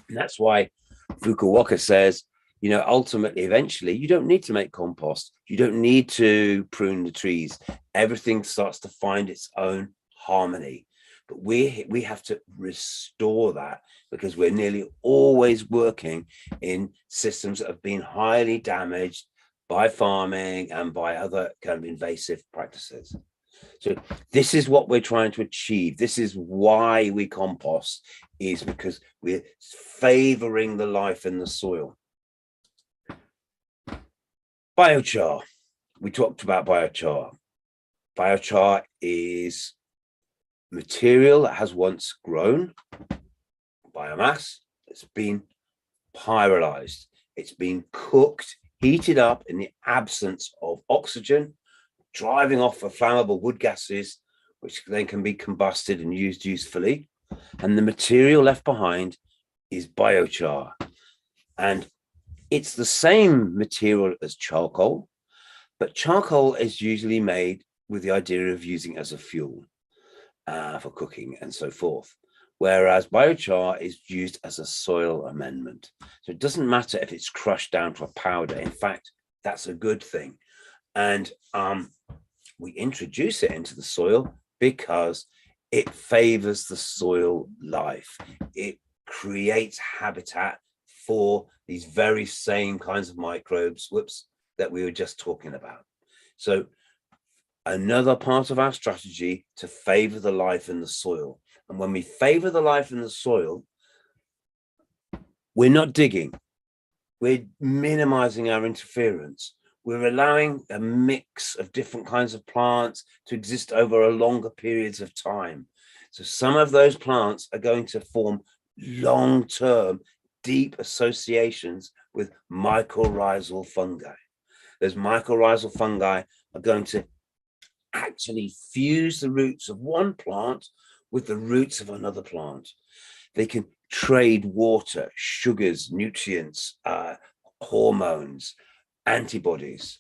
And that's why Fukuoka says, you know, ultimately, eventually, you don't need to make compost. You don't need to prune the trees. Everything starts to find its own harmony. But we have to restore that because we're nearly always working in systems that have been highly damaged by farming and by other kind of invasive practices. So this is what we're trying to achieve. This is why we compost, is because we're favoring the life in the soil. Biochar. We talked about biochar. Biochar is material that has once grown biomass. It's been pyrolyzed. It's been cooked, heated up in the absence of oxygen, driving off the flammable wood gases, which then can be combusted and used usefully. And the material left behind is biochar. And it's the same material as charcoal, but charcoal is usually made with the idea of using it as a fuel for cooking and so forth. Whereas biochar is used as a soil amendment. So it doesn't matter if it's crushed down to a powder. In fact, that's a good thing. And we introduce it into the soil because it favors the soil life. It creates habitat for these very same kinds of microbes, that we were just talking about. So another part of our strategy to favor the life in the soil. And when we favor the life in the soil, we're not digging. We're minimizing our interference. We're allowing a mix of different kinds of plants to exist over a longer periods of time. So some of those plants are going to form long-term, deep associations with mycorrhizal fungi. Those mycorrhizal fungi are going to actually fuse the roots of one plant with the roots of another plant. They can trade water, sugars, nutrients, hormones, antibodies.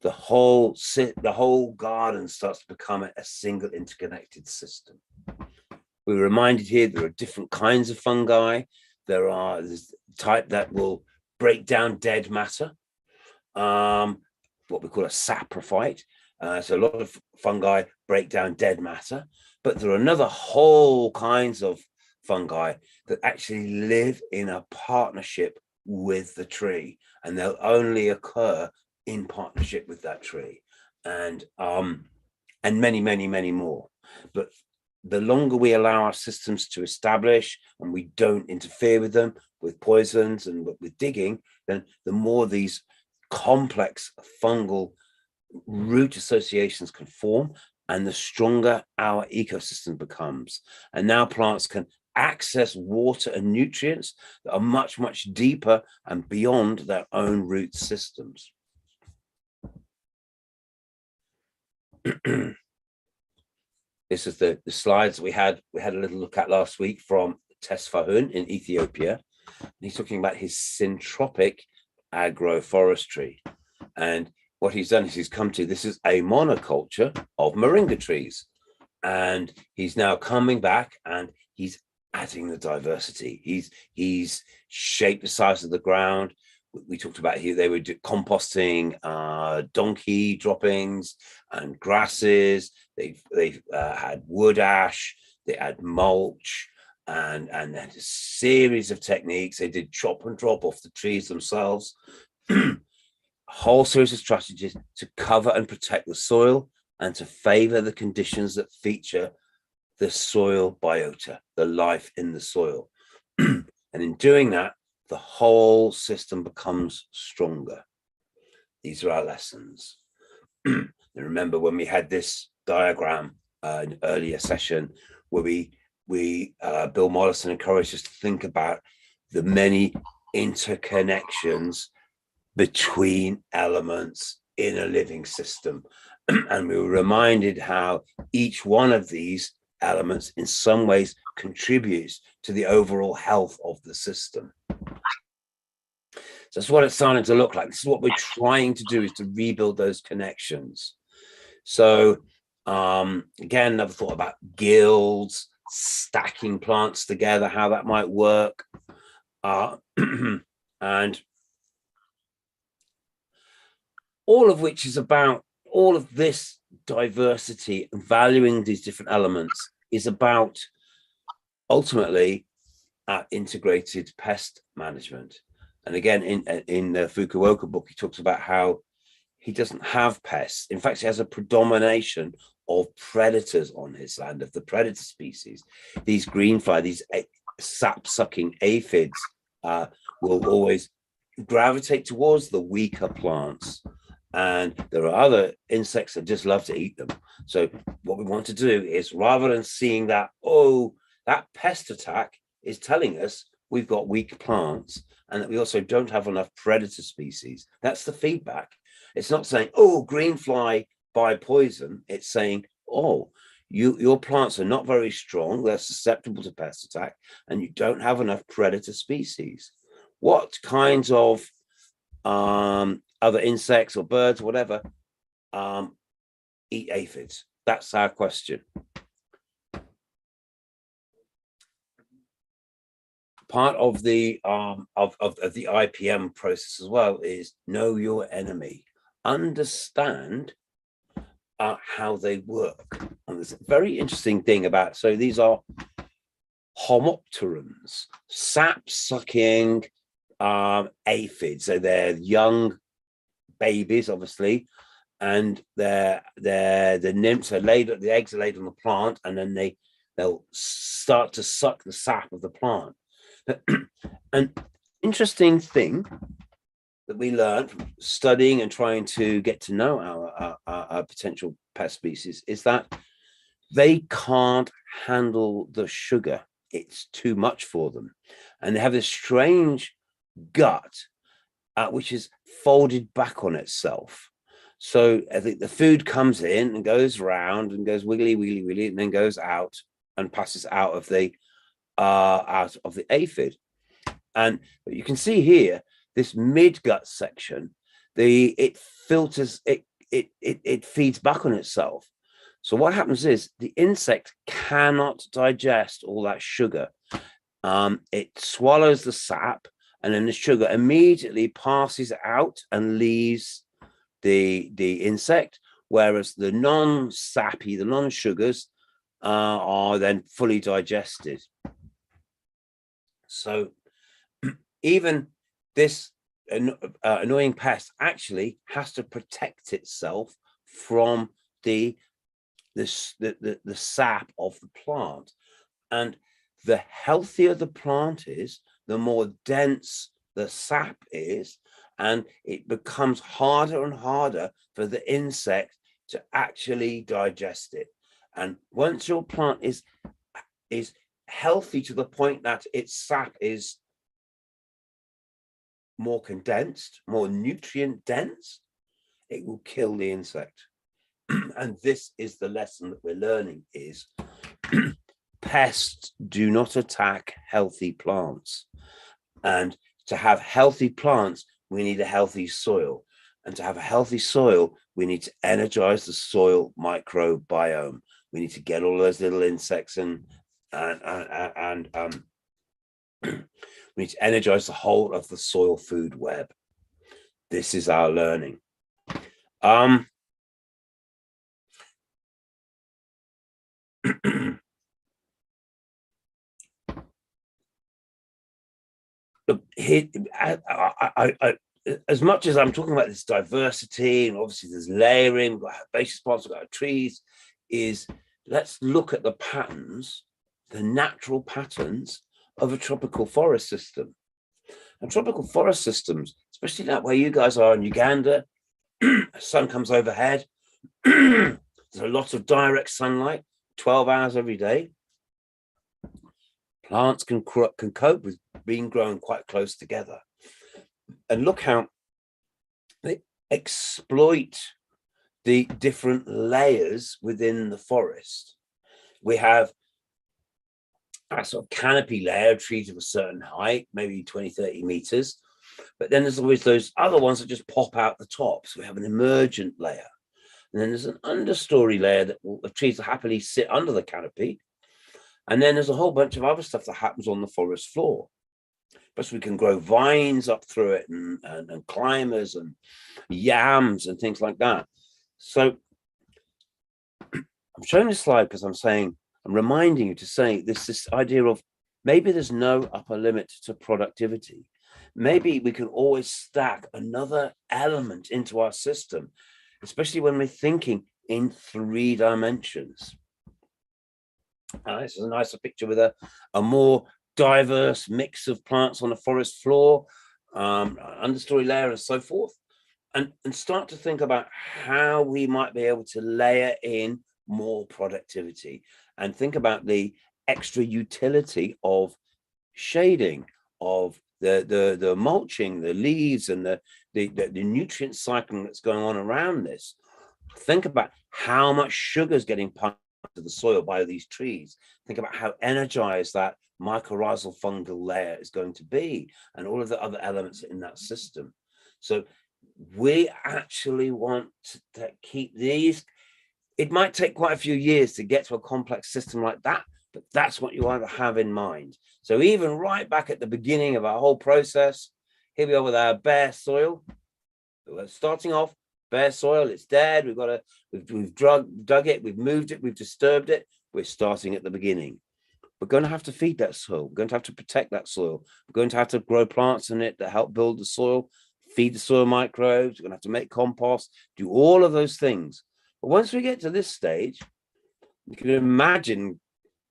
the whole garden starts to become a single interconnected system. We're reminded here there are different kinds of fungi. There's type that will break down dead matter, what we call a saprophyte. So a lot of fungi break down dead matter, but there are another whole kinds of fungi that actually live in a partnership with the tree, and they'll only occur in partnership with that tree, and many more. But the longer we allow our systems to establish and we don't interfere with them with poisons and with digging, then the more these complex fungal root associations can form, and the stronger our ecosystem becomes. And now plants can access water and nutrients that are much, much deeper and beyond their own root systems. This is the slides we had a little look at last week from Tess Fahun in Ethiopia. And he's talking about his syntropic agroforestry. And what he's done is he's come to, this is a monoculture of moringa trees. And he's now coming back and he's adding the diversity. He's shaped the size of the ground. We talked about here, they were composting donkey droppings and grasses. They've had wood ash, they had mulch, and had a series of techniques. They did chop and drop off the trees themselves. A whole series of strategies to cover and protect the soil and to favor the conditions that feature the soil biota, the life in the soil. And in doing that, the whole system becomes stronger. These are our lessons. And remember when we had this diagram in an earlier session where Bill Mollison encouraged us to think about the many interconnections between elements in a living system. And we were reminded how each one of these elements in some ways contributes to the overall health of the system. So that's what it's starting to look like. This is what we're trying to do, is to rebuild those connections. So again, another thought about guilds, stacking plants together, how that might work. And all of which is about, all of this diversity and valuing these different elements is about ultimately integrated pest management. And again, in the Fukuoka book, he talks about how he doesn't have pests. In fact, he has a predomination of predators on his land, of the predator species. These greenfly, these sap-sucking aphids will always gravitate towards the weaker plants. And there are other insects that just love to eat them. So what we want to do is, rather than seeing that, oh, that pest attack is telling us we've got weak plants and that we also don't have enough predator species. That's the feedback. It's not saying, oh, greenfly by poison. It's saying, oh, your plants are not very strong. They're susceptible to pest attack and you don't have enough predator species. What kinds of other insects or birds, whatever, eat aphids? That's our question. Part of the IPM process as well is know your enemy, understand how they work. And there's a very interesting thing about, so these are homopterans, sap-sucking aphids. So they're young babies, obviously, and the nymphs are laid, the eggs are laid on the plant, and then they'll start to suck the sap of the plant. An interesting thing that we learned from studying and trying to get to know our potential pest species is that they can't handle the sugar. It's too much for them. And they have this strange gut, which is folded back on itself. So I think the food comes in and goes round and goes wiggly, wiggly, wiggly, and then goes out and passes out of the aphid. And you can see here, this mid gut section, it filters, it it feeds back on itself. So what happens is the insect cannot digest all that sugar. It swallows the sap, and then the sugar immediately passes out and leaves the insect, whereas the non-sappy, the non-sugars are then fully digested. So even this annoying pest actually has to protect itself from the sap of the plant. And the healthier the plant is, the more dense the sap is, and it becomes harder and harder for the insect to actually digest it. And once your plant is healthy to the point that its sap is more condensed, more nutrient dense, it will kill the insect. And this is the lesson that we're learning, is pests do not attack healthy plants. And to have healthy plants, we need a healthy soil. And to have a healthy soil, we need to energize the soil microbiome. We need to get all those little insects and we need to energize the whole of the soil food web. This is our learning. Look, here, as much as I'm talking about this diversity, and obviously there's layering, we've got herbaceous plants, we've got trees, is let's look at the patterns, the natural patterns of a tropical forest system. And tropical forest systems, especially that way you guys are in Uganda, sun comes overhead, there's a lot of direct sunlight, 12 hours every day. Plants can cope with being grown quite close together. And look how they exploit the different layers within the forest. We have a sort of canopy layer, trees of a certain height, maybe 20, 30 meters. But then there's always those other ones that just pop out the top. So we have an emergent layer. And then there's an understory layer that the trees will happily sit under the canopy. And then there's a whole bunch of other stuff that happens on the forest floor. Plus we can grow vines up through it and climbers and yams and things like that. So I'm showing this slide because I'm reminding you to say this idea of maybe there's no upper limit to productivity. Maybe we can always stack another element into our system, especially when we're thinking in 3 dimensions. This is a nicer picture with a more diverse mix of plants on the forest floor, understory layer and so forth, and start to think about how we might be able to layer in more productivity and think about the extra utility of shading, of the mulching, the leaves and the nutrient cycling that's going on around this. Think about how much sugar is getting pumped to the soil by these trees. Think about how energized that mycorrhizal fungal layer is going to be and all of the other elements in that system. So we actually want to keep these. It might take quite a few years to get to a complex system like that, but that's what you want to have in mind. So even right back at the beginning of our whole process, here we are with our bare soil. We're starting off bare soil, it's dead, we've dug it, we've moved it, we've disturbed it. We're starting at the beginning. We're going to have to feed that soil. We're going to have to protect that soil. We're going to have to grow plants in it that help build the soil, feed the soil microbes. We're going to have to make compost, do all of those things. But once we get to this stage, you can imagine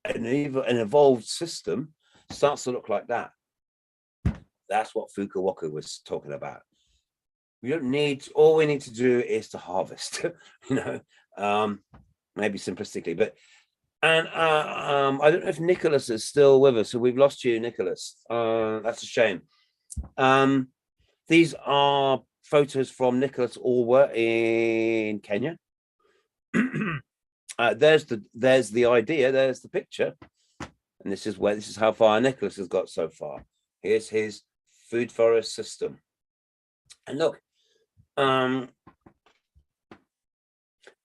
an evolved system starts to look like that. That's what Fukuoka was talking about. We don't need, all we need to do is to harvest, maybe simplistically, but, and I don't know if Nicholas is still with us, so we've lost you, Nicholas. That's a shame. These are photos from Nicholas Orwer in Kenya. There's the idea, there's the picture, and this is how far Nicholas has got so far. Here's his food forest system. And look,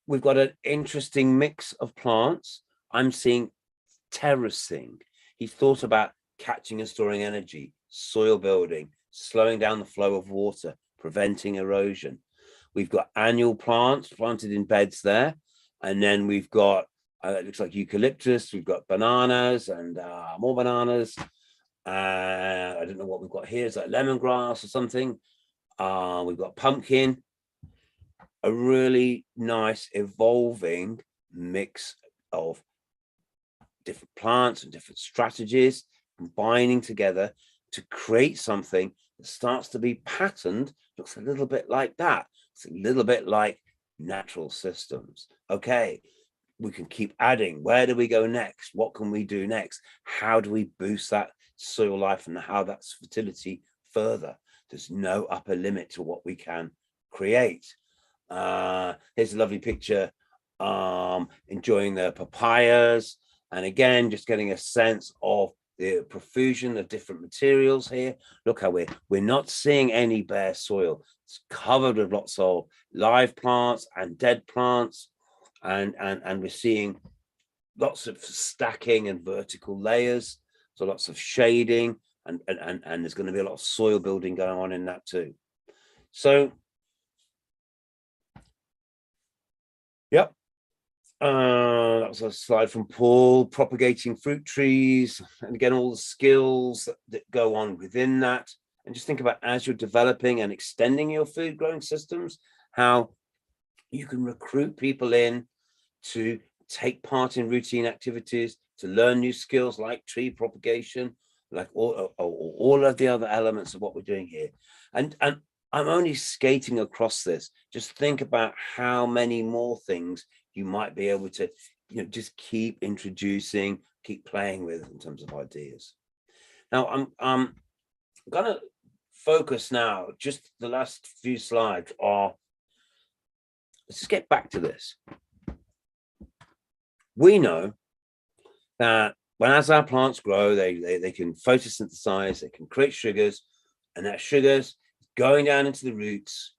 we've got an interesting mix of plants. I'm seeing terracing. He thought about catching and storing energy, soil building, slowing down the flow of water, preventing erosion. We've got annual plants planted in beds there. And then we've got, it looks like eucalyptus, we've got bananas and more bananas. I don't know what we've got here. Is that lemongrass or something? We've got pumpkin. A really nice evolving mix of different plants and different strategies combining together to create something that starts to be patterned. Looks a little bit like that. It's a little bit like natural systems. Okay, we can keep adding. Where do we go next? What can we do next? How do we boost that soil life and how that's fertility further? There's no upper limit to what we can create. Here's a lovely picture, enjoying the papayas, and again just getting a sense of the profusion of different materials here. Look how we're not seeing any bare soil. It's covered with lots of live plants and dead plants, and we're seeing lots of stacking and vertical layers, so lots of shading, and there's going to be a lot of soil building going on in that too. So yep, that was a slide from Paul, propagating fruit trees, and again all the skills that go on within that. And just think about, as you're developing and extending your food growing systems, how you can recruit people in to take part in routine activities, to learn new skills like tree propagation, like all of the other elements of what we're doing here. And I'm only skating across this. Just think about how many more things you might be able to, just keep introducing, keep playing with in terms of ideas. Now, I'm gonna focus now, just the last few slides are, let's just get back to this. We know that as our plants grow, they can photosynthesize, they can create sugars, and that sugars going down into the roots,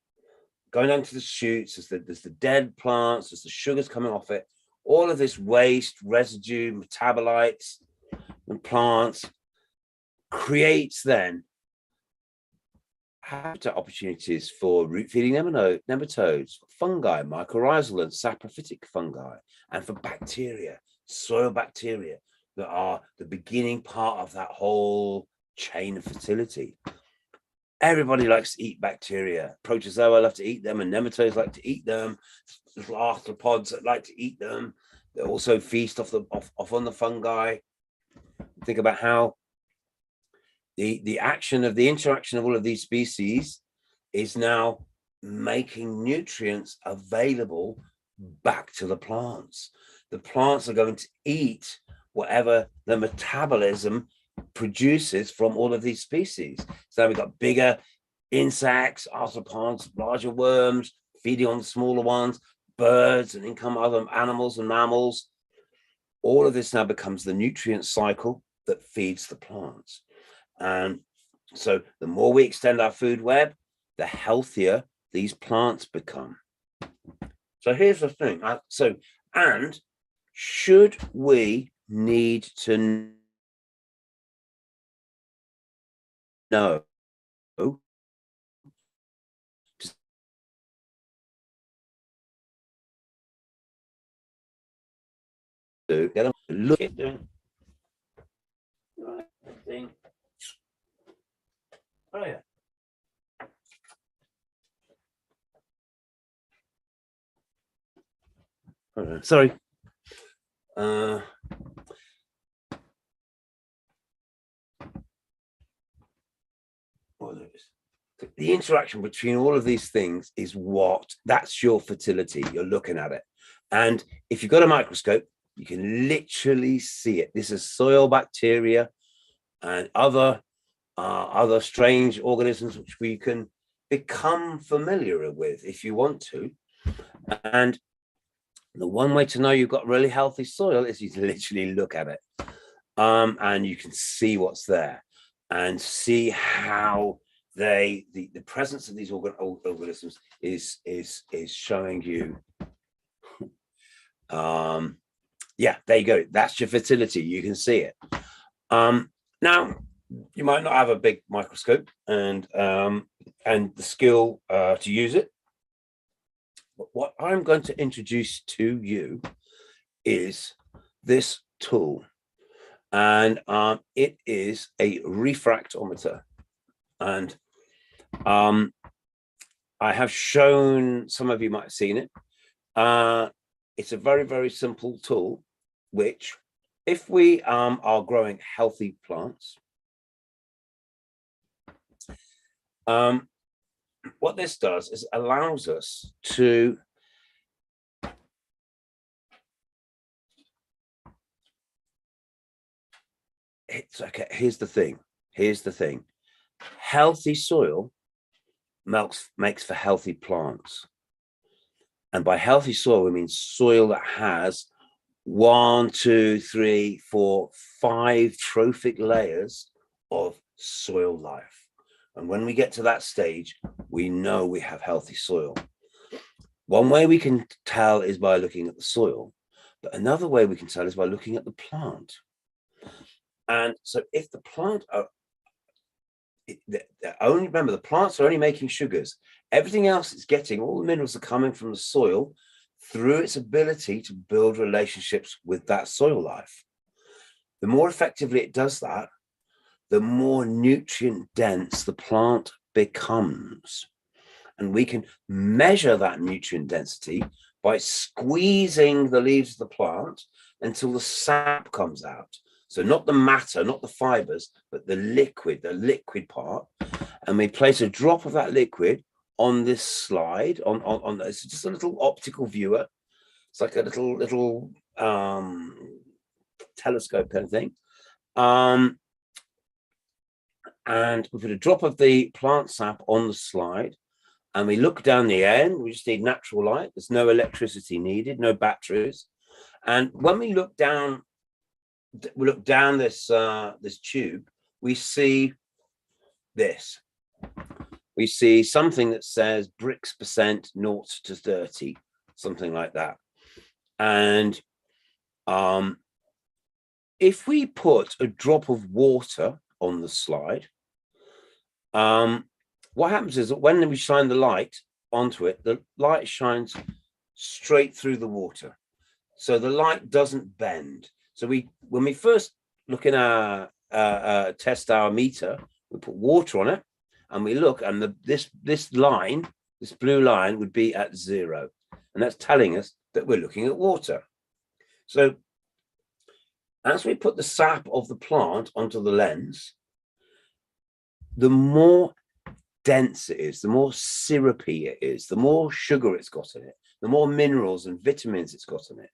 going down to the shoots, there's the dead plants, there's the sugars coming off it, all of this waste, residue, metabolites, and plants creates then habitat opportunities for root feeding nematodes, fungi, mycorrhizal and saprophytic fungi, and for bacteria, soil bacteria, that are the beginning part of that whole chain of fertility. Everybody likes to eat bacteria. Protozoa love to eat them, and nematodes like to eat them. Little arthropods that like to eat them. They also feast off on the fungi. Think about how the interaction of all of these species is now making nutrients available back to the plants. The plants are going to eat whatever the metabolism produces from all of these species. So we've got bigger insects, arthropods, larger worms feeding on the smaller ones, birds, and income other animals and mammals. All of this now becomes the nutrient cycle that feeds the plants. And so the more we extend our food web, the healthier these plants become. So here's the thing. And should we need to know to get them to look at doing right thing? Oh yeah. Sorry. The interaction between all of these things is that's your fertility. You're looking at it. And if you've got a microscope, you can literally see it. This is soil bacteria and other strange organisms which we can become familiar with if you want to. And the one way to know you've got really healthy soil is you literally look at it, and you can see what's there and see how the presence of these organisms is showing you Yeah, there you go. That's your fertility. You can see it. Now, you might not have a big microscope and the skill to use it. But what I'm going to introduce to you is this tool, and it is a refractometer. And I have shown, some of you might have seen it. It's a very, very simple tool, which if we are growing healthy plants, what this does is allows us to here's the thing. Healthy soil makes for healthy plants. And by healthy soil, we mean soil that has 1, 2, 3, 4, 5 trophic layers of soil life. And when we get to that stage, we know we have healthy soil. One way we can tell is by looking at the soil, but another way we can tell is by looking at the plant. And so if the plant only remember, the plants are only making sugars. Everything else it's getting, all the minerals are coming from the soil through its ability to build relationships with that soil life. The more effectively it does that, the more nutrient dense the plant becomes. And we can measure that nutrient density by squeezing the leaves of the plant until the sap comes out. So not the matter, not the fibers, but the liquid part. And we place a drop of that liquid on this slide, on it's just a little optical viewer. It's like a little telescope kind of thing. And we put a drop of the plant sap on the slide, and we look down the end. We just need natural light. There's no electricity needed, no batteries. And when we look down this this tube, we see this. We see something that says bricks percent 0 to 30, something like that. And if we put a drop of water on the slide, what happens is that when we shine the light onto it, the light shines straight through the water. So the light doesn't bend. So when we first look in our test our meter, we put water on it and we look, and this blue line would be at 0. And that's telling us that we're looking at water. So as we put the sap of the plant onto the lens, the more dense it is, the more syrupy it is, the more sugar it's got in it, the more minerals and vitamins it's got in it,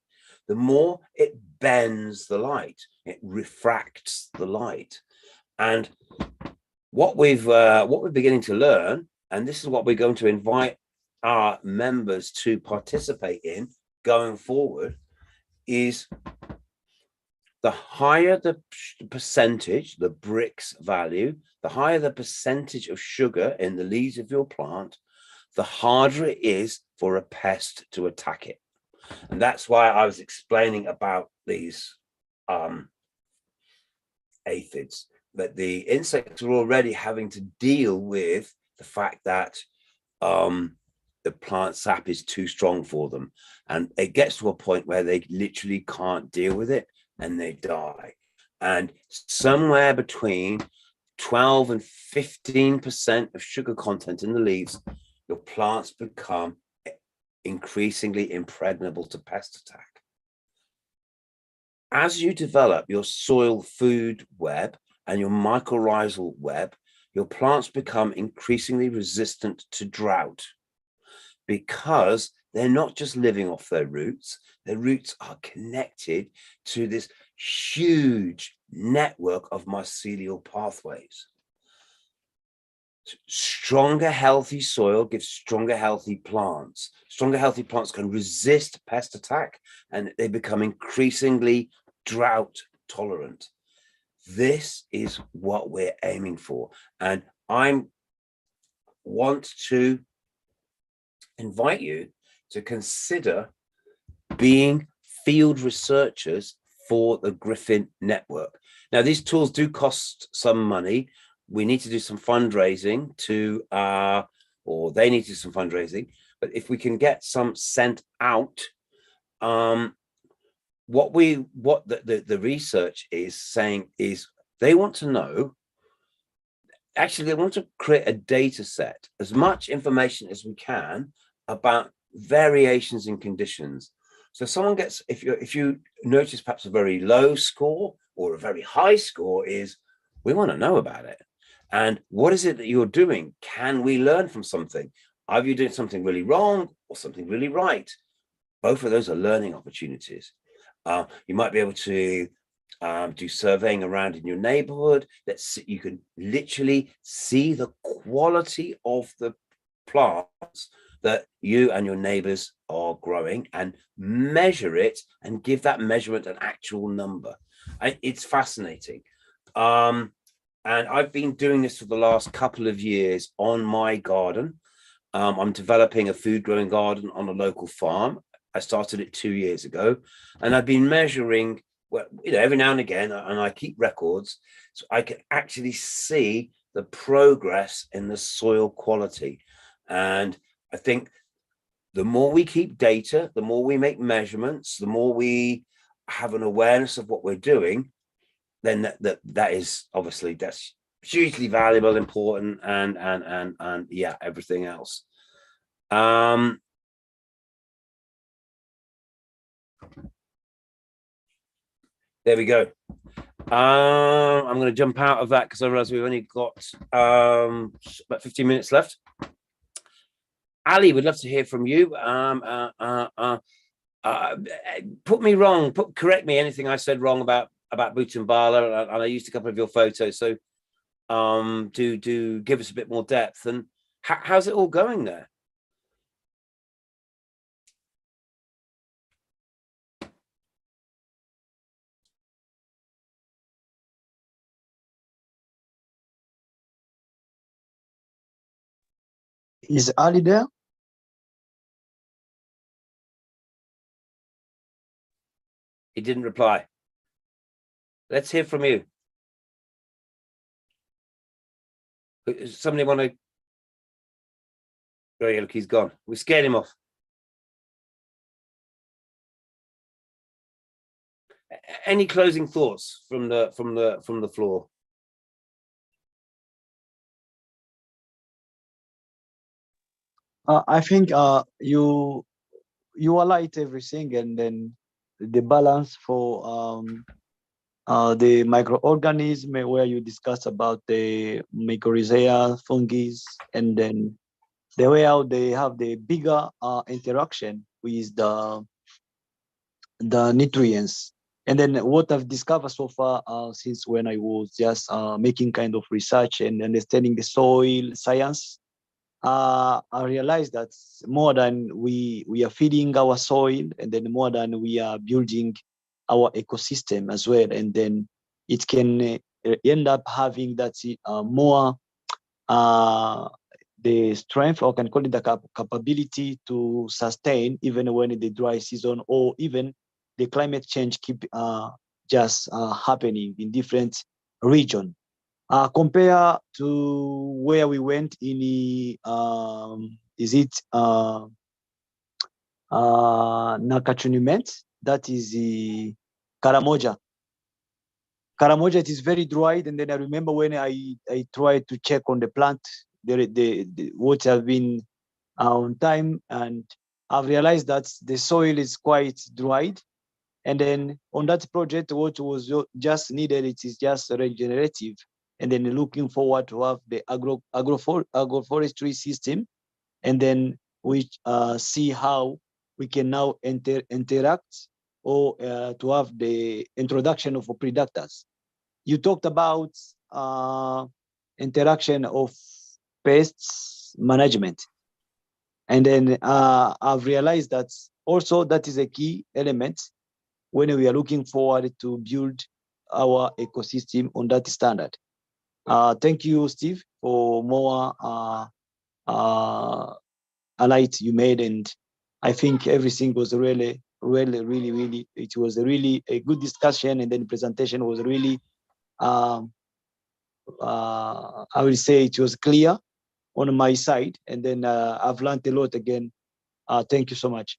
the more it bends the light, it refracts the light. And what we're beginning to learn, and this is what we're going to invite our members to participate in going forward, is the higher the percentage, the bricks value, the higher the percentage of sugar in the leaves of your plant, the harder it is for a pest to attack it. And that's why I was explaining about these aphids, that the insects are already having to deal with the fact that the plant sap is too strong for them. And it gets to a point where they literally can't deal with it and they die. And somewhere between 12 and 15% of sugar content in the leaves, your plants become increasingly impregnable to pest attack. As you develop your soil food web and your mycorrhizal web, your plants become increasingly resistant to drought, because they're not just living off their roots are connected to this huge network of mycelial pathways. Stronger, healthy soil gives stronger, healthy plants. Stronger, healthy plants can resist pest attack, and they become increasingly drought tolerant. This is what we're aiming for. And I want to invite you to consider being field researchers for the Griffin Network. Now, these tools do cost some money. We need to do some fundraising to, or they need to do some fundraising. But if we can get some sent out, what the research is saying is they want to know, actually they want to create a data set, as much information as we can about variations in conditions. So someone gets, if you notice perhaps a very low score or a very high score, is we want to know about it. And what is it that you're doing? Can we learn from something? Are you doing something really wrong or something really right? Both of those are learning opportunities. You might be able to do surveying around in your neighborhood. You can literally see the quality of the plants that you and your neighbors are growing and measure it and give that measurement an actual number. It's fascinating. And I've been doing this for the last couple of years on my garden. I'm developing a food growing garden on a local farm. I started it 2 years ago, and I've been measuring, well, every now and again, and I keep records, so I can actually see the progress in the soil quality. And I think the more we keep data, the more we make measurements, the more we have an awareness of what we're doing, then that is obviously, that's hugely valuable, important, and yeah, everything else. There we go. I'm going to jump out of that because I realize we've only got about 15 minutes left. Ali, we'd love to hear from you. Put me wrong, correct me anything I said wrong about Butambala, and I used a couple of your photos. So do give us a bit more depth. And how's it all going there? Is Ali there? He didn't reply. Let's hear from you. Somebody want to? Oh yeah, look, he's gone. We scared him off. Any closing thoughts from the floor? I think you highlight everything, and then the balance for the microorganism, where you discuss about the mycorrhizae, fungi, and then the way how they have the bigger interaction with the nutrients. And then what I've discovered so far since when I was just making kind of research and understanding the soil science, I realized that more than we are feeding our soil, and then more than we are building our ecosystem as well, and then it can end up having that more the strength, or can call it the capability to sustain even when the dry season or even the climate change keep just happening in different region. Compare to where we went in the Nakachuniment, that is the Karamoja. Karamoja, it is very dried, and then I remember when I tried to check on the plant, the what have been on time, and I've realized that the soil is quite dried. And then on that project, what was just needed, it is just regenerative. And then looking forward to have the agroforestry system, and then we see how we can now interact or to have the introduction of predators. You talked about interaction of pests management. And then I've realized that also that is a key element when we are looking forward to build our ecosystem on that standard. Thank you, Steve, for more highlight you made, and I think everything was really really, it was really a good discussion, and then the presentation was really, I will say it was clear on my side, and then I've learned a lot again. Thank you so much.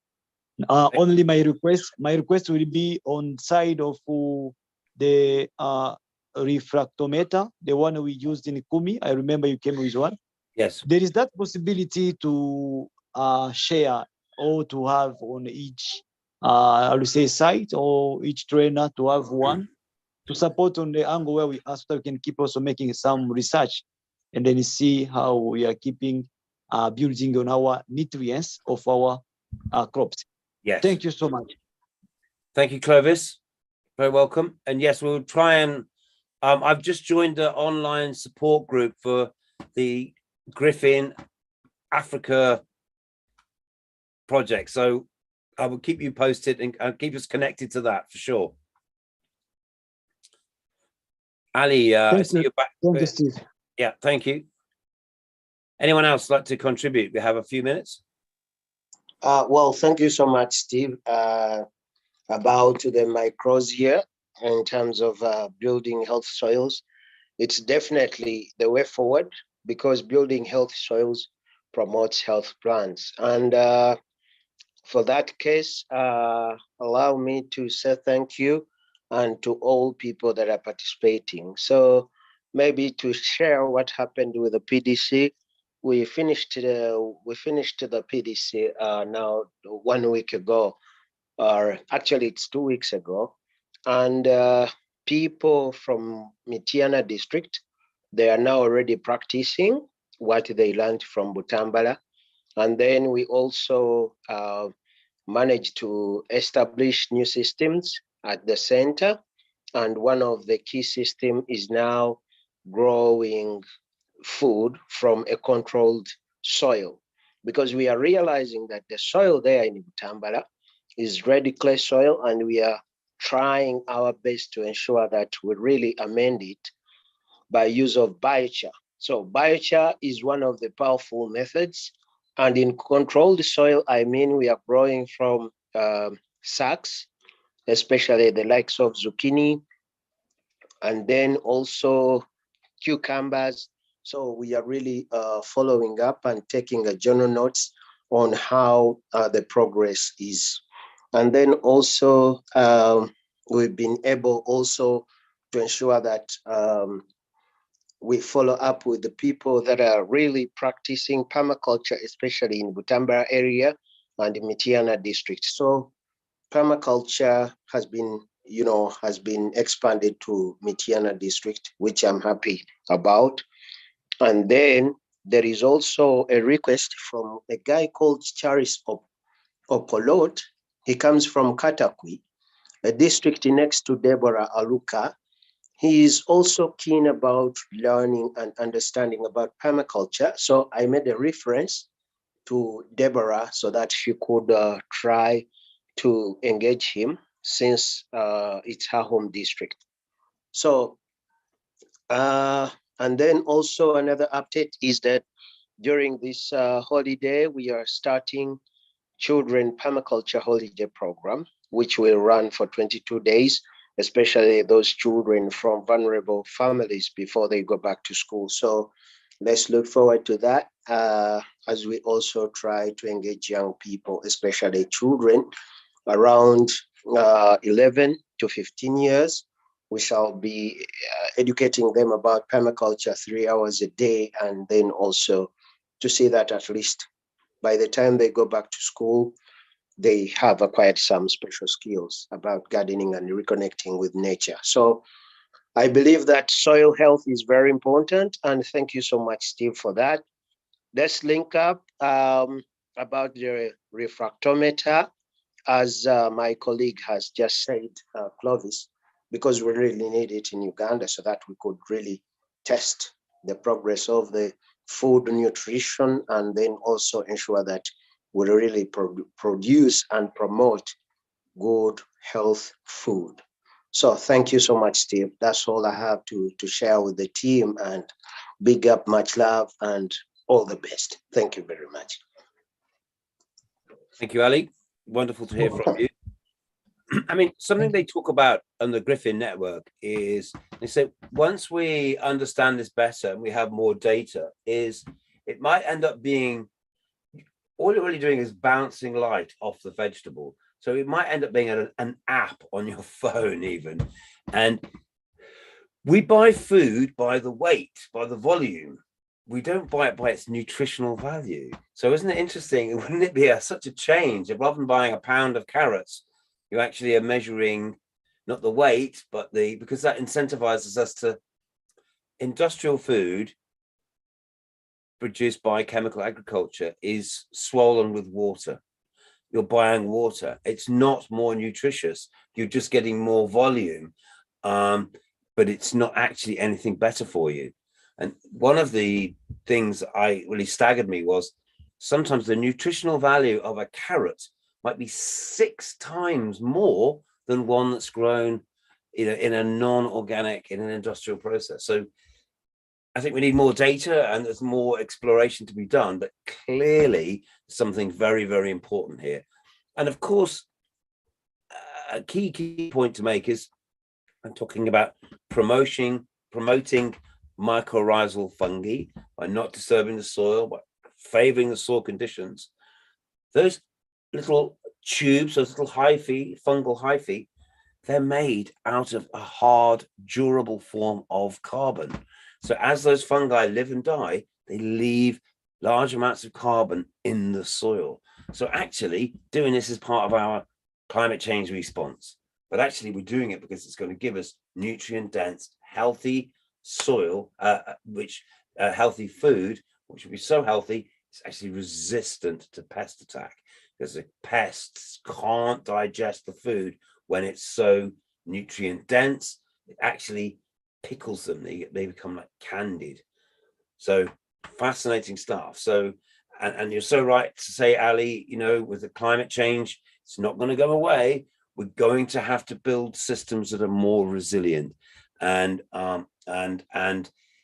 Only my request will be on side of the refractometer, the one we used in Kumi. I remember you came with one. Yes. There is that possibility to share or to have on each, I would say, site, or each trainer to have one to support on the angle where we ask that we can keep also making some research and then see how we are keeping building on our nutrients of our crops. Yes. Thank you so much. Thank you, Clovis. Very welcome. And yes, we'll try and I've just joined the online support group for the Griffin Africa project. So I will keep you posted and keep us connected to that for sure. Ali, I see you're back. Thank you, Steve. Yeah, thank you. Anyone else like to contribute? We have a few minutes. Well, thank you so much, Steve. About the micros here in terms of building health soils, it's definitely the way forward, because building health soils promotes health plants. And for that case, allow me to say thank you and to all people that are participating. So maybe to share what happened with the PDC. We finished the PDC now 1 week ago, or actually it's 2 weeks ago, and people from Mityana district, they are now already practicing what they learned from Butambala. And then we also managed to establish new systems at the center. And one of the key systems is now growing food from a controlled soil, because we are realizing that the soil there in Butambala is ready clay soil, and we are trying our best to ensure that we really amend it by use of biochar. So biochar is one of the powerful methods. And in controlled soil, I mean, we are growing from sacks, especially the likes of zucchini, and then also cucumbers. So we are really following up and taking a journal notes on how the progress is. And then also we've been able also to ensure that we follow up with the people that are really practicing permaculture, especially in Butambala area and the Mityana district. So permaculture has been expanded to Mityana district, which I'm happy about. And then there is also a request from a guy called Charis Opolot. He comes from Katakwi, a district next to Deborah Aluka. He is also keen about learning and understanding about permaculture. So I made a reference to Deborah so that she could try to engage him, since it's her home district. So, and then also another update is that during this holiday, we are starting Children Permaculture Holiday Program, which will run for 22 days, especially those children from vulnerable families before they go back to school. So let's look forward to that as we also try to engage young people, especially children around 11 to 15 years. We shall be educating them about permaculture 3 hours a day, and then also to see that at least by the time they go back to school, they have acquired some special skills about gardening and reconnecting with nature. So I believe that soil health is very important, and thank you so much, Steve, for that. Let's link up about the refractometer, as my colleague has just said, Clovis, because we really need it in Uganda so that we could really test the progress of the food nutrition, and then also ensure that we really produce and promote good health food. So thank you so much, Steve. That's all I have to share with the team, and big up, much love, and all the best. Thank you very much. Thank you, Ali. Wonderful to hear from you. I mean, something they talk about on the Griffin Network is they say once we understand this better and we have more data, is it might end up being all you're really doing is bouncing light off the vegetable. So it might end up being an app on your phone even. And we buy food by the weight, by the volume. We don't buy it by its nutritional value. So isn't it interesting? Wouldn't it be such a change if rather than buying a pound of carrots, you actually are measuring not the weight, but because that incentivizes us to industrial food produced by chemical agriculture is swollen with water. You're buying water. It's not more nutritious. You're just getting more volume, but it's not actually anything better for you. And one of the things that really staggered me was sometimes the nutritional value of a carrot might be 6 times more than one that's grown in a non-organic, in an industrial process. So I think we need more data and there's more exploration to be done, but clearly something very, very important here. And of course, a key point to make is I'm talking about promoting mycorrhizal fungi by not disturbing the soil, by favoring the soil conditions. Those little tubes, those little hyphae, fungal hyphae, they're made out of a hard, durable form of carbon. So as those fungi live and die, they leave large amounts of carbon in the soil. So actually doing this is part of our climate change response, but actually we're doing it because it's going to give us nutrient dense, healthy soil, healthy food, which will be so healthy, it's actually resistant to pest attack because the pests can't digest the food when it's so nutrient dense. It actually pickles them. They become like candied. So fascinating stuff. So, and you're so right to say, Ali, with the climate change, it's not going to go away. We're going to have to build systems that are more resilient, and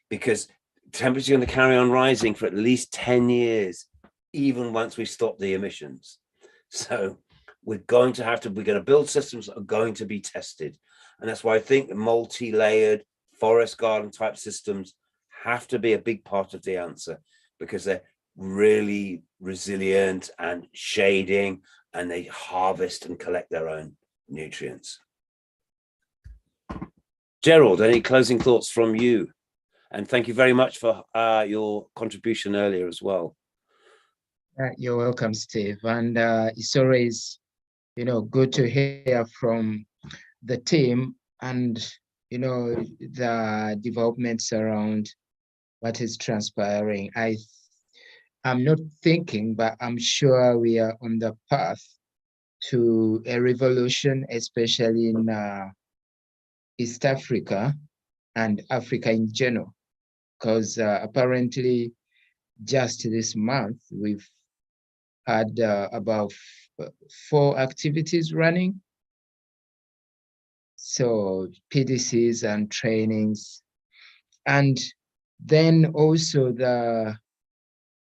because temperatures are going to carry on rising for at least 10 years, even once we stop the emissions. So we're going to build systems that are going to be tested. And that's why I think the multi-layered forest garden type systems have to be a big part of the answer, because they're really resilient and shading, and they harvest and collect their own nutrients. Gerald, any closing thoughts from you? And thank you very much for your contribution earlier as well. You're welcome, Steve. And it's always, good to hear from the team and, the developments around what is transpiring. I'm not thinking, but I'm sure we are on the path to a revolution, especially in East Africa and Africa in general, because apparently just this month, we've had about 4 activities running. So PDCs and trainings. And then also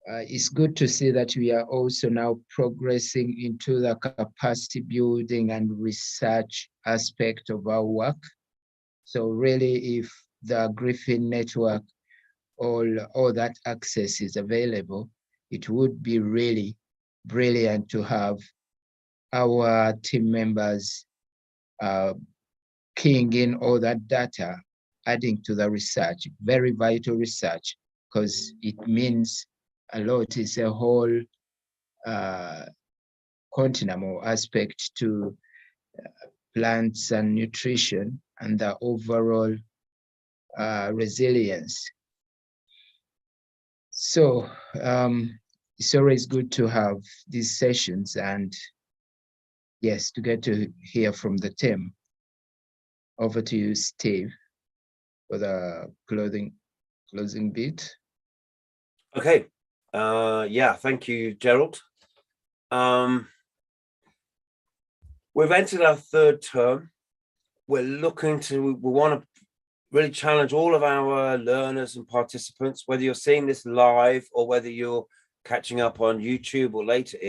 it's good to see that we are also now progressing into the capacity building and research aspect of our work. So really, if the Griffin Network, all that access is available, it would be really brilliant to have our team members keying in all that data, adding to the research, very vital research, because it means a lot. It's a whole continuum aspect to plants and nutrition and the overall resilience. So it's always good to have these sessions, and yes, to get to hear from the team. Over to you, Steve, for the closing bit. Okay. Yeah, thank you, Gerald. We've entered our 3rd term. We want to really challenge all of our learners and participants, whether you're seeing this live or whether you're catching up on YouTube or later,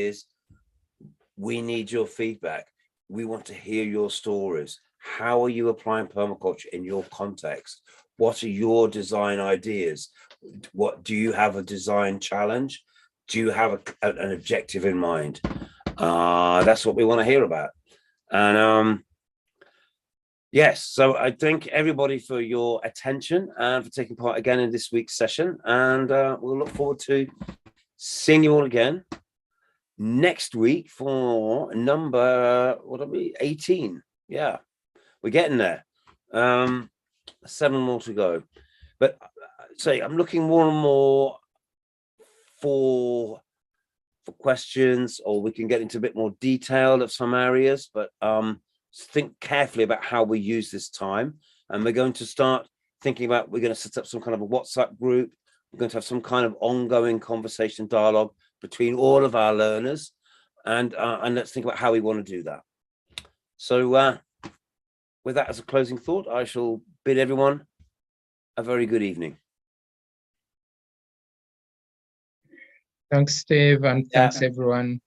we need your feedback. we want to hear your stories. How are you applying permaculture in your context? What are your design ideas? What do you have a design challenge? Do you have an objective in mind? That's what we want to hear about. And yes, so I thank everybody for your attention and for taking part again in this week's session. And we'll look forward to seeing you all again next week for number, what are we, 18? Yeah, we're getting there. 7 more to go. But say I'm looking more and more for questions, or we can get into a bit more detail of some areas, but think carefully about how we use this time. And we're going to start thinking about, we're going to set up some kind of a WhatsApp group. We're going to have some kind of ongoing conversation dialogue between all of our learners, and let's think about how we want to do that. So with that as a closing thought, I shall bid everyone a very good evening. Thanks, Steve, and thanks everyone.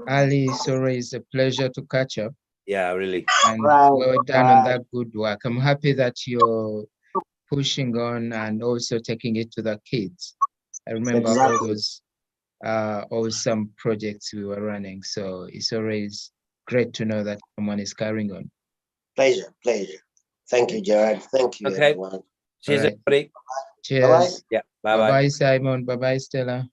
Ali, it's always a pleasure to catch up. Yeah, really. And well done on that good work. I'm happy that you're pushing on and also taking it to the kids. I remember all those awesome projects we were running. So it's always great to know that someone is carrying on. Pleasure. Thank you, Gerard. Thank you, everyone. Cheers, everybody. Cheers. Bye-bye. Yeah, bye-bye. Bye-bye, Simon. Bye-bye, Stella.